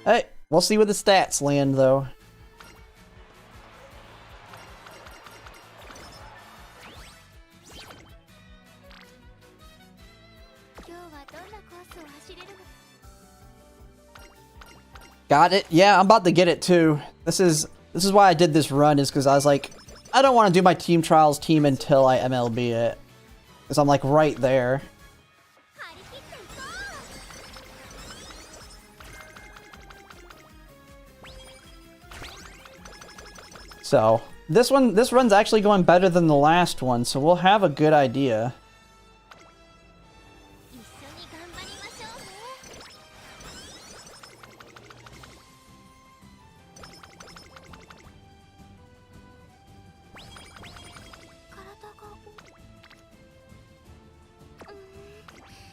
A: Hey, we'll see where the stats land though. Got it? Yeah, I'm about to get it too. This is why I did this run, is because I was like, I don't want to do my team trials team until I MLB it. Because I'm like right there. So, this run's actually going better than the last one, so we'll have a good idea.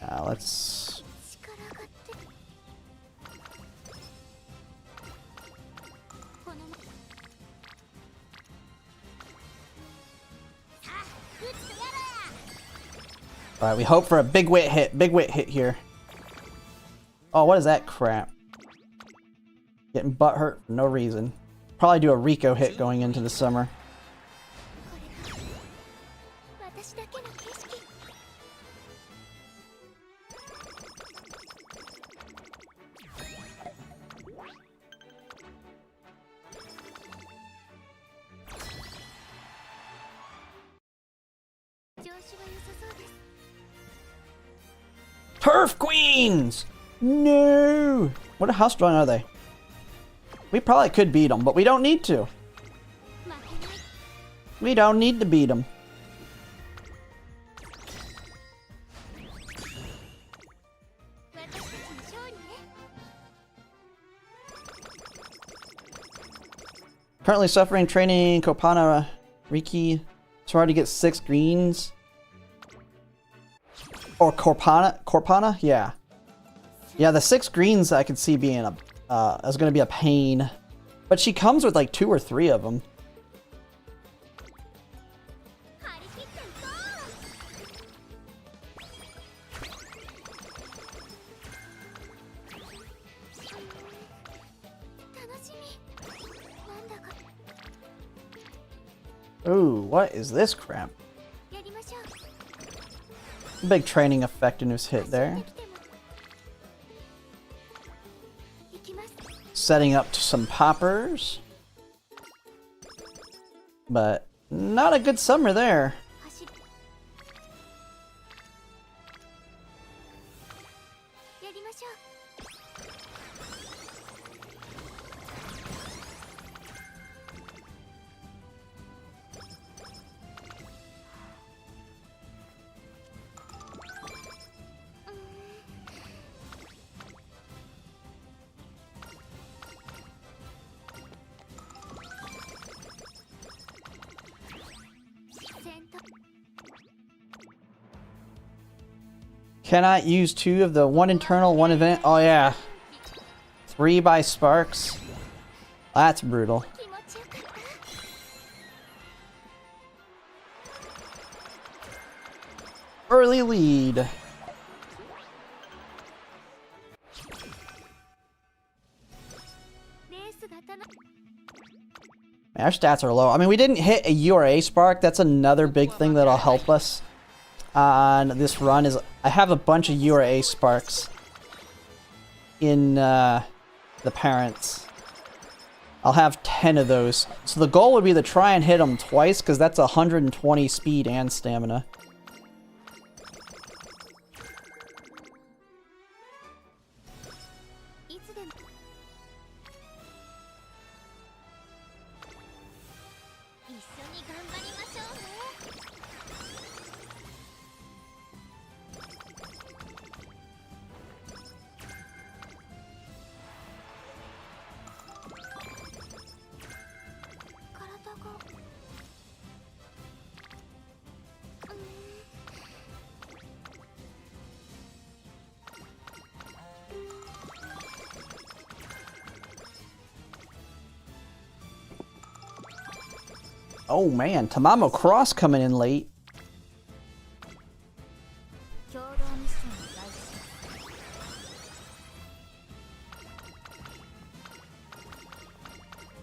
A: Let's...
B: 力上がってこのまさあ撃つとやら
A: Alright, we hope for a big wit hit. Big wit hit here. Oh, what is that crap? Getting butt hurt for no reason. Probably do a Rico hit going into the summer.
B: 私だけの景色 調子は良さそうです
A: Turf Queens! No! What? How strong are they? We probably could beat them, but we don't need to.
B: 負けない
A: We don't need to beat them.
B: 私たちの勝利ね
A: Currently suffering training Kopana Riki. It's hard to get 6 greens. Or Corpana? Yeah. Yeah, the 6 greens I could see being a is gonna be a pain. But she comes with like 2 or 3 of them.
B: 張り切っていこう楽しみなんだか
A: Ooh, what is this crap?
B: やりましょう
A: Big training effect in his hit there.
B: できても行きます
A: Setting up to some poppers. But not a good summer there.
B: 走るやりましょう 戦闘
A: Cannot use 2 of the 1 internal, 1 event. Oh yeah. 3 by Sparks. That's brutal.
B: 気持ちよかった
A: Early lead. Our stats are low. I mean, we didn't hit a URA spark. That's another big thing that'll help us on this run. Is I have a bunch of URA sparks in the parents. I'll have 10 of those. So the goal would be to try and hit them twice, because that's 120 speed and stamina. Oh man, Tamamo Cross coming in late.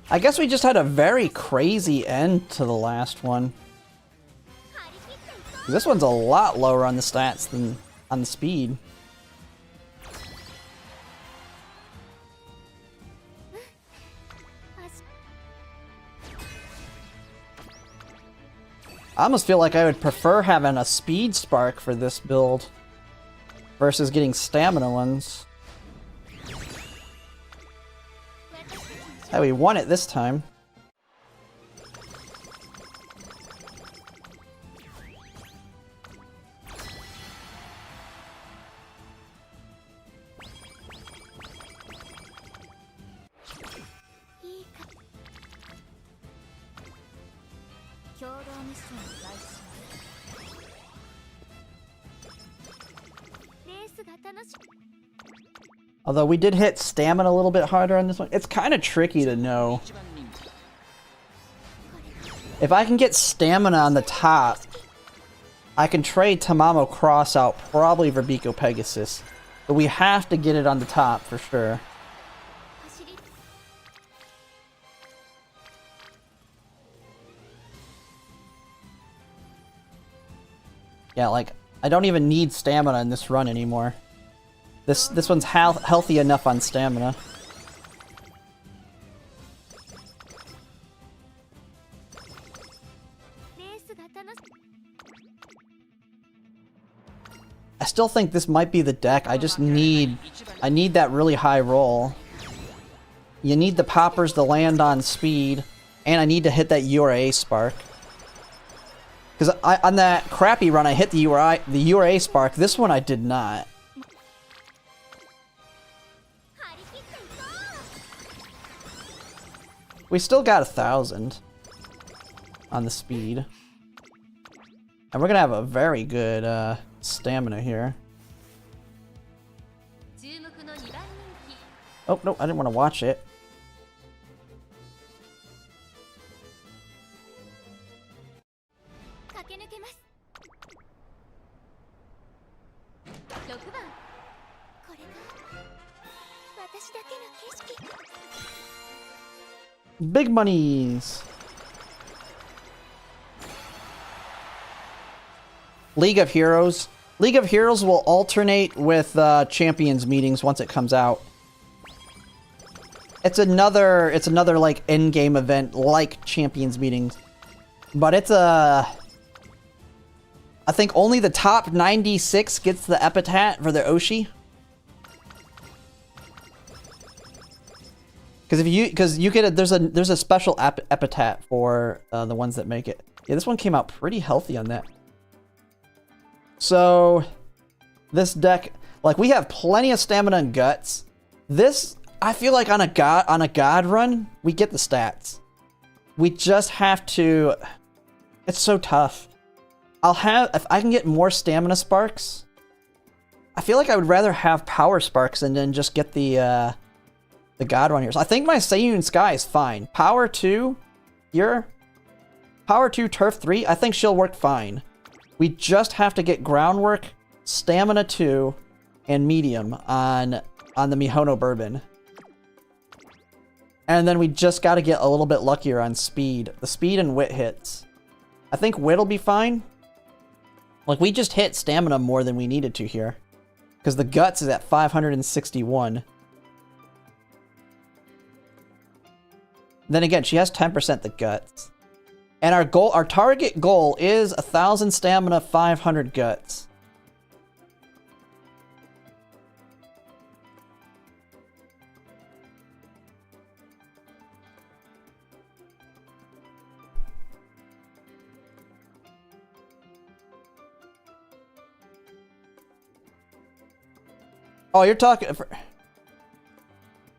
A: I guess we just had a very crazy end to the last one. This one's a lot lower on the stats than on the speed. I almost feel like I would prefer having a speed spark for this build versus getting stamina ones. Hey, we won it this time. Although we did hit stamina a little bit harder on this one. It's kind of tricky to know. If I can get stamina on the top, I can trade Tamamo Cross out probably for Biko Pegasus. But we have to get it on the top for sure. Yeah, like, I don't even need stamina in this run anymore. This one's healthy enough on stamina. I still think this might be the deck. I just need... I need that really high roll. You need the poppers to land on speed. And I need to hit that URA spark. Because on that crappy run, I hit the URA spark. This one I did not. We still got 1,000 on the speed. And we're gonna have a very good stamina here. Oh, no, I didn't want to watch it. Big monies. League of Heroes. League of Heroes will alternate with Champions meetings once it comes out. It's another like end-game event like Champions meetings. But it's a... I think only the top 96 gets the epitaph for their Oshi. Because you get a, there's a special epitaph for the ones that make it. Yeah, this one came out pretty healthy on that. So this deck, like, we have plenty of stamina and guts. This, I feel like on a god run, we get the stats. We just have to. It's so tough. If I can get more stamina sparks. I feel like I would rather have power sparks and then just get the god run here. So I think my Seiyun Sky is fine. Power 2 here. Power 2, Turf 3. I think she'll work fine. We just have to get groundwork, stamina 2, and medium on the Mihono Bourbon. And then we just got to get a little bit luckier on speed. The speed and wit hits. I think wit will be fine. Like, we just hit stamina more than we needed to here. Because the guts is at 561. Then again, she has 10% the guts. And our target goal is 1,000 stamina, 500 guts. Oh, you're talking...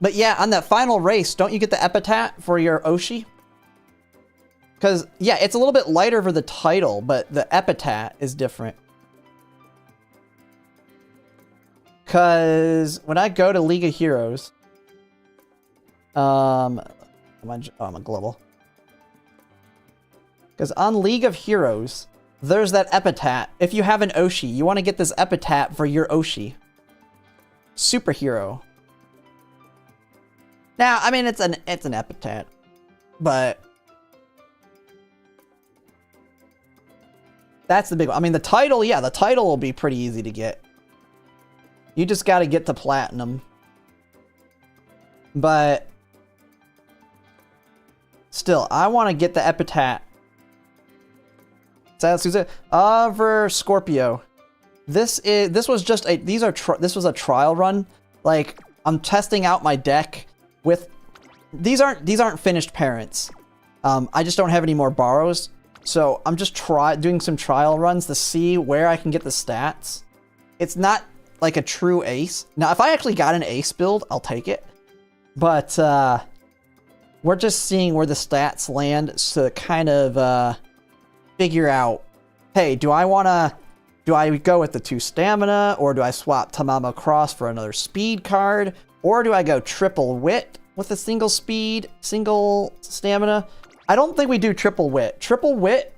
A: But yeah, on that final race, don't you get the epitaph for your Oshi? Because, yeah, it's a little bit lighter for the title, but the epitaph is different. Because when I go to League of Heroes... I'm a global. Because on League of Heroes, there's that epitaph. If you have an Oshi, you want to get this epitaph for your Oshi. Superhero. Now, I mean, it's an epitaph, but that's the big one. I mean, the title, yeah, the title will be pretty easy to get. You just got to get to platinum. But still, I want to get the epitaph. For Scorpio. This was just a this was a trial run. Like, I'm testing out my deck with these aren't finished parents. I just don't have any more borrows. So I'm just doing some trial runs to see where I can get the stats. It's not like a true ace. Now, if I actually got an ace build, I'll take it. But we're just seeing where the stats land to kind of figure out, hey, do I want Do I go with the 2 stamina, or do I swap Tamamo Cross for another speed card? Or do I go triple wit with a single speed, single stamina? I don't think we do triple wit. Triple wit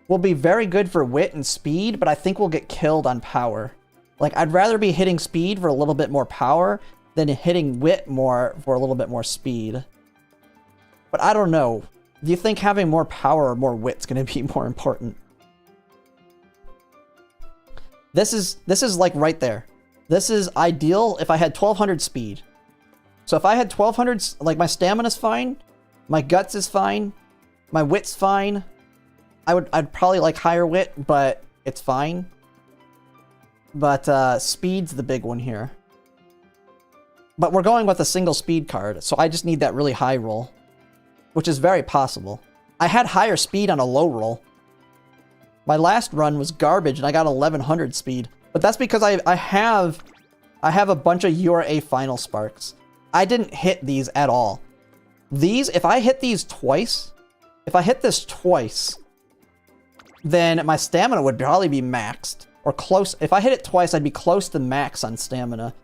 A: will be very good for wit and speed, but I think we'll get killed on power. Like, I'd rather be hitting speed for a little bit more power than hitting wit more for a little bit more speed. But I don't know. Do you think having more power or more wit's going to be more important? This is like right there. This is ideal if I had 1200 speed. So if I had 1200, like my stamina's fine, my guts is fine, my wit's fine. I'd probably like higher wit, but it's fine. But speed's the big one here. But we're going with a single speed card, so I just need that really high roll, which is very possible. I had higher speed on a low roll. My last run was garbage, and I got 1100 speed. But that's because I have a bunch of URA final sparks. I didn't hit these at all. These, if I hit these twice, if I hit this twice, then my stamina would probably be maxed. Or close. If I hit it twice, I'd be close to max on stamina.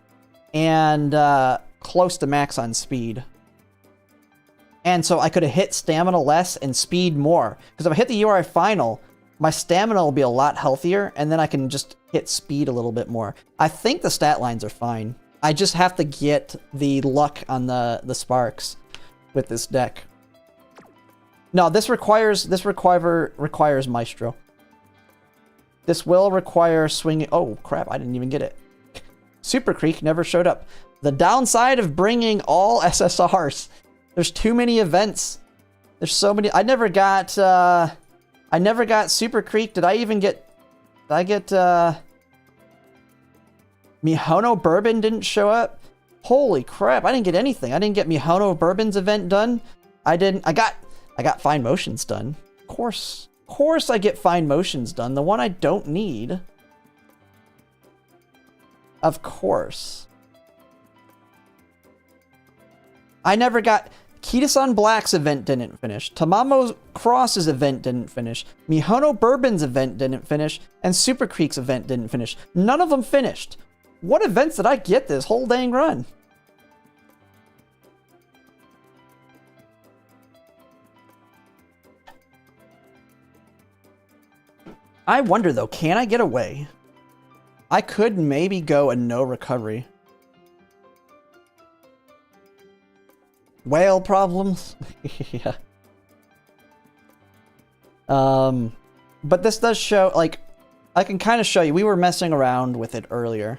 A: And close to max on speed. And so I could have hit stamina less and speed more. Because if I hit the URI final, my stamina will be a lot healthier, and then I can just hit speed a little bit more. I think the stat lines are fine. I just have to get the luck on the sparks with this deck. No, this requires Maestro. This will require swinging. Oh crap! I didn't even get it. Super Creek never showed up. The downside of bringing all SSRs. There's too many events. There's so many. I never got Super Creek. Did I even get... Did I get... Mihono Bourbon didn't show up? Holy crap, I didn't get anything. I didn't get Mihono Bourbon's event done. I got Fine Motions done. Of course I get Fine Motions done. The one I don't need. Of course. I never got... Kitasan Black's event didn't finish. Tamamo Cross's event didn't finish. Mihono Bourbon's event didn't finish. And Super Creek's event didn't finish. None of them finished. What events did I get this whole dang run? I wonder though, can I get away? I could maybe go a no recovery. Whale problems? Yeah. But this does show, like, I can kind of show you. We were messing around with it earlier.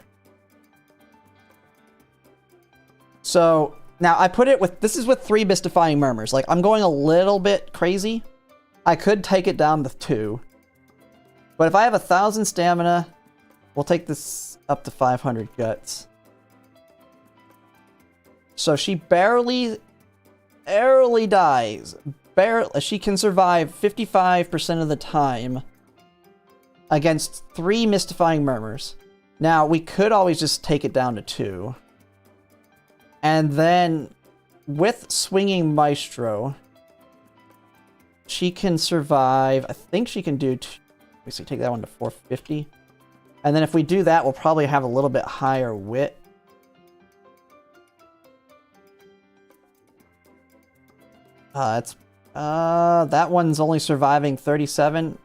A: So, now I put it with, this is with 3 Mystifying Murmurs. Like, I'm going a little bit crazy. I could take it down to 2. But if I have 1,000 stamina, we'll take this up to 500 guts. So she barely dies. She can survive 55% of the time against 3 Mystifying Murmurs. Now, we could always just take it down to 2. And then, with Swinging Maestro, she can survive... I think she can do... Let me see, take that one to 450. And then if we do that, we'll probably have a little bit higher wit. That one's only surviving 37.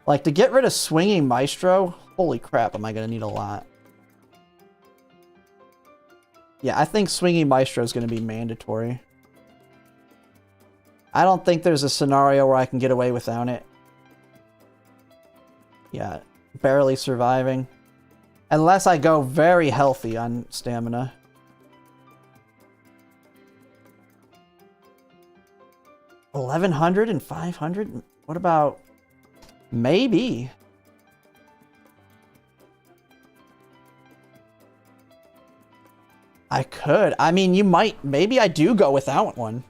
A: Like, to get rid of Swinging Maestro, holy crap, am I gonna need a lot. Yeah, I think Swinging Maestro is gonna be mandatory. I don't think there's a scenario where I can get away without it. Yeah, barely surviving. Unless I go very healthy on stamina. $1,100 and $500? What about... Maybe. I could. I mean, you might... Maybe I do go without one.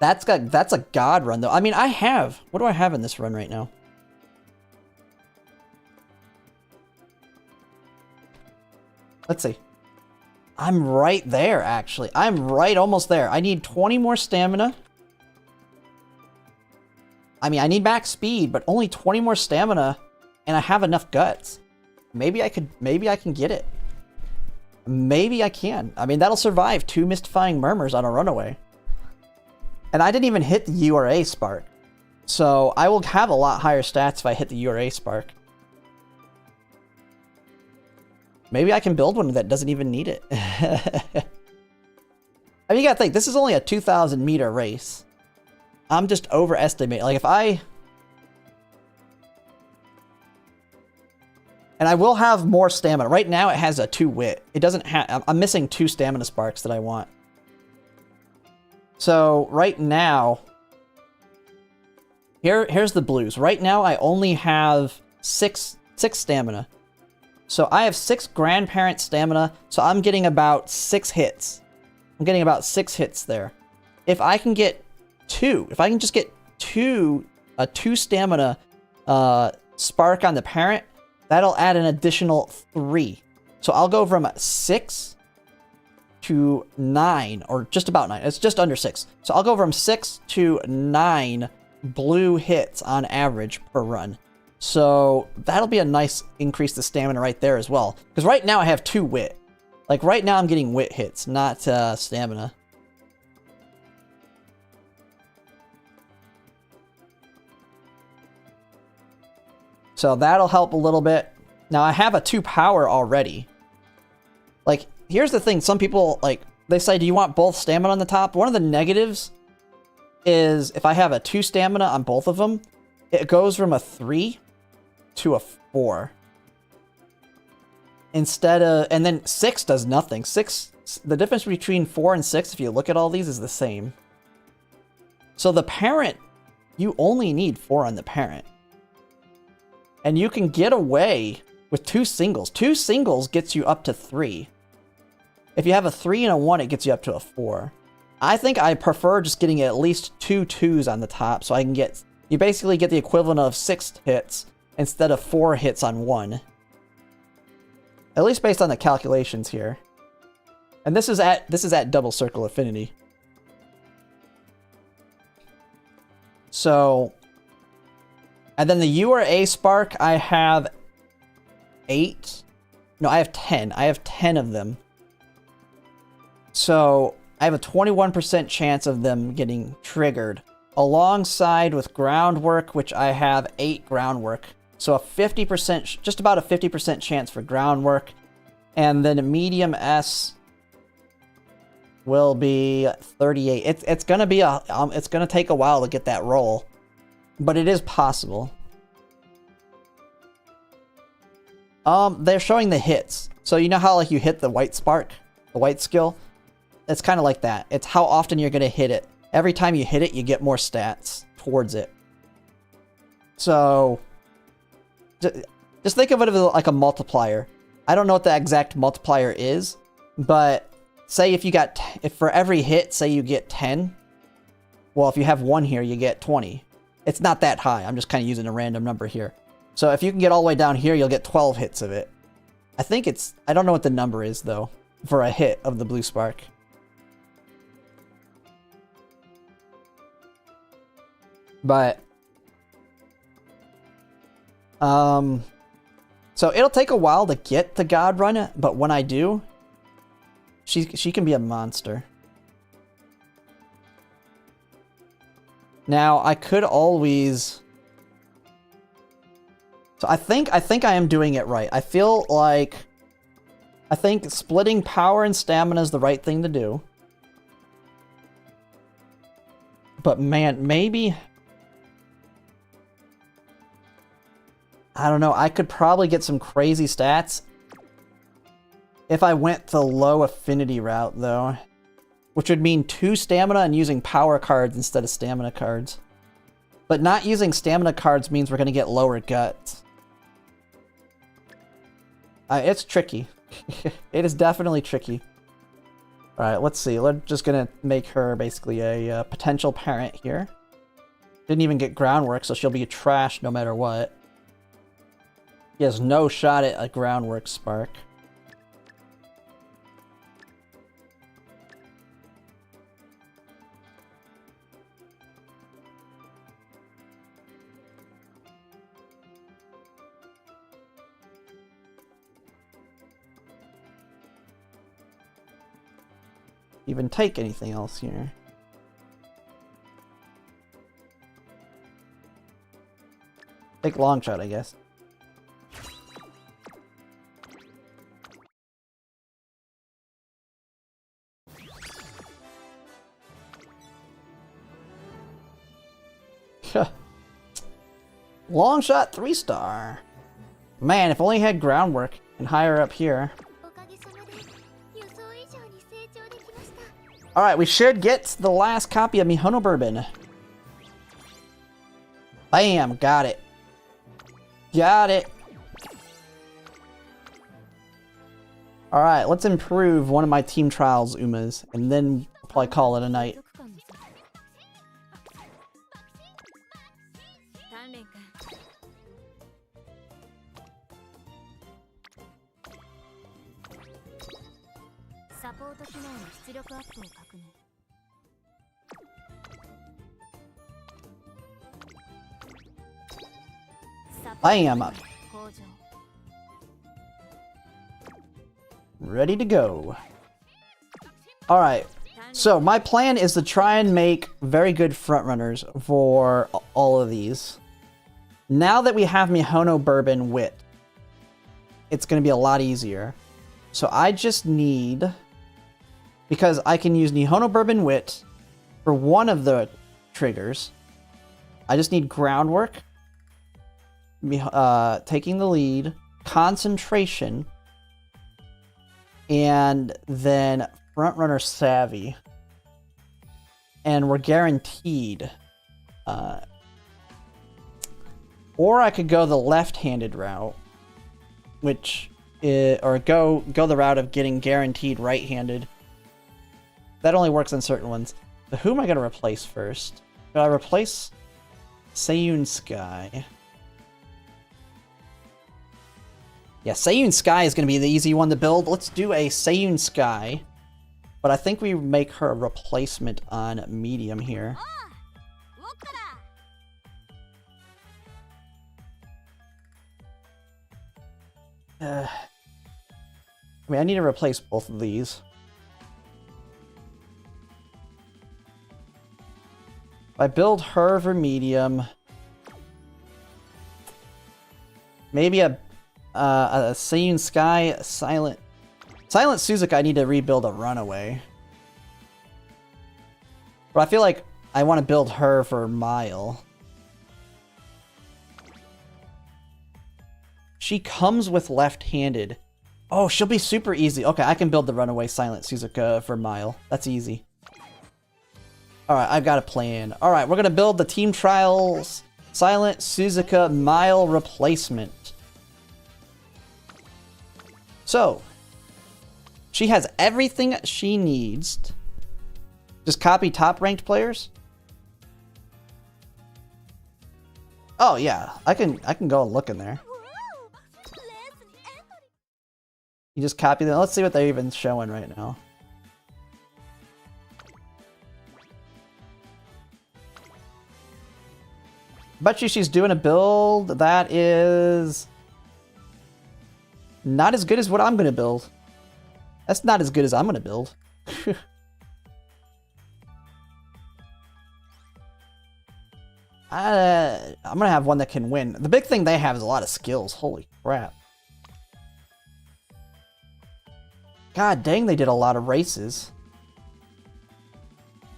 A: That's a god run, though. I mean, I have... What do I have in this run right now? Let's see. I'm right there, actually. I'm right almost there. I need 20 more stamina. I mean, I need max speed, but only 20 more stamina, and I have enough guts. Maybe I can get it. Maybe I can. I mean, that'll survive 2 mystifying murmurs on a runaway. And I didn't even hit the URA spark. So I will have a lot higher stats if I hit the URA spark. Maybe I can build one that doesn't even need it. I mean, you gotta think, this is only a 2,000 meter race. I'm just overestimating. Like, if I... And I will have more stamina. Right now, it has a 2 wit. It doesn't have... I'm missing 2 stamina sparks that I want. So, right now... Here's the blues. Right now, I only have 6 stamina. So, I have 6 grandparent stamina, so I'm getting about 6 hits. I'm getting about 6 hits there. If I can get 2, if I can just get a 2 stamina spark on the parent, that'll add an additional 3. So I'll go from 6 to 9, or just about 9. It's just under 6. So I'll go from 6 to 9 blue hits on average per run. So that'll be a nice increase to stamina right there as well. Because right now I have 2 wit. Like right now I'm getting wit hits, not stamina. So that'll help a little bit. Now I have a 2 power already. Like, here's the thing. Some people, like, they say, do you want both stamina on the top? One of the negatives is if I have a 2 stamina on both of them, it goes from a 3 to a 4. Instead of, and then 6 does nothing. 6, the difference between 4 and 6, if you look at all these, is the same. So the parent, you only need 4 on the parent. And you can get away with 2 singles. 2 singles gets you up to 3. If you have a 3 and a 1, it gets you up to a 4. I think I prefer just getting at least 2 2s on the top, so I can get... You basically get the equivalent of 6 hits instead of 4 hits on 1. At least based on the calculations here. And this is at double circle affinity. So... And then the URA spark, I have 8. No, I have 10. I have 10 of them. So I have a 21% chance of them getting triggered. Alongside with groundwork, which I have 8 groundwork. So a 50%, just about a 50% chance for groundwork. And then a medium S will be 38. It's gonna be it's gonna take a while to get that roll. But it is possible. They're showing the hits. So you know how like you hit the white spark? The white skill? It's kind of like that. It's how often you're going to hit it. Every time you hit it, you get more stats towards it. So... just think of it as like a multiplier. I don't know what the exact multiplier is. But say if you got... if for every hit, say you get 10. Well, if you have 1 here, you get 20. It's not that high. I'm just kind of using a random number here. So if you can get all the way down here, you'll get 12 hits of it. I think it's... I don't know what the number is, though, for a hit of the blue spark. But... so it'll take a while to get the God Run, but when I do, she can be a monster. Now, I could always... So I think I am doing it right. I feel like... I think splitting power and stamina is the right thing to do. But man, maybe... I don't know, I could probably get some crazy stats if I went the low affinity route, though. Which would mean 2 stamina and using power cards instead of stamina cards. But not using stamina cards means we're going to get lower guts. It's tricky. It is definitely tricky. Alright, let's see. We're just going to make her basically a potential parent here. Didn't even get groundwork, so she'll be trash no matter what. He has no shot at a groundwork spark. even take anything else here. Take long shot, I guess. Long shot 3-star. Man, if only had groundwork and higher up here. Alright, we should get the last copy of Mihono Bourbon. Bam, got it. Got it. Alright, let's improve one of my team trials Umas, and then I'll probably call it a night. Bam! Ready to go. Alright, so my plan is to try and make very good frontrunners for all of these. Now that we have Mihono Bourbon Wit, it's going to be a lot easier. So I just need... Because I can use Mihono Bourbon Wit for one of the triggers. I just need groundwork, taking the lead, concentration, and then frontrunner savvy. And we're guaranteed. Or I could go the left-handed route, which is, or go the route of getting guaranteed right-handed. That only works on certain ones. So who am I going to replace first? Should I replace Seiyun Sky? Yeah, Seiyun Sky is going to be the easy one to build. Let's do a Seiyun Sky. But I think we make her a replacement on medium here. I mean, I need to replace both of these. If I build her for medium, maybe a Seiyun Sky, Silent Suzuka, I need to rebuild a Runaway. But I feel like I want to build her for Mile. She comes with left-handed. Oh, she'll be super easy. Okay, I can build the Runaway Silent Suzuka for Mile. That's easy. Alright, I've got a plan. Alright, we're gonna build the Team Trials Silent Suzuka Mile replacement. So, she has everything she needs. Just copy top ranked players. Oh yeah, I can go and look in there. You just copy them. Let's see what they're even showing right now. Bet you she's doing a build that is not as good as what I'm gonna build. That's not as good as I'm gonna build. I'm gonna have one that can win. The big thing they have is a lot of skills. Holy crap. God dang, they did a lot of races.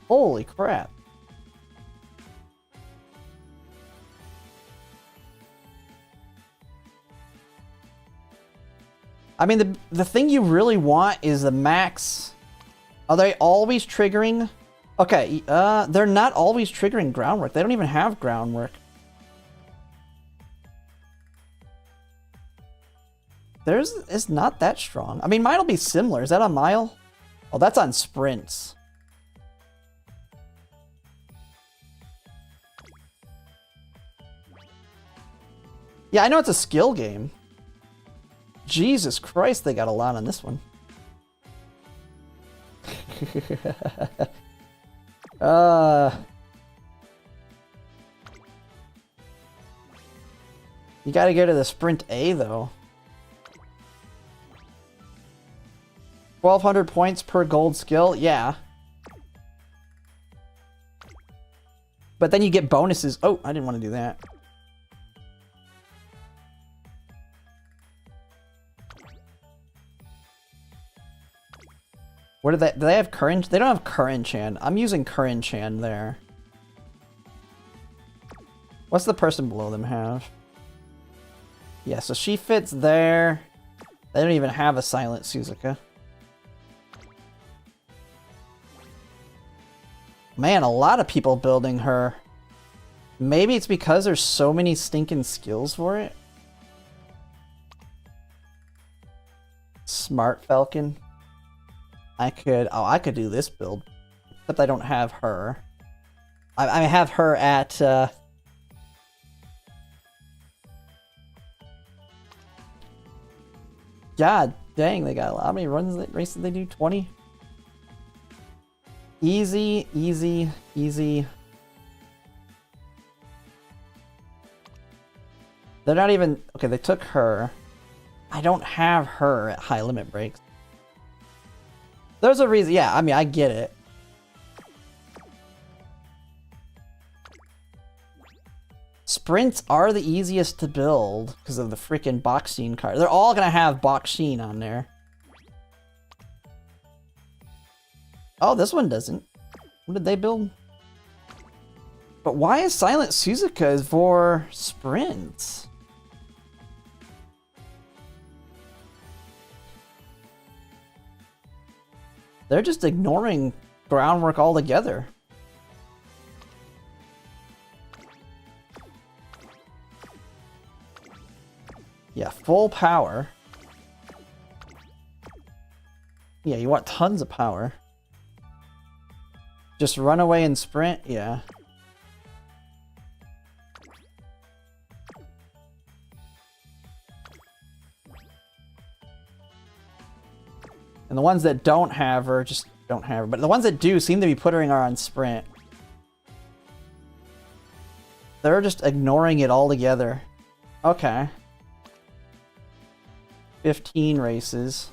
A: Holy crap. I mean, the thing you really want is the max. Are they always triggering? Okay, they're not always triggering groundwork. They don't even have groundwork. Theirs is not that strong. I mean, mine'll be similar. Is that on Mile? Oh, that's on sprints. Yeah, I know it's a skill game. Jesus Christ, they got a lot on this one. You gotta go to the sprint A, though. 1,200 points per gold skill? Yeah. But then you get bonuses. Oh, I didn't want to do that. What do they have current? They don't have current chan. I'm using current chan there. What's the person below them have? Yeah, so she fits there. They don't even have a silent Suzuka. Man, a lot of people building her. Maybe it's because there's so many stinking skills for it. Smart Falcon. I could do this build. Except I don't have her. I have her at, God dang, they got a lot. How many races did they do? 20? Easy, easy, easy. They're not even... Okay, they took her. I don't have her at high limit breaks. There's a reason. Yeah, I mean, I get it. Sprints are the easiest to build because of the freaking box scene card. They're all going to have box scene on there. Oh, this one doesn't. What did they build? But why is Silent Suzuka for sprints? They're just ignoring groundwork altogether. Yeah, full power. Yeah, you want tons of power. Just run away and sprint? Yeah. And the ones that don't have her just don't have her. But the ones that do seem to be putting her on sprint. They're just ignoring it altogether. Okay. 15 races.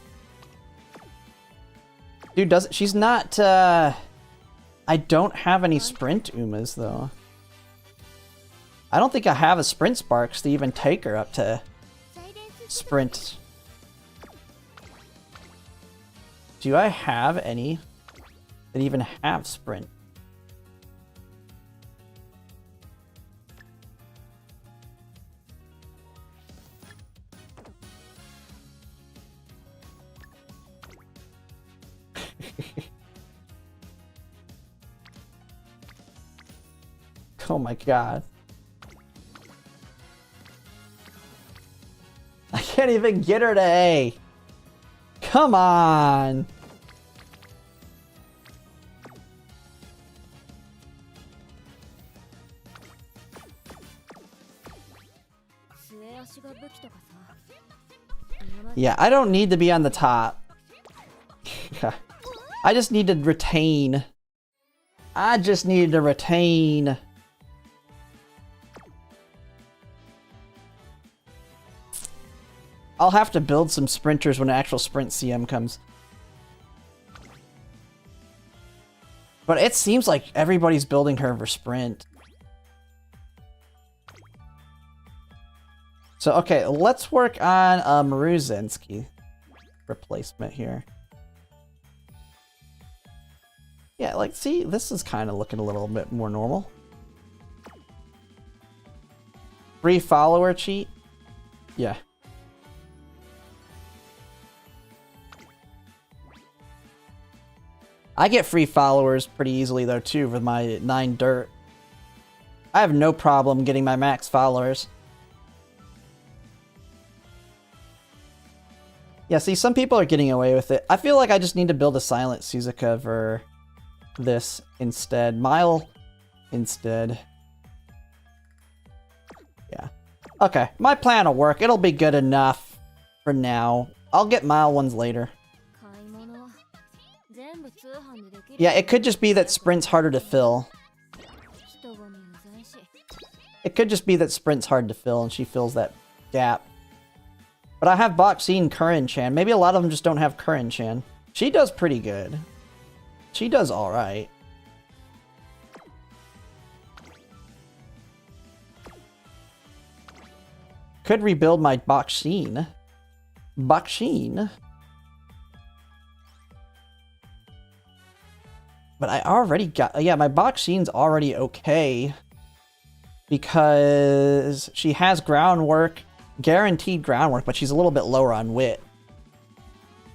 A: Dude, she's not, I don't have any sprint Umas, though. I don't think I have a sprint Sparks to even take her up to sprint. Do I have any that even have sprint? Oh my god. I can't even get her to A. Come on. Yeah, I don't need to be on the top. I just need to retain. I just need to retain. I'll have to build some sprinters when an actual sprint CM comes. But it seems like everybody's building her for sprint. So, okay, let's work on Maruzinski replacement here. Yeah, like, see, this is kind of looking a little bit more normal. Free follower cheat? Yeah. I get free followers pretty easily, though, too, with my 9 dirt. I have no problem getting my max followers. Yeah, see, some people are getting away with it. I feel like I just need to build a silent Suzuka for this instead. Mile instead. Yeah. Okay, my plan will work. It'll be good enough for now. I'll get mile ones later. Yeah, it could just be that sprint's harder to fill. It could just be that sprint's hard to fill and she fills that gap. But I have Boxine Curran-chan. Maybe a lot of them just don't have Curran-chan. She does pretty good. She does alright. Could rebuild my Bakshin. Bakshin. But I already got... Yeah, my Bakshin's already okay. Because she has groundwork. Guaranteed groundwork, but she's a little bit lower on wit.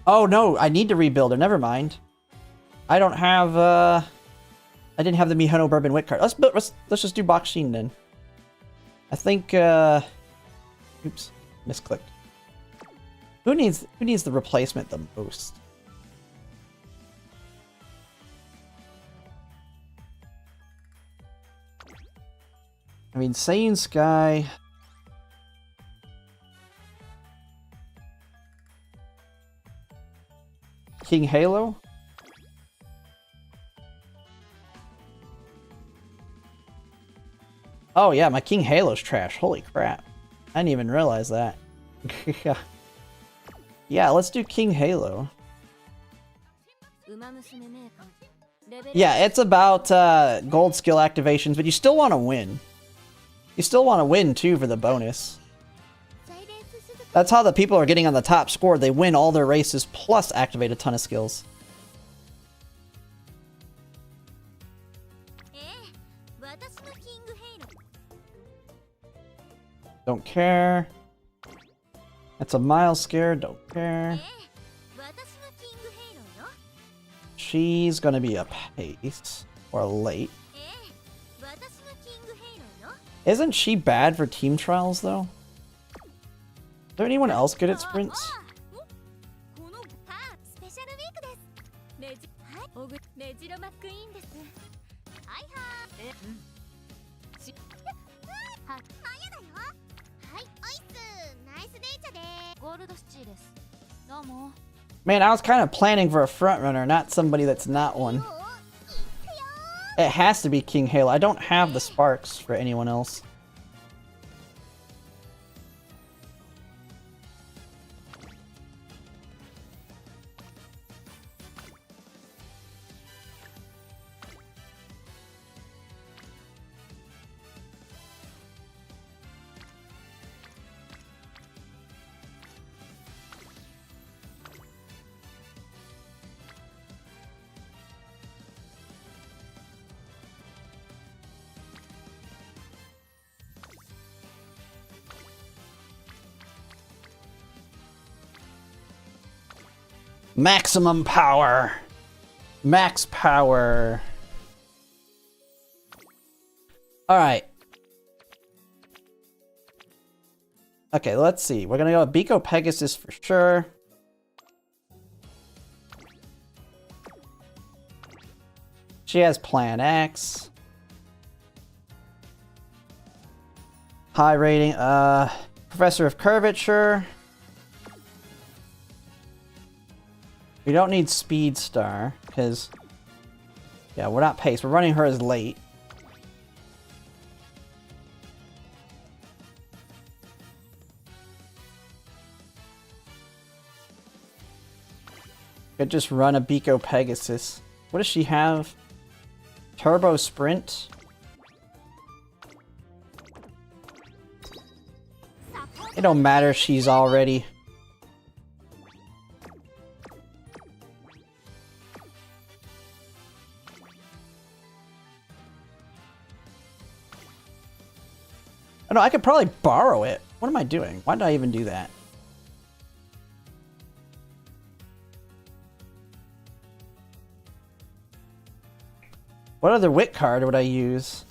A: Oh no, I need to rebuild her. Never mind. I don't have... I didn't have the Mihono Bourbon wit card. Let's just do Bakshin then. I think... Oops. Misclicked. Who needs the replacement the most? I mean, Saiyan Sky... King Halo? Oh yeah, my King Halo's trash. Holy crap. I didn't even realize that. Yeah, let's do King Halo. Yeah, it's about gold skill activations, but you still want to win. You still want to win, too, for the bonus. That's how the people are getting on the top score. They win all their races, plus activate a ton of skills. Don't care. That's a Miles scare. Don't care. She's gonna be a pace. Or late. Isn't she bad for team trials, though? Is there anyone else good at sprints? Man, I was kind of planning for a front runner, not somebody that's not one. It has to be King Halo. I don't have the sparks for anyone else. Maximum power. Max power. Alright. Okay, let's see. We're gonna go with Biko Pegasus for sure. She has Plan X. High rating. Professor of Curvature. We don't need Speed Star, because... Yeah, we're not pace. We're running her as late. Could just run a Biko Pegasus. What does she have? Turbo Sprint? It don't matter, she's already... Oh no, I could probably borrow it. What am I doing? Why did I even do that? What other wit card would I use?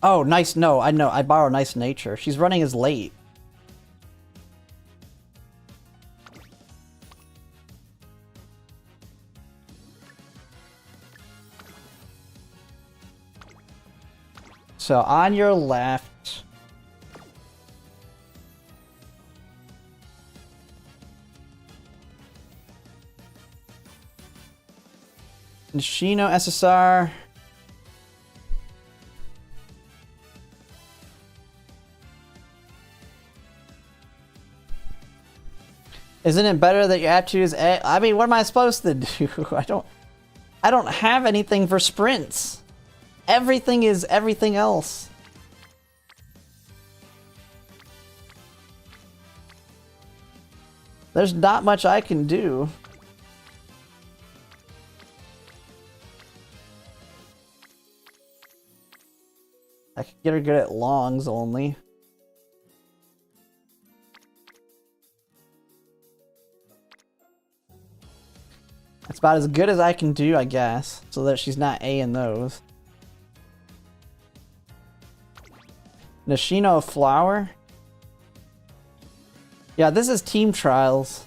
A: Oh, nice. No, I know. I borrow Nice Nature. She's running as late. So on your left, Nishino SSR. Isn't it better that you have to use A? I mean, what am I supposed to do? I don't have anything for sprints. Everything is everything else. There's not much I can do. I could get her good at longs only. That's about as good as I can do, I guess, so that she's not A in those. Nishino Flower? Yeah, this is team trials.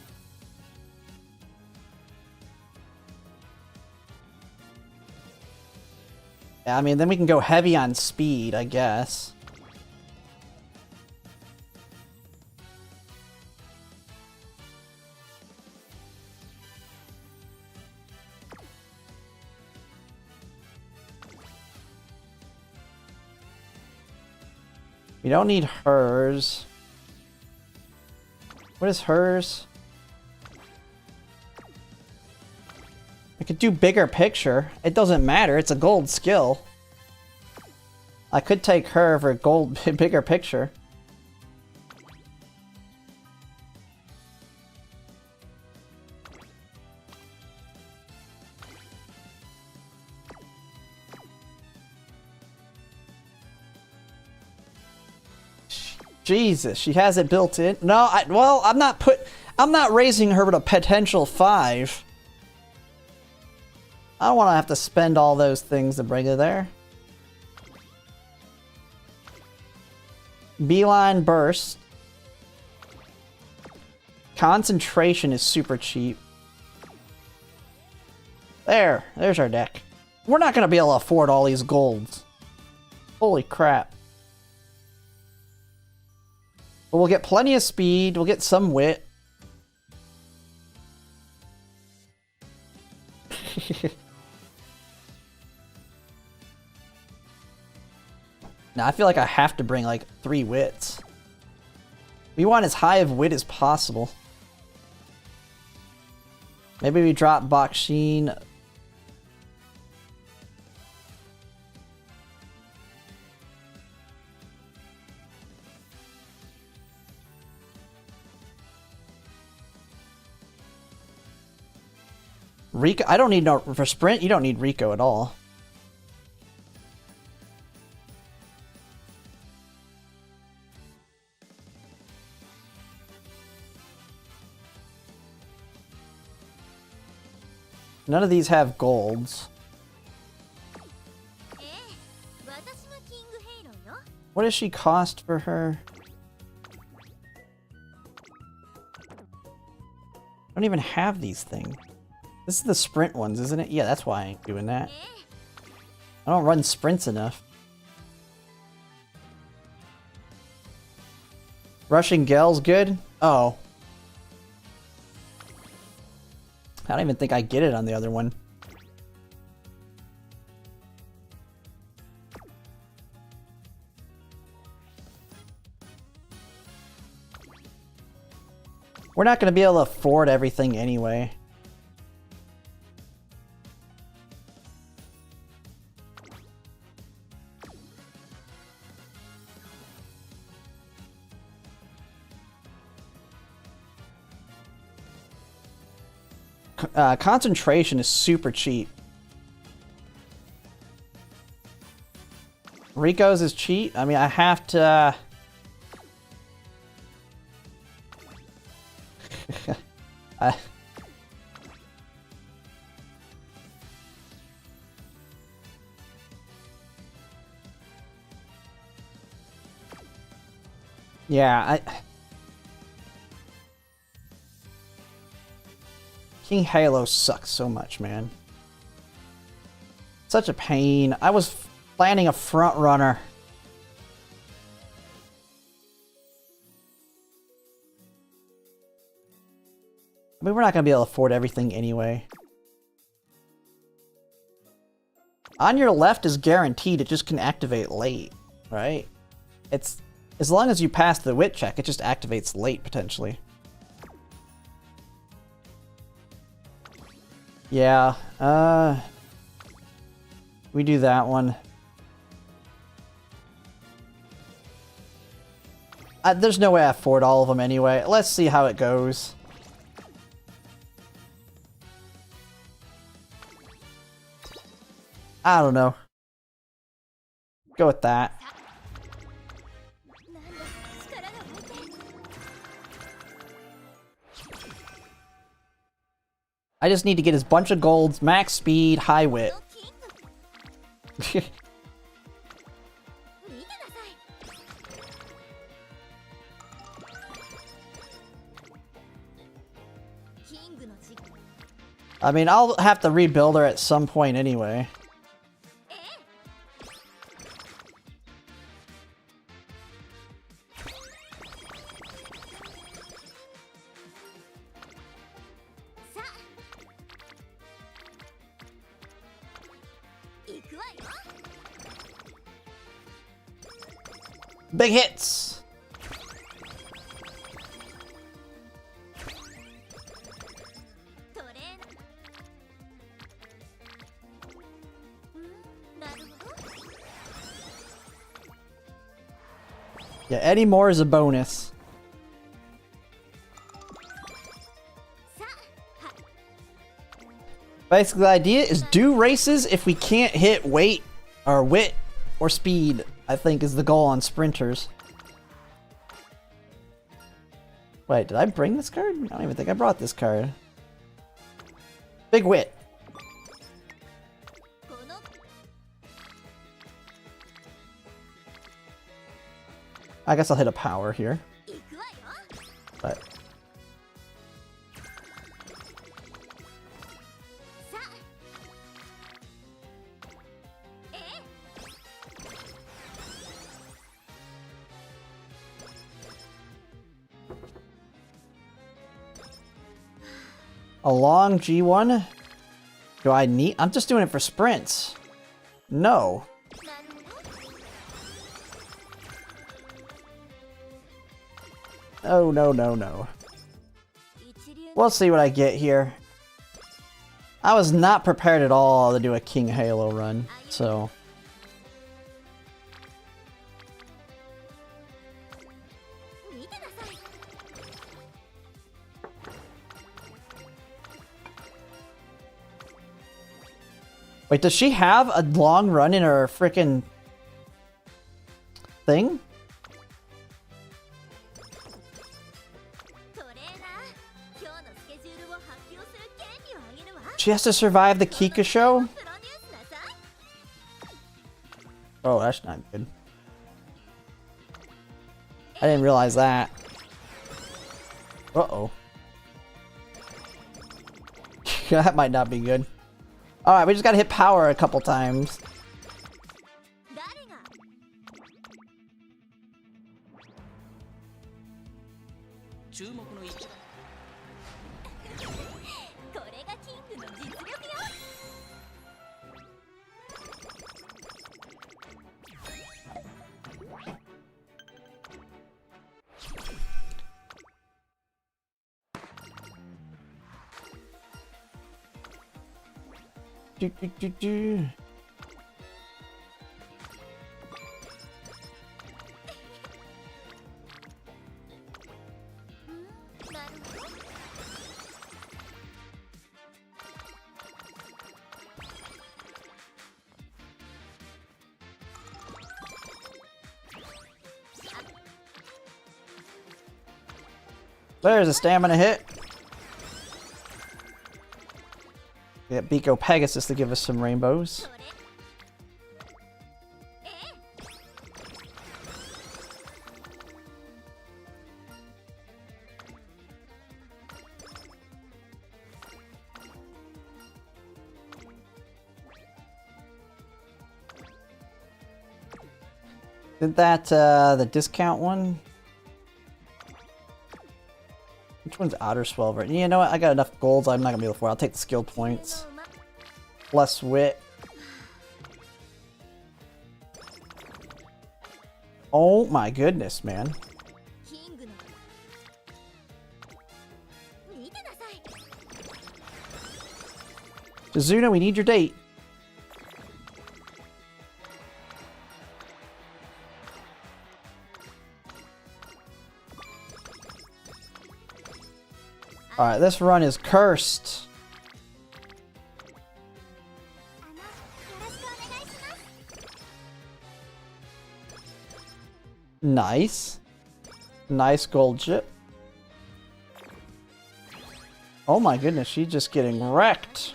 A: Yeah, I mean, then we can go heavy on speed, I guess. We don't need hers. What is hers? I could do bigger picture. It doesn't matter. It's a gold skill. I could take her for gold bigger picture. Jesus, she has it built in. No, I'm not raising her with a potential 5. I don't want to have to spend all those things to bring her there. Beeline Burst. Concentration is super cheap. There's our deck. We're not going to be able to afford all these golds. Holy crap. But we'll get plenty of speed, we'll get some wit. Now, I feel like I have to bring like 3 wits. We want as high of wit as possible. Maybe we drop Bakshin. Rico, I don't need no, for sprint, you don't need Rico at all. None of these have golds. What does she cost for her? I don't even have these things. This is the sprint ones, isn't it? Yeah, that's why I ain't doing that. I don't run sprints enough. Rushing Gel's good? Oh. I don't even think I get it on the other one. We're not going to be able to afford everything anyway. Concentration is super cheap. Rico's is cheap. I mean, I have to... Yeah, King Halo sucks so much, man. Such a pain. I was planning a front runner. I mean, we're not going to be able to afford everything anyway. On your left is guaranteed. It just can activate late, right? It's as long as you pass the wit check, it just activates late potentially. Yeah, we do that one. There's no way I afford all of them anyway. Let's see how it goes. I don't know. Go with that. I just need to get his bunch of golds, max speed, high wit. I mean, I'll have to rebuild her at some point anyway. Big hits! Yeah, any more is a bonus. Basically, the idea is do races if we can't hit weight or wit or speed, I think is the goal on sprinters. Wait, did I bring this card? I don't even think I brought this card. Big wit. I guess I'll hit a power here. But a long G1? Do I need? I'm just doing it for sprints. No. Oh, no, no, no. We'll see what I get here. I was not prepared at all to do a King Halo run, so... Wait, does she have a long run in her frickin' thing? She has to survive the Kika show? Oh, that's not good. I didn't realize that. Uh-oh. That might not be good. Alright, we just gotta hit power a couple times. Do. There's a stamina hit. Get Biko Pegasus to give us some rainbows. Did that, the discount one? Which one's Outer Swelver? You know what? I got enough golds. I'm not gonna be able to afford. I'll take the skill points. Less wit. Oh my goodness, man. Shizuna, we need your date. Alright, this run is cursed. Nice. Nice gold chip. Oh my goodness, she's just getting wrecked.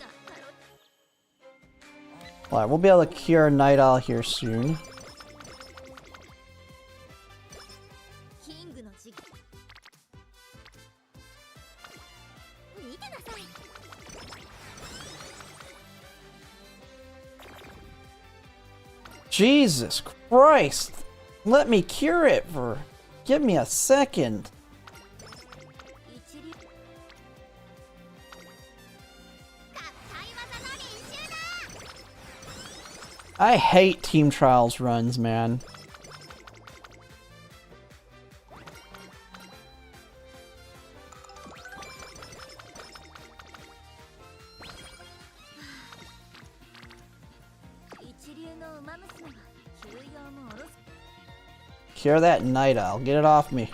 A: Alright, we'll be able to cure Night Owl here soon. Jesus Christ! Let me cure it for... Give me a second. I hate Team Trials runs, man. Cure that Night Owl. Get it off me.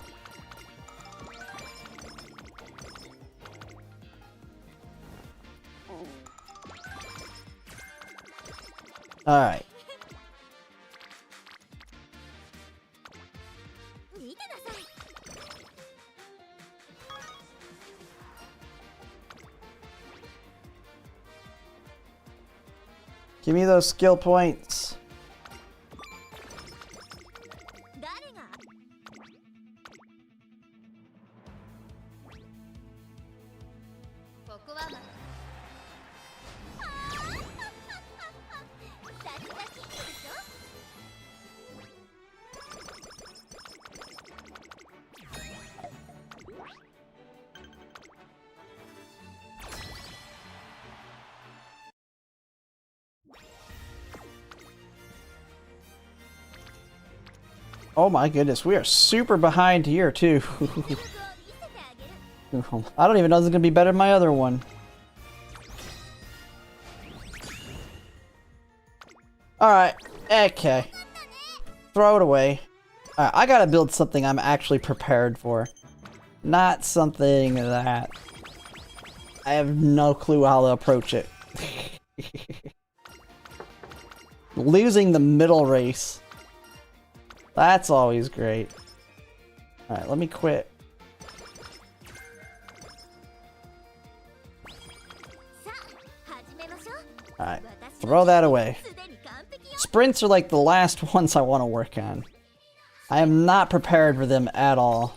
A: Alright. Give me those skill points. Oh my goodness, we are super behind here too. I don't even know if it's gonna be better than my other one. Alright, okay. Throw it away. Alright, I gotta build something I'm actually prepared for. Not something that I have no clue how to approach it. Losing the middle race. That's always great. Alright, let me quit. Alright, throw that away. Sprints are like the last ones I want to work on. I am not prepared for them at all.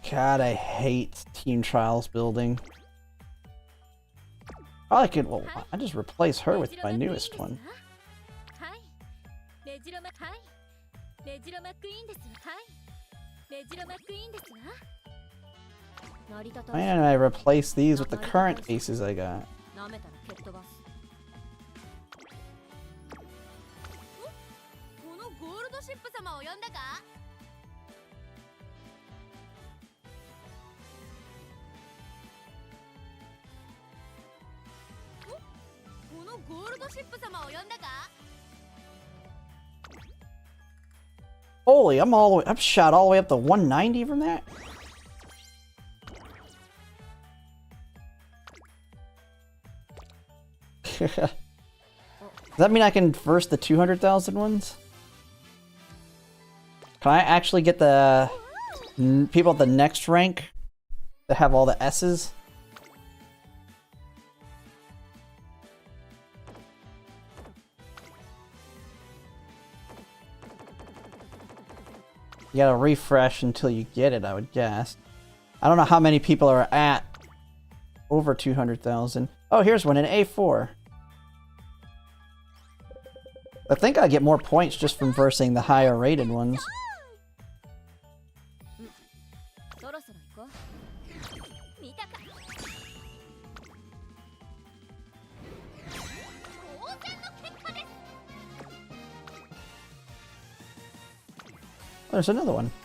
A: God, I hate Team Trials building. I could, well, I just replace her with my newest one. And I replace these with the current aces I got. Holy, I'm shot all the way up to 190 from that? Does that mean I can verse the 200,000 ones? Can I actually get the people at the next rank that have all the S's? You gotta refresh until you get it, I would guess. I don't know how many people are at over 200,000. Oh, here's one, an A4. I think I get more points just from versing the higher rated ones. There's another one.
B: さ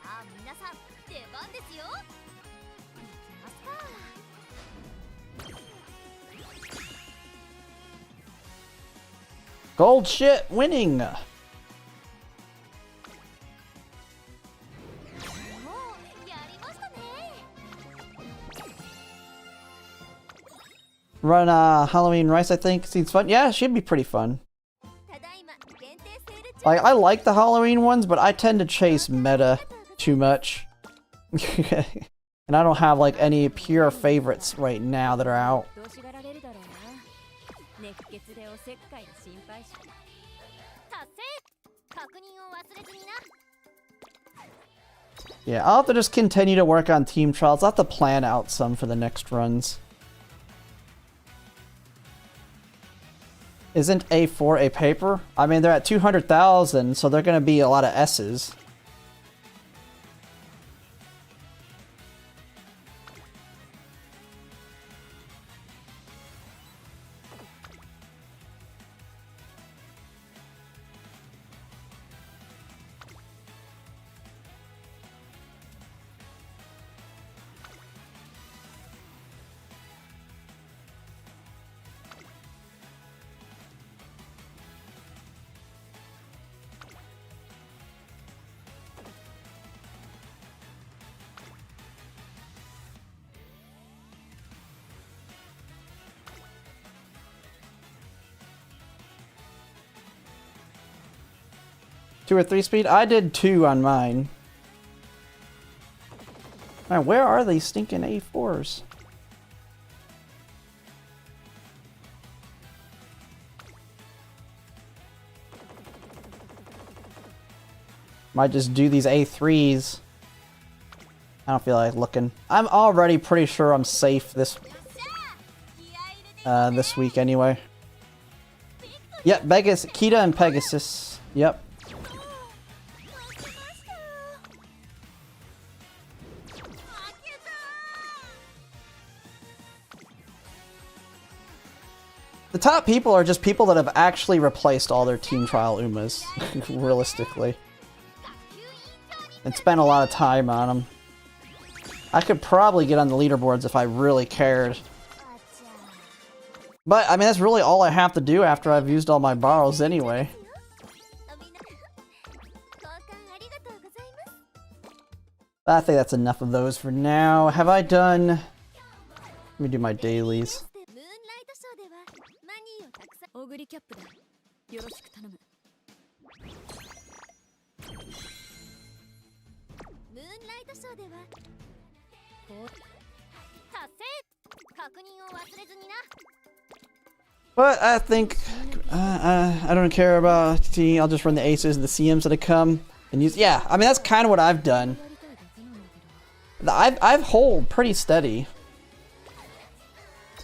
B: あ皆さん出番ですよ。行きますか。
A: Gold shit winning.
B: もうやりましたね。
A: Run Halloween Rice, I think. Seems fun. Yeah, it should be pretty fun.
B: ただいま限定セール中。
A: Like, I like the Halloween ones, but I tend to chase meta too much. And I don't have like any pure favorites right now that are out.
B: どうしがられるだろうな。熱血でおせっかいの心配し。達成。確認を忘れずにな。
A: Yeah, I'll have to just continue to work on team trials. I'll have to plan out some for the next runs. Isn't A4 a paper? I mean, they're at 200,000, so they're going to be a lot of S's. Two or three speed? I did 2 on mine. Man, where are these stinking A4s? Might just do these A3s. I don't feel like looking. I'm already pretty sure I'm safe this week anyway. Yep, Pegasus, Kita and Pegasus. Yep. The top people are just people that have actually replaced all their team trial Umas, realistically. And spent a lot of time on them. I could probably get on the leaderboards if I really cared. But, I mean, that's really all I have to do after I've used all my borrows anyway. I think that's enough of those for now. Have I done... Let me do my dailies.
B: オグリキャップだ。よろしく頼む。ムーンライトショーでは達成。確認を忘れずにな。
A: But I think I don't care about T. I'll just run the aces and the CMs that come and use. Yeah, I mean that's kind of what I've done. I've hold pretty steady.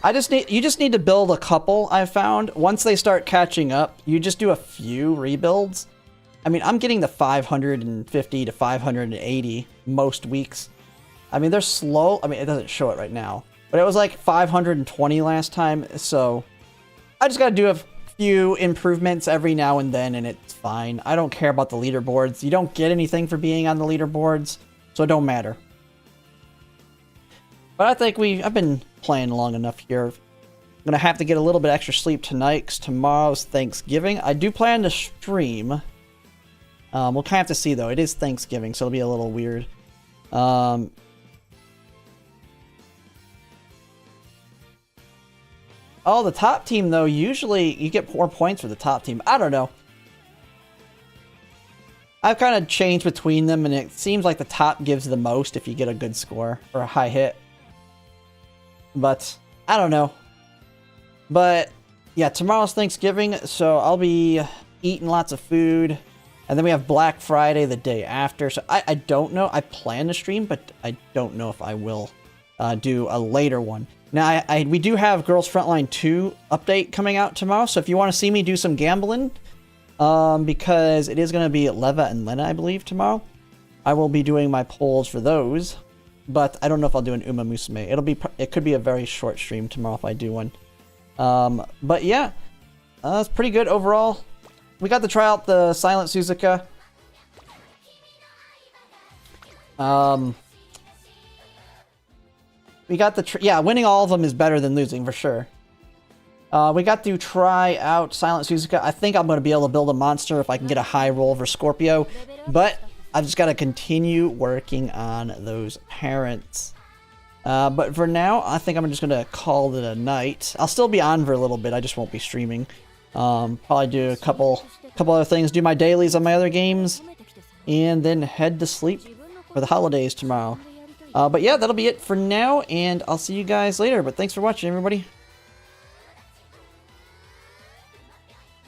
A: You just need to build a couple, I've found. Once they start catching up, you just do a few rebuilds. I mean, I'm getting the 550 to 580 most weeks. I mean, they're slow. I mean, it doesn't show it right now. But it was like 520 last time, so... I just gotta do a few improvements every now and then, and it's fine. I don't care about the leaderboards. You don't get anything for being on the leaderboards, so it don't matter. But I think I've been playing long enough here. I'm gonna have to get a little bit extra sleep tonight because tomorrow's Thanksgiving. I do plan to stream. We'll kind of have to see though. It is Thanksgiving, so it'll be a little weird. Oh, the top team though, usually you get more points for the top team. I don't know. I've kind of changed between them, and it seems like the top gives the most if you get a good score or a high hit. But, I don't know. But, yeah, tomorrow's Thanksgiving, so I'll be eating lots of food. And then we have Black Friday the day after. So, I don't know. I plan to stream, but I don't know if I will do a later one. Now, we do have Girls Frontline 2 update coming out tomorrow. So, if you want to see me do some gambling, because it is going to be Leva and Lena, I believe, tomorrow, I will be doing my polls for those. But I don't know if I'll do an Umamusume. It could be a very short stream tomorrow if I do one. But yeah, it's pretty good overall. we got to try out the Silent Suzuka. We got the yeah, winning all of them is better than losing for sure. We got to try out Silent Suzuka. I think I'm going to be able to build a monster if I can get a high roll for Scorpio, but I've just got to continue working on those parents. But for now, I think I'm just going to call it a night. I'll still be on for a little bit. I just won't be streaming. Probably do a couple other things, do my dailies on my other games, and then head to sleep for the holidays tomorrow. But yeah, that'll be it for now, and I'll see you guys later. But thanks for watching, everybody.